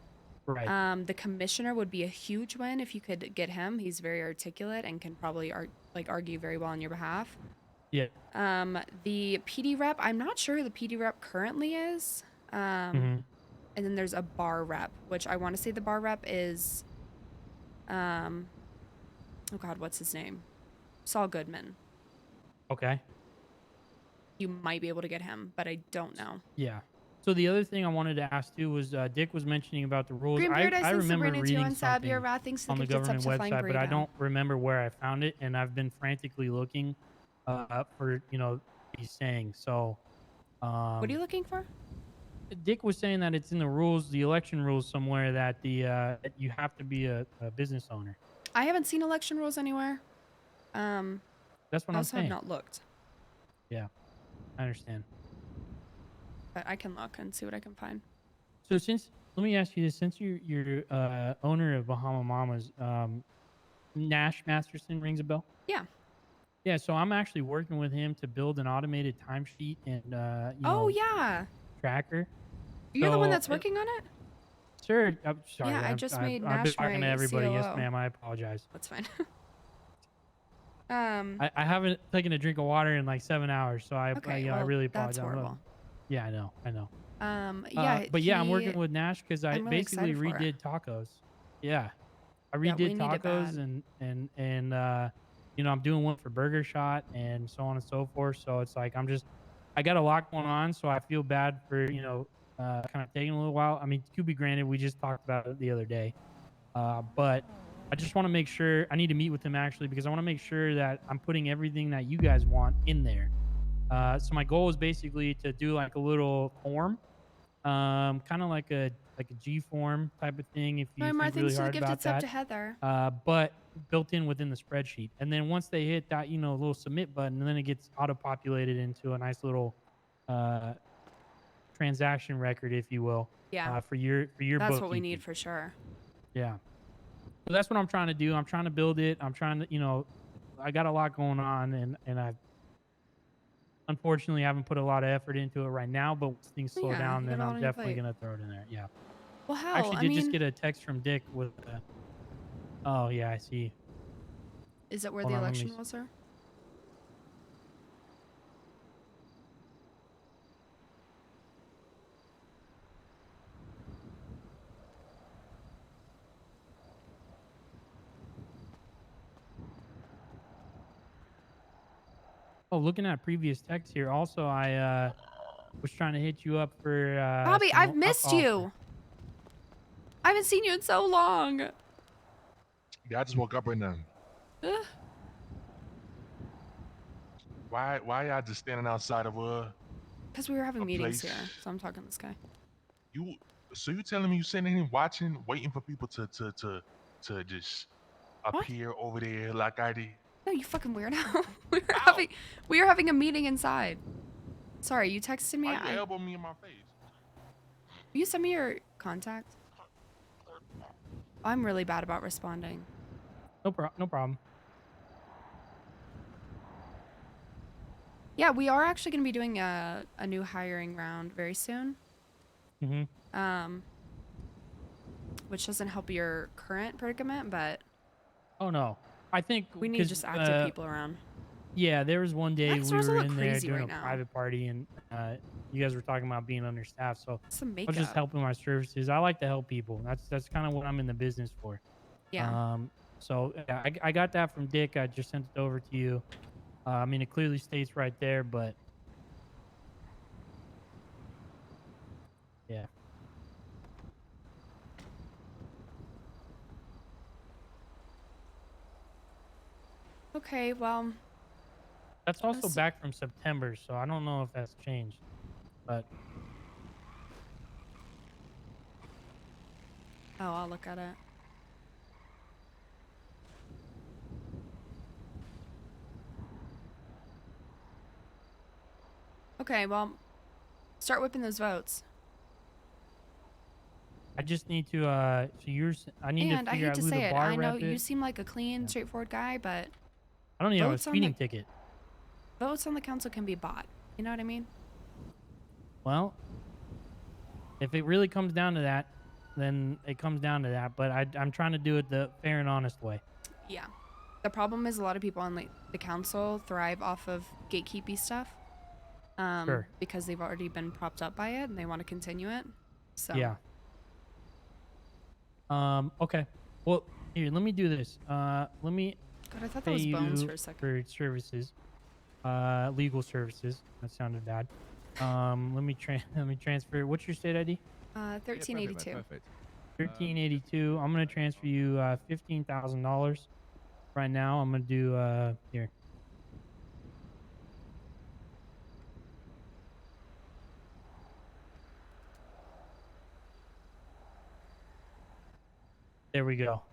[SPEAKER 6] Right.
[SPEAKER 1] The commissioner would be a huge win if you could get him. He's very articulate and can probably argue very well on your behalf.
[SPEAKER 6] Yeah.
[SPEAKER 1] The PD rep, I'm not sure who the PD rep currently is. And then there's a bar rep, which I want to say the bar rep is, oh God, what's his name? Saul Goodman.
[SPEAKER 6] Okay.
[SPEAKER 1] You might be able to get him, but I don't know.
[SPEAKER 6] Yeah. So the other thing I wanted to ask too was Dick was mentioning about the rules. I remember reading something on the government website, but I don't remember where I found it, and I've been frantically looking for these sayings. So,
[SPEAKER 1] what are you looking for?
[SPEAKER 6] Dick was saying that it's in the rules, the election rules somewhere, that you have to be a business owner.
[SPEAKER 1] I haven't seen election rules anywhere.
[SPEAKER 6] That's what I'm saying.
[SPEAKER 1] I have not looked.
[SPEAKER 6] Yeah, I understand.
[SPEAKER 1] But I can look and see what I can find.
[SPEAKER 6] So let me ask you this: since you're owner of Bahama Mamas, Nash Masterson rings a bell?
[SPEAKER 1] Yeah.
[SPEAKER 6] Yeah. So I'm actually working with him to build an automated timesheet and tracker.
[SPEAKER 1] You're the one that's working on it?
[SPEAKER 6] Sure. I'm sorry.
[SPEAKER 1] Yeah, I just made Nash
[SPEAKER 6] I've been talking to everybody.
[SPEAKER 1] COO.
[SPEAKER 6] Yes, ma'am. I apologize.
[SPEAKER 1] That's fine.
[SPEAKER 6] I haven't taken a drink of water in like 7 hours, so I really apologize.
[SPEAKER 1] That's horrible.
[SPEAKER 6] Yeah, I know.
[SPEAKER 1] But
[SPEAKER 6] I'm working with Nash because I
[SPEAKER 1] really
[SPEAKER 6] basically redid tacos. Yeah, I redid tacos and I'm doing one for Burger Shot and so on and so forth. So it's like I got a lot going on, so I feel bad for kind of taking a little while. I mean, to be granted, we just talked about it the other day, but I just want to make sure I need to meet with him actually because I want to make sure that I'm putting everything that you guys want in there. So my goal is basically to do like a little form, kind of like a G form type of thing. If you think really hard about that,
[SPEAKER 1] up to Heather.
[SPEAKER 6] But built in within the spreadsheet. And then once they hit that, little submit button, and then it gets auto-populated into a nice little transaction record, if you will.
[SPEAKER 1] Yeah.
[SPEAKER 6] For your
[SPEAKER 1] That's what we need for sure.
[SPEAKER 6] Yeah. So that's what I'm trying to do. I'm trying to build it. I'm trying to, I got a lot going on, and I unfortunately haven't put a lot of effort into it right now. But once things slow down, then I'm definitely gonna throw it in there. Yeah.
[SPEAKER 1] Well, how?
[SPEAKER 6] I actually did just get a text from Dick with. Oh yeah, I see.
[SPEAKER 1] Is it where the election rules are?
[SPEAKER 6] Oh, looking at previous text here. Also, I was trying to hit you up for.
[SPEAKER 1] Bobby, I've missed you. I haven't seen you in so long.
[SPEAKER 11] Yeah, I just woke up right now. Why y'all just standing outside of
[SPEAKER 1] because we were having meetings here, so I'm talking to this guy.
[SPEAKER 11] So you telling me you sitting here watching, waiting for people to just appear over there like I did?
[SPEAKER 1] No, you fucking weirdo. we were having a meeting inside. Sorry, you texted me.
[SPEAKER 11] Why you elbow me in my face?
[SPEAKER 1] Will you send me your contact? I'm really bad about responding.
[SPEAKER 6] No problem.
[SPEAKER 1] Yeah, we are actually going to be doing a new hiring round very soon. Which doesn't help your current predicament, but.
[SPEAKER 6] Oh no, I think
[SPEAKER 1] we need just active people around.
[SPEAKER 6] Yeah, there was one day
[SPEAKER 1] Max
[SPEAKER 6] we
[SPEAKER 1] Rosa
[SPEAKER 6] were
[SPEAKER 1] look
[SPEAKER 6] in there
[SPEAKER 1] crazy
[SPEAKER 6] doing
[SPEAKER 1] right
[SPEAKER 6] a
[SPEAKER 1] now.
[SPEAKER 6] private party, and you guys were talking about being understaffed. So
[SPEAKER 1] Some
[SPEAKER 6] I was just
[SPEAKER 1] makeup.
[SPEAKER 6] helping my services. I like to help people. That's kind of what I'm in the business for.
[SPEAKER 1] Yeah.
[SPEAKER 6] So yeah, I got that from Dick. I just sent it over to you. I mean, it clearly states right there, but yeah.
[SPEAKER 1] Okay, well,
[SPEAKER 6] That's also
[SPEAKER 1] let's-
[SPEAKER 6] back from September, so I don't know if that's changed. But
[SPEAKER 1] oh, I'll look at it. Okay, well, start whipping those votes.
[SPEAKER 6] I just need to I need
[SPEAKER 1] And
[SPEAKER 6] to
[SPEAKER 1] I
[SPEAKER 6] figure
[SPEAKER 1] hate
[SPEAKER 6] out
[SPEAKER 1] to
[SPEAKER 6] who the
[SPEAKER 1] say it,
[SPEAKER 6] bar
[SPEAKER 1] I know
[SPEAKER 6] rep
[SPEAKER 1] you
[SPEAKER 6] is.
[SPEAKER 1] seem like a clean,
[SPEAKER 6] Yeah.
[SPEAKER 1] straightforward guy, but
[SPEAKER 6] I don't even have a
[SPEAKER 1] votes on
[SPEAKER 6] speeding
[SPEAKER 1] the-
[SPEAKER 6] ticket.
[SPEAKER 1] votes on the council can be bought. You know what I mean?
[SPEAKER 6] Well, if it really comes down to that, then it comes down to that. But I'm trying to do it the fair and honest way.
[SPEAKER 1] Yeah. The problem is a lot of people on like the council thrive off of gatekeepy stuff.
[SPEAKER 6] Sure.
[SPEAKER 1] Because they've already been propped up by it and they want to continue it. So
[SPEAKER 6] Yeah. Okay. Well, here, let me do this. Let me
[SPEAKER 1] God, I thought that
[SPEAKER 6] pay
[SPEAKER 1] was bones
[SPEAKER 6] you
[SPEAKER 1] for a second.
[SPEAKER 6] for services. Legal services. That sounded bad. Let me let me transfer. What's your state ID?
[SPEAKER 1] 1382.
[SPEAKER 6] 1382. I'm gonna transfer you $15,000 right now. I'm gonna do here. There we go.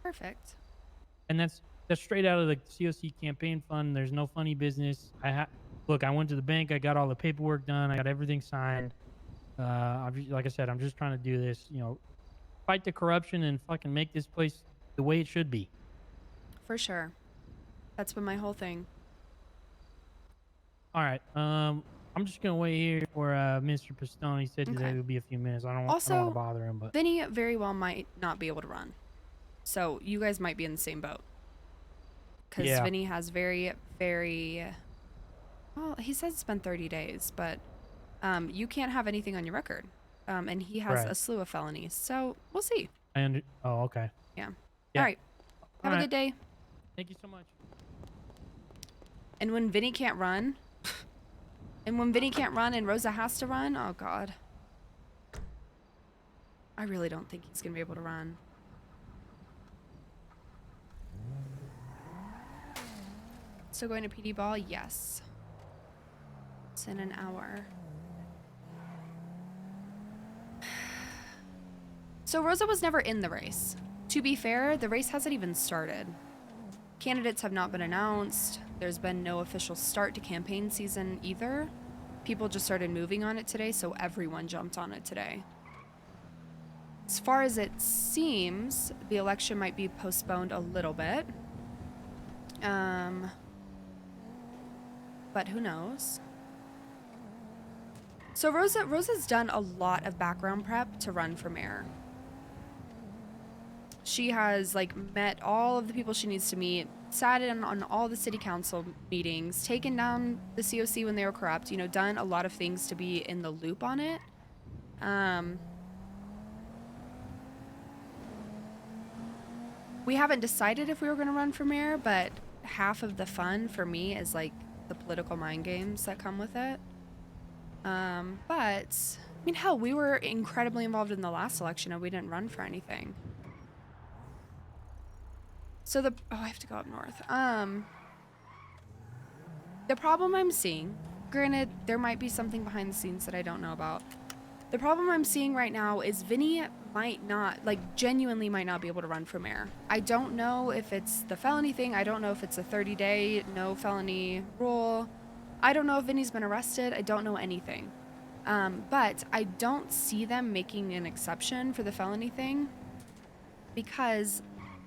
[SPEAKER 1] Perfect.
[SPEAKER 6] And that's straight out of the COC campaign fund. There's no funny business. Look, I went to the bank. I got all the paperwork done. I got everything signed. Like I said, I'm just trying to do this. Fight the corruption and fucking make this place the way it should be.
[SPEAKER 1] For sure. That's been my whole thing.
[SPEAKER 6] All right. I'm just gonna wait here for Mr. Pistone. He said
[SPEAKER 1] Okay.
[SPEAKER 6] that it would be a few minutes. I don't
[SPEAKER 1] Also,
[SPEAKER 6] want to bother him, but
[SPEAKER 1] Vinny very well might not be able to run. So you guys might be in the same boat. Because
[SPEAKER 6] Yeah.
[SPEAKER 1] Vinny has very, very... Well, he says it's been 30 days, but you can't have anything on your record. And he has
[SPEAKER 6] Right.
[SPEAKER 1] a slew of felonies. So we'll see.
[SPEAKER 6] Oh, okay.
[SPEAKER 1] Yeah.
[SPEAKER 6] Yeah.
[SPEAKER 1] All right. Have
[SPEAKER 6] All
[SPEAKER 1] a
[SPEAKER 6] right.
[SPEAKER 1] good day.
[SPEAKER 6] Thank you so much.
[SPEAKER 1] And when Vinny can't run... And when Vinny can't run and Rosa has to run, oh God. I really don't think he's gonna be able to run. Still going to PD ball? Yes. It's in an hour. So Rosa was never in the race. To be fair, the race hasn't even started. Candidates have not been announced. There's been no official start to campaign season either. People just started moving on it today, so everyone jumped on it today. As far as it seems, the election might be postponed a little bit. But who knows? So Rosa's done a lot of background prep to run for mayor. She has like met all of the people she needs to meet, sat in on all the city council meetings, taken down the COC when they were corrupt, done a lot of things to be in the loop on it. We haven't decided if we were going to run for mayor, but half of the fun for me is like the political mind games that come with it. But I mean, hell, we were incredibly involved in the last election and we didn't run for anything. So I have to go up north. The problem I'm seeing, granted, there might be something behind the scenes that I don't know about. The problem I'm seeing right now is Vinny might not, genuinely might not be able to run for mayor. I don't know if it's the felony thing. I don't know if it's a 30-day no felony rule. I don't know if Vinny's been arrested. I don't know anything. But I don't see them making an exception for the felony thing because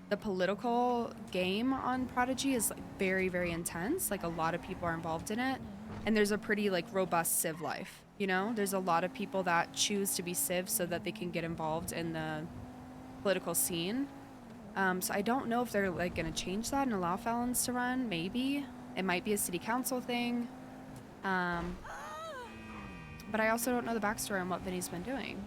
[SPEAKER 1] the political game on Prodigy is very, very intense. A lot of people are involved in it. And there's a pretty robust civ life, There's a lot of people that choose to be civ so that they can get involved in the political scene. So I don't know if they're like gonna change that and allow felons to run. Maybe it might be a city council thing. But I also don't know the backstory on what Vinny's been doing.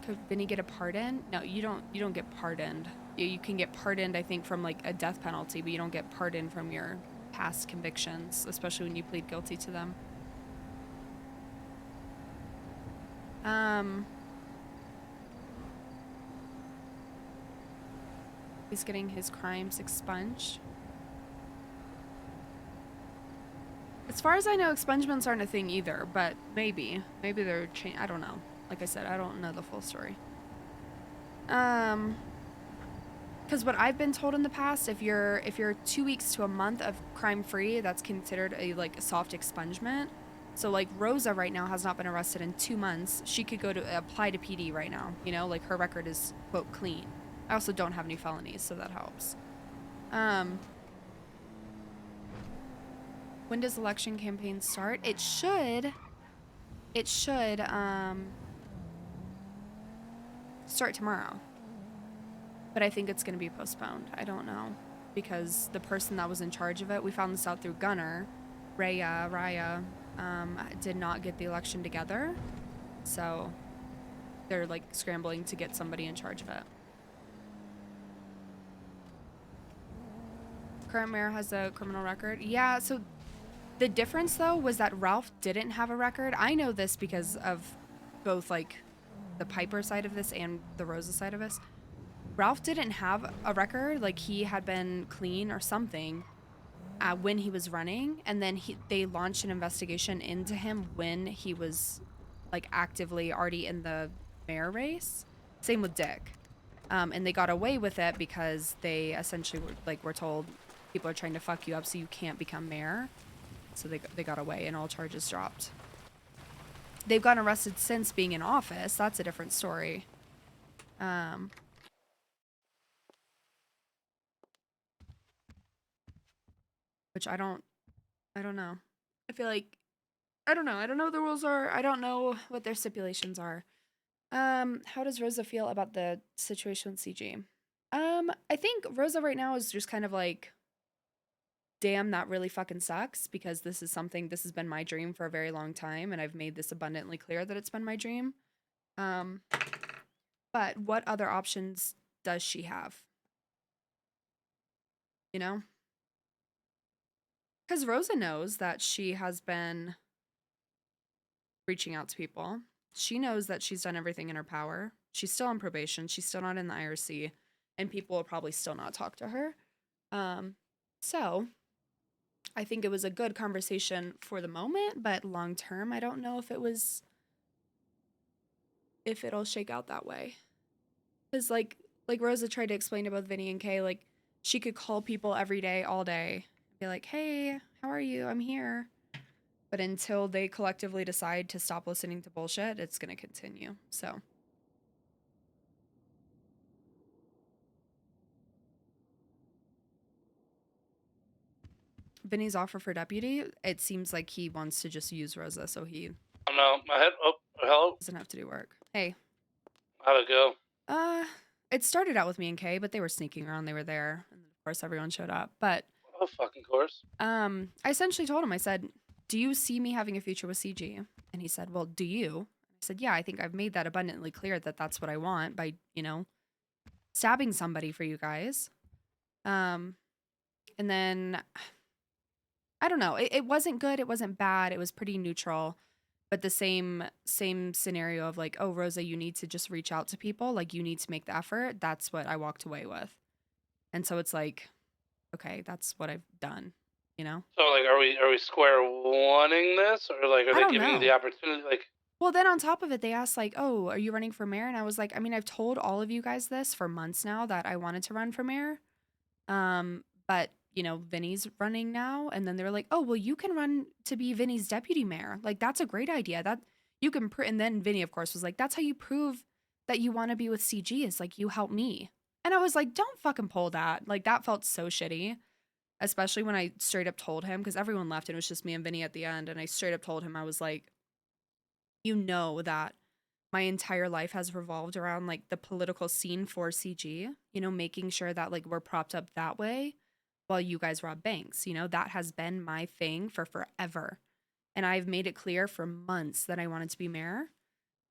[SPEAKER 1] Could Vinny get a pardon? No, you don't get pardoned. You can get pardoned, I think, from like a death penalty, but you don't get pardoned from your past convictions, especially when you plead guilty to them. He's getting his crimes expunged. As far as I know, expungements aren't a thing either, but maybe they're I don't know. Like I said, I don't know the full story. Because what I've been told in the past, if you're 2 weeks to a month of crime-free, that's considered a like soft expungement. So like Rosa right now has not been arrested in 2 months. She could go to apply to PD right now. You know, like her record is quote clean. I also don't have any felonies, so that helps. When does election campaign start? It should start tomorrow. But I think it's going to be postponed. I don't know. Because the person that was in charge of it, we found this out through Gunner, Raya, did not get the election together. So they're like scrambling to get somebody in charge of it. Current mayor has a criminal record. Yeah, so the difference though was that Ralph didn't have a record. I know this because of both like the Piper side of this and the Rosa side of this. Ralph didn't have a record, like he had been clean or something when he was running, and then they launched an investigation into him when he was like actively already in the mayor race. Same with Dick. And they got away with it because they essentially were told people are trying to fuck you up so you can't become mayor. So they got away and all charges dropped. They've gotten arrested since being in office. That's a different story. Which I don't know. I feel like, I don't know what the rules are. I don't know what their stipulations are. How does Rosa feel about the situation with CG? I think Rosa right now is just kind of like, damn, that really fucking sucks, because this has been my dream for a very long time, and I've made this abundantly clear that it's been my dream. But what other options does she have? You know? Because Rosa knows that she has been reaching out to people. She knows that she's done everything in her power. She's still on probation. She's still not in the IRC. And people will probably still not talk to her. So I think it was a good conversation for the moment, but long term, I don't know if it'll shake out that way. Because like Rosa tried to explain to both Vinny and Kay, like she could call people every day, all day, be like, hey, how are you? I'm here. But until they collectively decide to stop listening to bullshit, it's going to continue. So. Vinny's offer for deputy, it seems like he wants to just use Rosa, so he
[SPEAKER 2] No, my head. Oh, hello.
[SPEAKER 1] doesn't have to do work. Hey.
[SPEAKER 2] How'd it go?
[SPEAKER 1] It started out with me and Kay, but they were sneaking around. They were there, and of course everyone showed up. But
[SPEAKER 2] Oh, fucking course.
[SPEAKER 1] I essentially told him, I said, do you see me having a future with CG? And he said, well, do you? I said, yeah, I think I've made that abundantly clear that that's what I want by, you know, stabbing somebody for you guys. And then, I don't know. It wasn't good. It wasn't bad. It was pretty neutral. But the same scenario of like, oh, Rosa, you need to just reach out to people. Like, you need to make the effort. That's what I walked away with. And so it's like, okay, that's what I've done, you know?
[SPEAKER 2] So, like, are we square one-ing this? Or, like, are they giving you the opportunity? Like,
[SPEAKER 1] well, then on top of it, they asked, like, oh, are you running for mayor? And I was like, I mean, I've told all of you guys this for months now that I wanted to run for mayor. But, you know, Vinny's running now. And then they were like, oh, well, you can run to be Vinny's deputy mayor. Like, that's a great idea. That you can, and then Vinny, of course, was like, that's how you prove that you want to be with CG, is like, you help me. And I was like, don't fucking pull that. Like, that felt so shitty. Especially when I straight up told him, because everyone left and it was just me and Vinny at the end. And I straight up told him, I was like, you know that my entire life has revolved around like the political scene for CG, you know, making sure that like we're propped up that way while you guys rob banks. You know, that has been my thing for forever. And I've made it clear for months that I wanted to be mayor.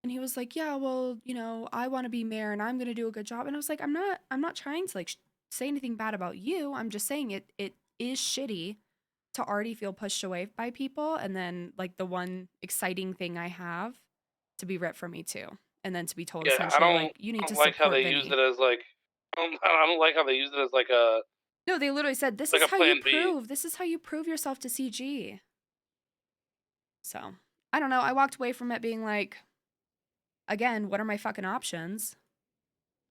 [SPEAKER 1] And he was like, "Yeah, well, you know, I want to be mayor and I'm going to do a good job." And I was like, "I'm not trying to like say anything bad about you. I'm just saying it is shitty to already feel pushed away by people and then like the one exciting thing I have to be ripped from me too. And then to be told
[SPEAKER 2] Yeah,
[SPEAKER 1] essentially like you need to
[SPEAKER 2] like how
[SPEAKER 1] support
[SPEAKER 2] they
[SPEAKER 1] Vinny."
[SPEAKER 2] use it as like. I don't like how they use it as like a
[SPEAKER 1] No, they literally said, "This
[SPEAKER 2] like
[SPEAKER 1] is
[SPEAKER 2] a
[SPEAKER 1] how you
[SPEAKER 2] plan B.
[SPEAKER 1] prove. This is how you prove yourself to CG." So, I don't know. I walked away from it being like, again, what are my fucking options?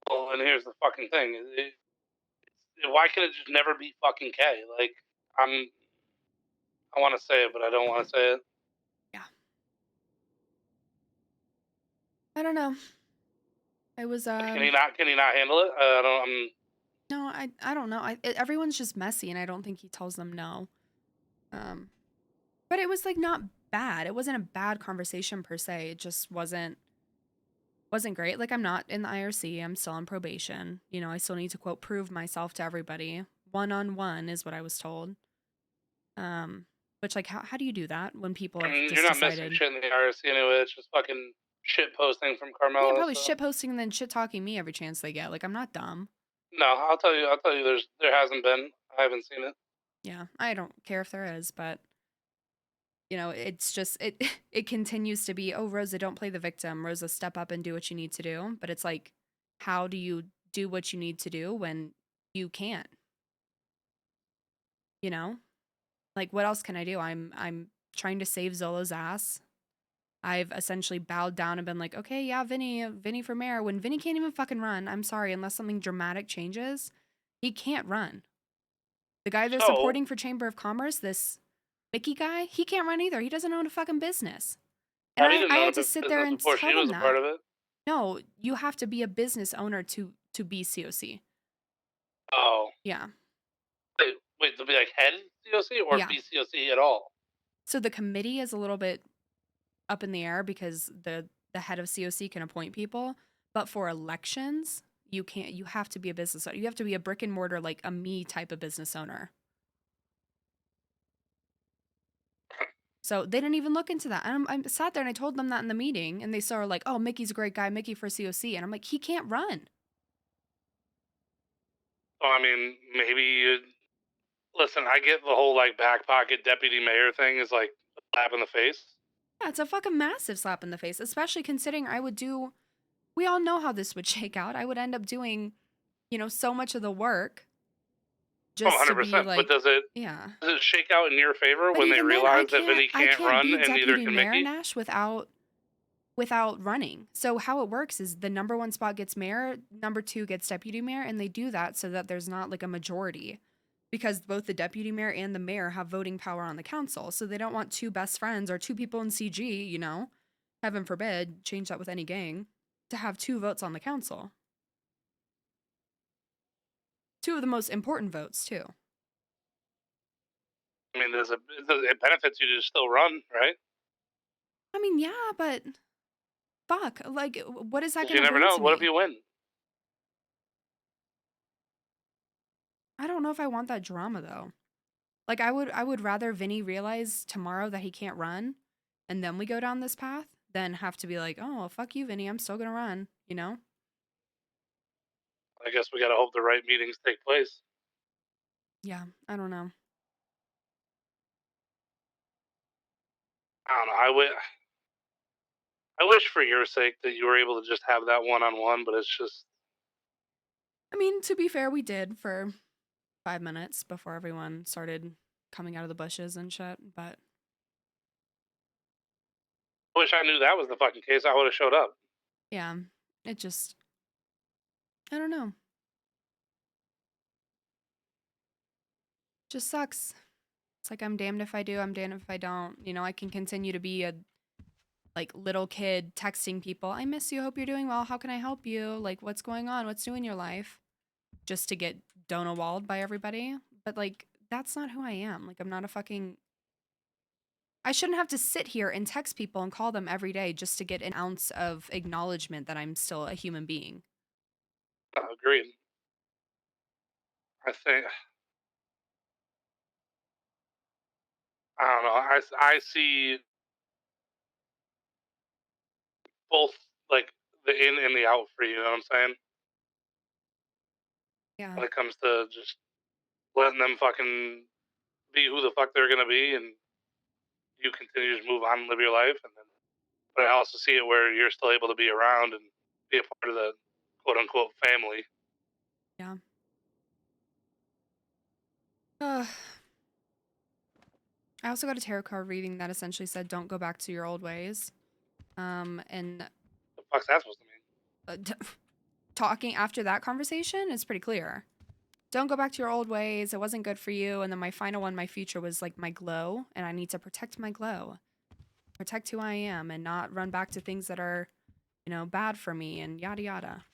[SPEAKER 2] Well, and here's the fucking thing: why can it just never be fucking K? Like, I want to say it, but I don't want to say it.
[SPEAKER 1] Yeah. I don't know. It was
[SPEAKER 2] Can he not? Can he not handle it? I don't.
[SPEAKER 1] no, I don't know. Everyone's just messy, and I don't think he tells them no. But it was like not bad. It wasn't a bad conversation per se. It just wasn't great. Like I'm not in the IRC. I'm still on probation. You know, I still need to quote prove myself to everybody. One-on-one is what I was told. Which like how do you do that when people have just
[SPEAKER 2] You're not
[SPEAKER 1] decided?
[SPEAKER 2] missing shit in the IRC anyway. It's just fucking shit posting from Carmela.
[SPEAKER 1] Yeah, probably
[SPEAKER 2] so.
[SPEAKER 1] shit posting and then shit talking me every chance they get. Like I'm not dumb.
[SPEAKER 2] No, I'll tell you. There hasn't been. I haven't seen it.
[SPEAKER 1] Yeah, I don't care if there is, but you know, it's just it continues to be, "Oh, Rosa, don't play the victim. Rosa, step up and do what you need to do." But it's like, how do you do what you need to do when you can't? You know? Like what else can I do? I'm trying to save Zola's ass. I've essentially bowed down and been like, "Okay, yeah, Vinny for mayor." When Vinny can't even fucking run, I'm sorry, unless something dramatic changes, he can't run. The guy they're supporting for Chamber of Commerce, this Mickey guy, he can't run either. He doesn't own a fucking business. And I had to sit there and tell them that.
[SPEAKER 2] Part of it.
[SPEAKER 1] No, you have to be a business owner to be COC.
[SPEAKER 2] Oh.
[SPEAKER 1] Yeah.
[SPEAKER 2] Wait, they'll be like head COC or
[SPEAKER 1] Yeah.
[SPEAKER 2] be COC at all?
[SPEAKER 1] So the committee is a little bit up in the air because the head of COC can appoint people, but for elections, you can't. You have to be a business owner. You have to be a brick and mortar, like a me type of business owner. So they didn't even look into that. And I sat there and I told them that in the meeting, and they saw like, "Oh, Mickey's a great guy, Mickey for COC," and I'm like, he can't run.
[SPEAKER 2] Well, I mean, maybe you listen. I get the whole like back pocket deputy mayor thing is like a slap in the face.
[SPEAKER 1] Yeah, it's a fucking massive slap in the face, especially considering I would do. We all know how this would shake out. I would end up doing, you know, so much of the work. Just to be
[SPEAKER 2] 100%.
[SPEAKER 1] like,
[SPEAKER 2] But does it shake out in your favor when they realize that Vinny can't run and neither can Mickey?
[SPEAKER 1] Nash without running. So how it works is the number one spot gets mayor, number two gets deputy mayor, and they do that so that there's not like a majority. Because both the deputy mayor and the mayor have voting power on the council. So they don't want two best friends or two people in CG, you know, heaven forbid, change that with any gang, to have two votes on the council. Two of the most important votes, too.
[SPEAKER 2] I mean, it benefits you to still run, right?
[SPEAKER 1] I mean, yeah, but fuck, like, what is that going to bring to me?
[SPEAKER 2] You never know. What if you win?
[SPEAKER 1] I don't know if I want that drama, though. Like, I would rather Vinny realize tomorrow that he can't run, and then we go down this path, than have to be like, "Oh, well, fuck you, Vinny, I'm still going to run," you know?
[SPEAKER 2] I guess we gotta hope the right meetings take place.
[SPEAKER 1] Yeah, I don't know.
[SPEAKER 2] I don't know. I wish for your sake that you were able to just have that one-on-one, but it's just.
[SPEAKER 1] I mean, to be fair, we did for 5 minutes before everyone started coming out of the bushes and shit, but.
[SPEAKER 2] I wish I knew that was the fucking case. I would have showed up.
[SPEAKER 1] Yeah, it just. I don't know. Just sucks. It's like I'm damned if I do, I'm damned if I don't. You know, I can continue to be a like little kid texting people, "I miss you, hope you're doing well, how can I help you? Like, what's going on? What's new in your life?" Just to get Donawalled by everybody. But like, that's not who I am. Like, I'm not a fucking. I shouldn't have to sit here and text people and call them every day just to get an ounce of acknowledgement that I'm still a human being.
[SPEAKER 2] Agreed. I think I don't know. I see both like the in and the out for you. You know what I'm saying?
[SPEAKER 1] Yeah.
[SPEAKER 2] When it comes to just letting them fucking be who the fuck they're gonna be, and you continue to just move on and live your life, and then. But I also see it where you're still able to be around and be a part of the quote unquote family.
[SPEAKER 1] Yeah. I also got a tarot card reading that essentially said, "Don't go back to your old ways." And
[SPEAKER 2] The fuck's that supposed to mean?
[SPEAKER 1] Talking after that conversation, it's pretty clear. Don't go back to your old ways. It wasn't good for you. And then my final one, my future, was like my glow, and I need to protect my glow, protect who I am, and not run back to things that are, you know, bad for me, and yada yada.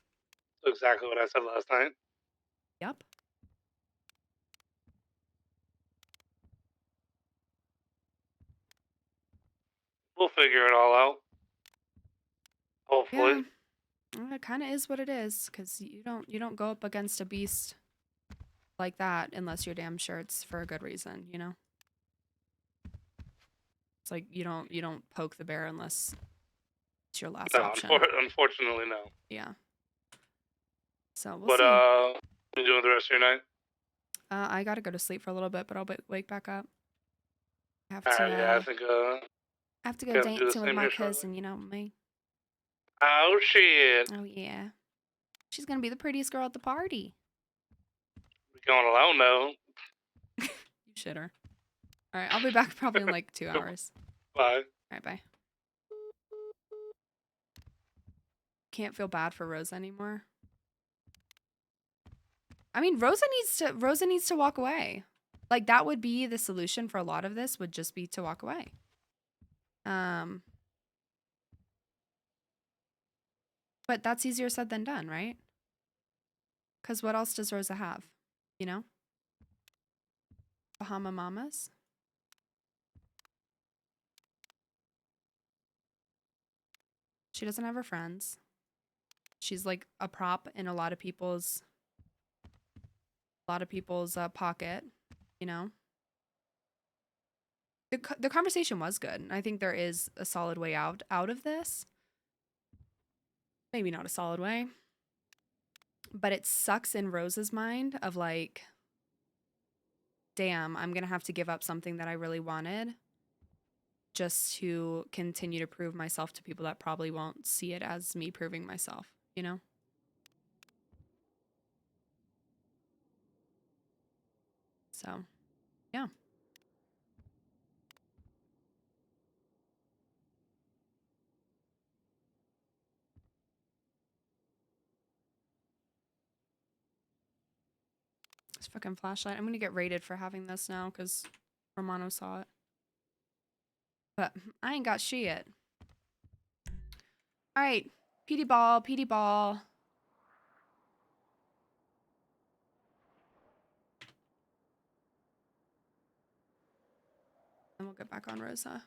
[SPEAKER 2] That's exactly what I said last night.
[SPEAKER 1] Yep.
[SPEAKER 2] We'll figure it all out. Hopefully.
[SPEAKER 1] Yeah. It kind of is what it is, because you don't go up against a beast like that unless you're damn sure it's for a good reason, you know? It's like you don't poke the bear unless it's your last
[SPEAKER 2] No,
[SPEAKER 1] option.
[SPEAKER 2] unfortunately, no.
[SPEAKER 1] Yeah. So we'll
[SPEAKER 2] But
[SPEAKER 1] see.
[SPEAKER 2] what are you doing the rest of your night?
[SPEAKER 1] I gotta go to sleep for a little bit, but I'll wake back up. I have
[SPEAKER 2] All
[SPEAKER 1] to.
[SPEAKER 2] right, yeah, I think
[SPEAKER 1] I have to go
[SPEAKER 2] gotta do the
[SPEAKER 1] dancing with
[SPEAKER 2] same
[SPEAKER 1] my
[SPEAKER 2] here shortly.
[SPEAKER 1] cousin. You know me.
[SPEAKER 2] Oh shit!
[SPEAKER 1] Oh yeah. She's gonna be the prettiest girl at the party.
[SPEAKER 2] We going alone though.
[SPEAKER 1] You shitter. All right, I'll be back probably in like 2 hours.
[SPEAKER 2] Bye.
[SPEAKER 1] All right, bye. Can't feel bad for Rosa anymore. I mean, Rosa needs to walk away. Like that would be the solution for a lot of this, would just be to walk away. But that's easier said than done, right? Because what else does Rosa have? You know? Bahama Mamas? She doesn't have her friends. She's like a prop in a lot of people's pocket, you know? The conversation was good. I think there is a solid way out of this. Maybe not a solid way. But it sucks in Rosa's mind of like, damn, I'm going to have to give up something that I really wanted just to continue to prove myself to people that probably won't see it as me proving myself, you know? So, yeah. This fucking flashlight. I'm going to get rated for having this now because Romano saw it. But I ain't got shit. All right. PD ball, PD ball. And we'll get back on Rosa.